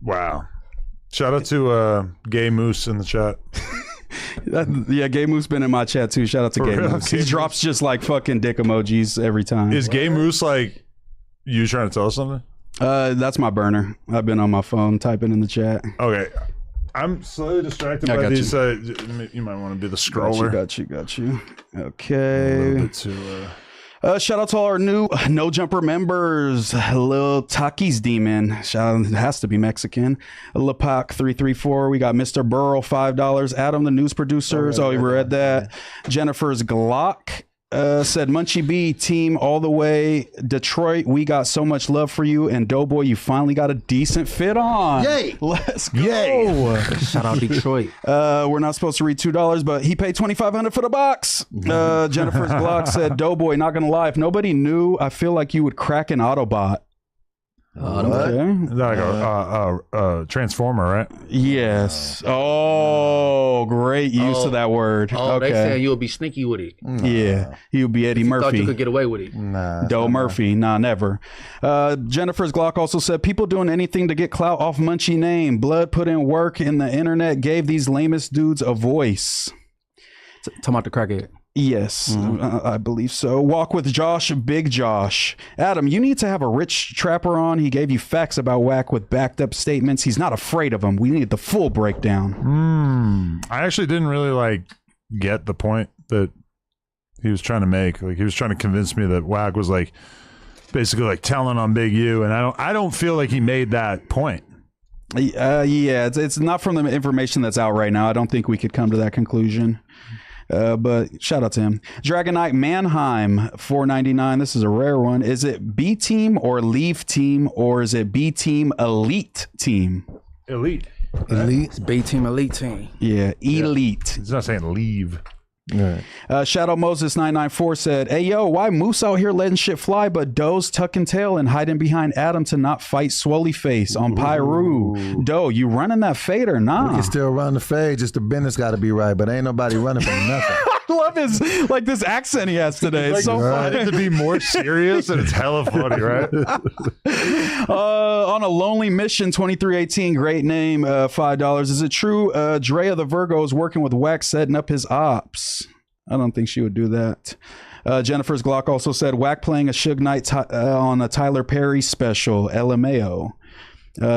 Wow. Shout out to Gay Moose in the chat. Yeah, Gay Moose been in my chat too. Shout out to Gay Moose. He drops just like fucking dick emojis every time. Is Gay Moose like you trying to tell us something? That's my burner. I've been on my phone typing in the chat. Okay. I'm slowly distracted by these. You might want to do the scroller. Got you. Okay. A little bit too... Shout out to all our new No Jumper members. Lil Takis Demon. Shout out, it has to be Mexican. Lepak 334. We got Mr. Burl $5. Adam, the news producers. Oh, you read that. Jennifer's Glock. Said Munchie B team all the way. Detroit, we got so much love for you. And Doughboy, you finally got a decent fit on. Yay! Let's go. Yay! Shout out Detroit. We're not supposed to read $2, but he paid $2,500 for the box. Jennifer's Glock said, Doughboy, not gonna lie, if nobody knew, I feel like you would crack an Autobot. Okay. Is that like a transformer, right? Yes. Oh, great use of that word. Oh, okay. they said you'll be sneaky with it. Yeah, he would be Eddie Murphy. Thought you could get away with it. Nah. Doe Murphy. Nah, never. Jennifer's Glock also said, people doing anything to get clout off Munchie name. Blood put in work in the internet, gave these lamest dudes a voice. Talking about the crackhead. Yes, I believe so. Walk with Josh, Big Josh. Adam, you need to have a rich trapper on. He gave you facts about Wack with backed up statements. He's not afraid of them. We need the full breakdown. I actually didn't really get the point that he was trying to make. Like he was trying to convince me that Wack was basically telling on Big U, and I don't feel like he made that point. Yeah, it's not from the information that's out right now. I don't think we could come to that conclusion. But shout out to him. Dragonite Mannheim $4.99. This is a rare one. Is it B team or leave team, or is it B team elite team? Elite. It's B team elite team. Yeah, elite. It's not saying leave. Shadow Moses 994 said, hey yo, why Moose out here letting shit fly but Doe's tucking tail and hiding behind Adam to not fight Swoley Face on Pyru? Doe, you running that fade or not? We can still run the fade, just the business got to be right, but ain't nobody running from nothing. I love his this accent he has today. It's so funny to be more serious, and it's hella funny, right? On a lonely mission 2318, great name, $5. Is it true Drea the Virgo is working with Wack setting up his ops? I don't think she would do that. Jennifer's Glock also said Wack playing a Suge Knight on a Tyler Perry special, LMAO.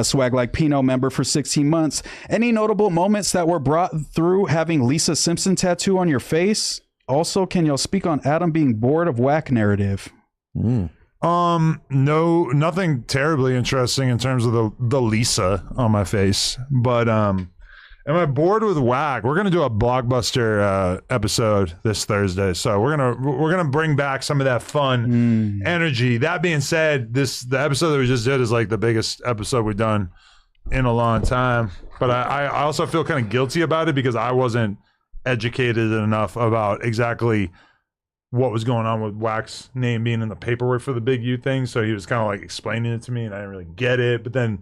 Swag Like Pinot member for 16 months. Any notable moments that were brought through having Lisa Simpson tattoo on your face? Also, can y'all speak on Adam being bored of Wack narrative? No, nothing terribly interesting in terms of the Lisa on my face, but am I bored with Wack? We're gonna do a blockbuster episode this Thursday, so we're gonna bring back some of that fun energy. That being said, the episode that we just did is the biggest episode we've done in a long time. But I also feel kind of guilty about it because I wasn't educated enough about exactly what was going on with Wack's name being in the paperwork for the Big U thing. So he was kind of explaining it to me, and I didn't really get it. But then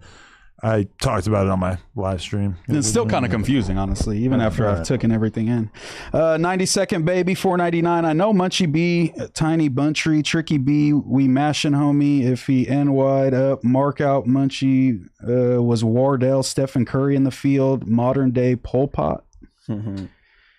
I talked about it on my live stream. It's still kind of confusing, honestly, even after I've taken everything in. 92nd Baby, $4.99. I know Munchie B, Tiny Buntry, Tricky B, we mashing homie. If he NY'd up, mark out Munchie was Wardell, Stephen Curry in the field, modern day Pol Pot.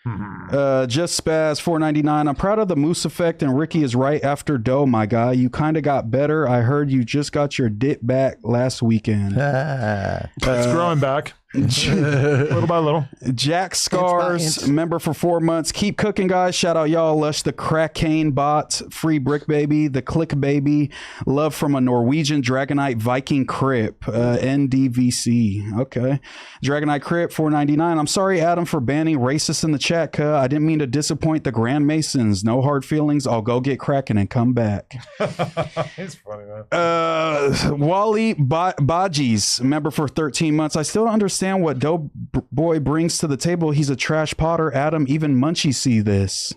Just Spaz $4.99. I'm proud of the Moose effect, and Ricky is right after Doe, my guy. You kind of got better. I heard you just got your dip back last weekend. It's growing back. Little by little. Jack Scars, member for 4 months. Keep cooking, guys. Shout out y'all. Lush, the Crackane bot, Free Brick Baby, the Click Baby, love from a Norwegian Dragonite Viking Crip, NDVC. Okay. Dragonite Crip, $4.99. I'm sorry, Adam, for banning racist in the chat, cuh. I didn't mean to disappoint the Grand Masons. No hard feelings. I'll go get cracking and come back. It's funny, man. Wally Baji's, member for 13 months. I still don't understand understand what Doughboy brings to the table. He's a trash potter. Adam, even Munchie see this.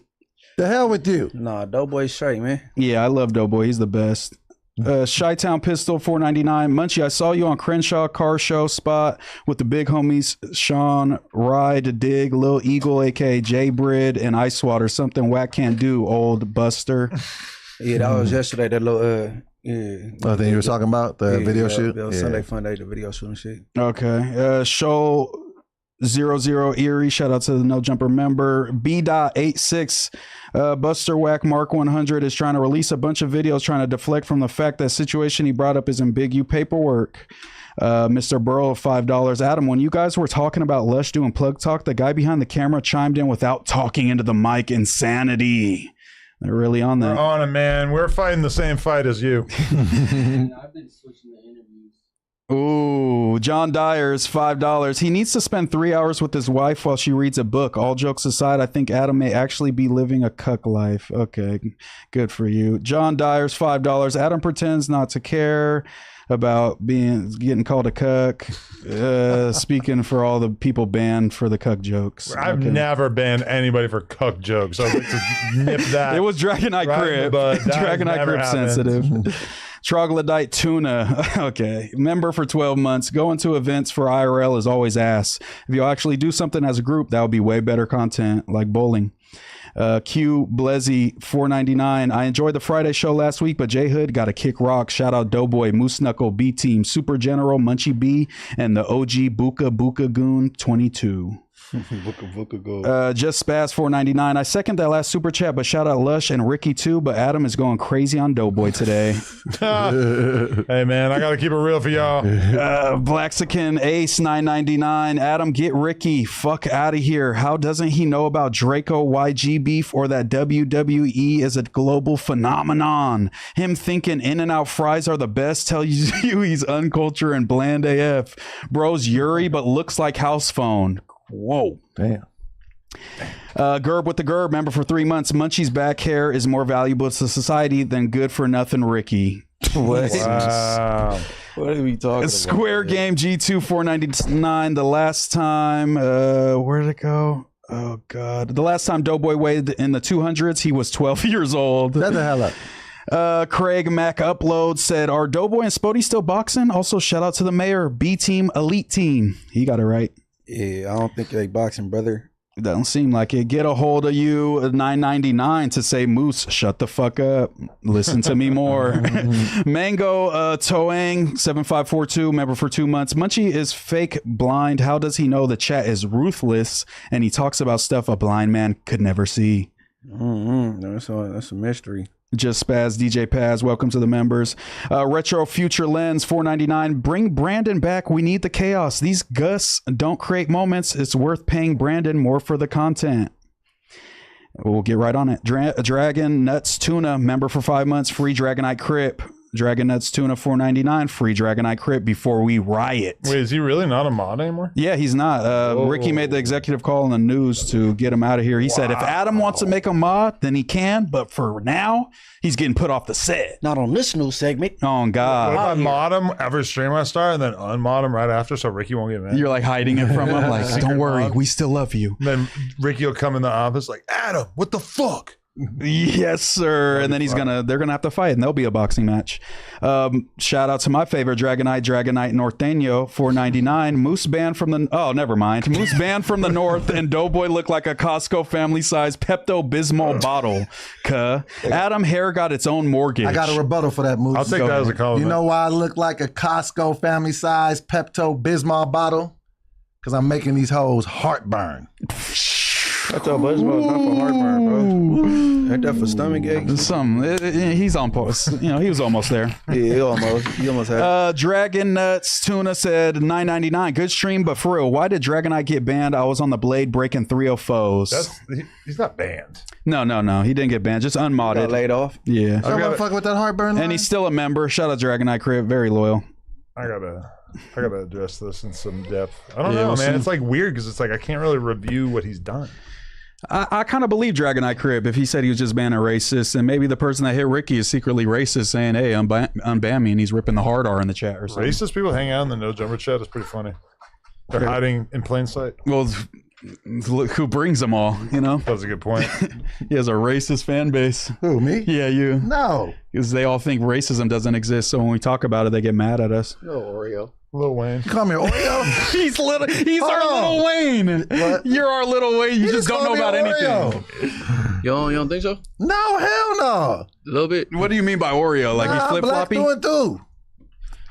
The hell with you. Nah, Doughboy straight, man. Yeah, I love Doughboy. He's the best. Chi-Town Pistol $4.99. Munchie, I saw you on Crenshaw car show spot with the big homies Sean, Ride, Dig, Lil Eagle, aka J Brid, and Ice Water. Something whack can't do, old Buster. Yeah, that was yesterday. That little Oh, thing you were talking about the video shoot. That was Sunday Fun Day, the video shoot and shit. Okay. Show 00 Erie. Shout out to the No Jumper member. B.86. Buster Whack Mark 100 is trying to release a bunch of videos trying to deflect from the fact that situation he brought up is ambiguous paperwork. Mr. Burrow, $5. Adam, when you guys were talking about Lush doing plug talk, the guy behind the camera chimed in without talking into the mic. Insanity. They're really on that. We're on it, man. We're fighting the same fight as you. I've been switching the interviews. Ooh, John Dyer's $5. He needs to spend 3 hours with his wife while she reads a book. All jokes aside, I think Adam may actually be living a cuck life. Okay, good for you. John Dyer's $5. Adam pretends not to care about getting called a cuck. Speaking for all the people banned for the cuck jokes. I've never banned anybody for cuck jokes. So let's just nip that. It was Dragonite Crib. Dragonite Crib sensitive. Troglodyte Tuna. Okay. Member for 12 months. Going to events for IRL is always ass. If you actually do something as a group, that would be way better content, like bowling. Q Blezzy $4.99. I enjoyed the Friday show last week, but J Hood got to kick rock. Shout out Doughboy, Moose Knuckle, B Team, Super General, Munchie B, and the OG Buka Goon 22. Just Spaz $4.99. I second that last super chat, but shout out Lush and Ricky too. But Adam is going crazy on Doughboy today. Hey man, I gotta keep it real for y'all. Blaxican Ace $9.99. Adam, get Ricky fuck out of here. How doesn't he know about Draco YG beef or that WWE is a global phenomenon? Him thinking In-N-Out fries are the best tells you he's uncultured and bland AF. Bro's Yuri, but looks like house phone. Whoa. Damn. Gerb with the Gerb, member for 3 months. Munchie's back hair is more valuable to society than good for nothing Ricky. What? Wow. What are we talking about? Square Game G2 $4.99. The last time, where did it go? Oh God. The last time Doughboy weighed in the 200s, he was 12 years old. Shut the hell up. Craig Mac Upload said, are Doughboy and Spody still boxing? Also, shout out to the mayor, B Team Elite Team. He got it right. Yeah, I don't think they boxing, brother. Don't seem like it. Get a hold of you, $9.99 to say, Moose, shut the fuck up. Listen to me more. Mango Toang 7542, member for 2 months. Munchie is fake blind. How does he know the chat is ruthless and he talks about stuff a blind man could never see? That's a mystery. Just Spaz, DJ Paz, welcome to the members. Retro Future Lens, $4.99. Bring Brandon back. We need the chaos. These Gus don't create moments. It's worth paying Brandon more for the content. We'll get right on it. Dragon Nuts Tuna, member for 5 months. Free Dragonite Crip. Dragon Nuts Tuna $4.99. Free Dragonite Crip before we riot. Wait, is he really not a mod anymore? Yeah, he's not. Ricky made the executive call in the news to get him out of here. He said if Adam wants to make a mod, then he can. But for now, he's getting put off the set. Not on this new segment. Oh, God. What if I mod him every stream I start and then unmod him right after so Ricky won't get mad? You're like hiding it from him. Like, don't worry. We still love you. Then Ricky will come in the office like, Adam, what the fuck? Yes, sir. And then they're gonna have to fight, and there'll be a boxing match. Shout out to my favorite Dragonite Norteño, $4.99. Moose banned from the never mind. Moose banned from the north, and Doughboy looked like a Costco family size Pepto Bismol bottle. Adam hair got its own mortgage. I got a rebuttal for that, Moose. I'll take that as a compliment. You know why I look like a Costco family size Pepto Bismol bottle? Because I'm making these hoes heartburn. I thought Bismol's not for heartburn, bro. Ain't that for stomach aches? He's on post. He was almost there. Yeah, he almost had it. Dragon Nuts Tuna said $9.99. Good stream, but for real, why did Dragonite get banned? I was on the blade breaking 3 foes. He's not banned. No. He didn't get banned. Just unmodded. Got laid off. Yeah. Someone fuck with that heartburn line? And he's still a member. Shout out Dragonite Crib. Very loyal. I gotta address this in some depth. I don't know, man. It's like weird because it's like I can't really review what he's done. I kind of believe Dragonite Crib if he said he was just being a racist, and maybe the person that hit Ricky is secretly racist, saying, "Hey, unban me," and he's ripping the hard R in the chat or something. Racist people hang out in the No Jumper chat is pretty funny. They're hiding in plain sight. Well, look who brings them all, you know? That's a good point. He has a racist fan base. Who, me? Yeah, you. No. Because they all think racism doesn't exist, so when we talk about it, they get mad at us. No, Oreo. Lil Wayne. You call me Oreo? He's our Little Wayne. What? You're our Little Wayne. You just don't know call about me Oreo. anything. You don't think so? No, hell no. A little bit. What do you mean by Oreo? Like he's I'm flip black floppy? through and through.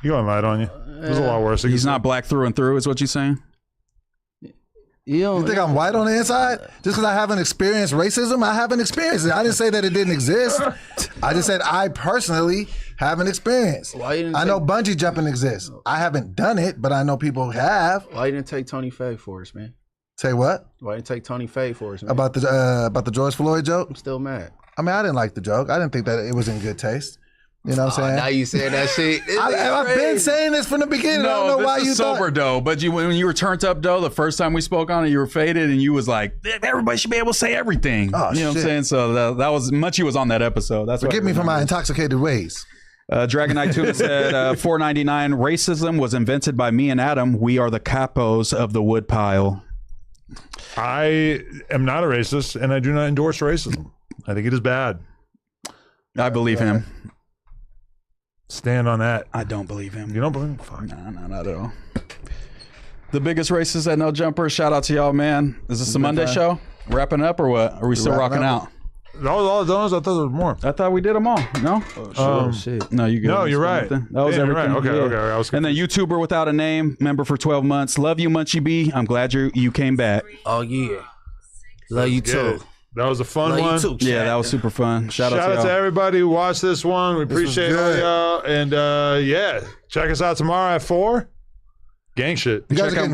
He gonna light on you. There's a lot worse. He's not black through and through, is what you're saying? You think I'm white on the inside? Just because I haven't experienced racism? I haven't experienced it. I didn't say that it didn't exist. I just said I personally haven't experienced. I know bungee jumping exists. I haven't done it, but I know people have. Why you didn't take Tony Faye for us, man? Say what? Why didn't you take Tony Faye for us, man? About the George Floyd joke? I'm still mad. I mean, I didn't like the joke. I didn't think that it was in good taste. You know what I'm saying? Now you said that shit. I've been saying this from the beginning. I don't know why you sober dough. But when you were turned up dough, the first time we spoke on it, you were faded, and you was like, everybody should be able to say everything. Oh, you know what I'm saying? So that was Munchie was on that episode. That's Forgive me for my intoxicated ways. Dragonite Tuna said, $4.99. Racism was invented by me and Adam. We are the capos of the woodpile. I am not a racist, and I do not endorse racism. I think it is bad. I believe him. Stand on that. I don't believe him. You don't believe him? Fuck. No, not at all. The biggest racist at No Jumper. Shout out to y'all, man. Is this a Monday show? Wrapping up or what? Are we still rocking out? That was all those. I thought there was more. I thought we did them all. No? Shit. No, you good. No, you're right. That was Yeah, you're everything. right. Okay. I was and then YouTuber without a name, member for 12 months. Love you, Munchie B. I'm glad you came back. Oh, yeah. Love you, too. That was a fun Love one. you, too. Yeah, that was super fun. Shout out to y'all. everybody who watched this one. We appreciate all y'all. And yeah, check us out tomorrow at 4. Gang shit. You guys are getting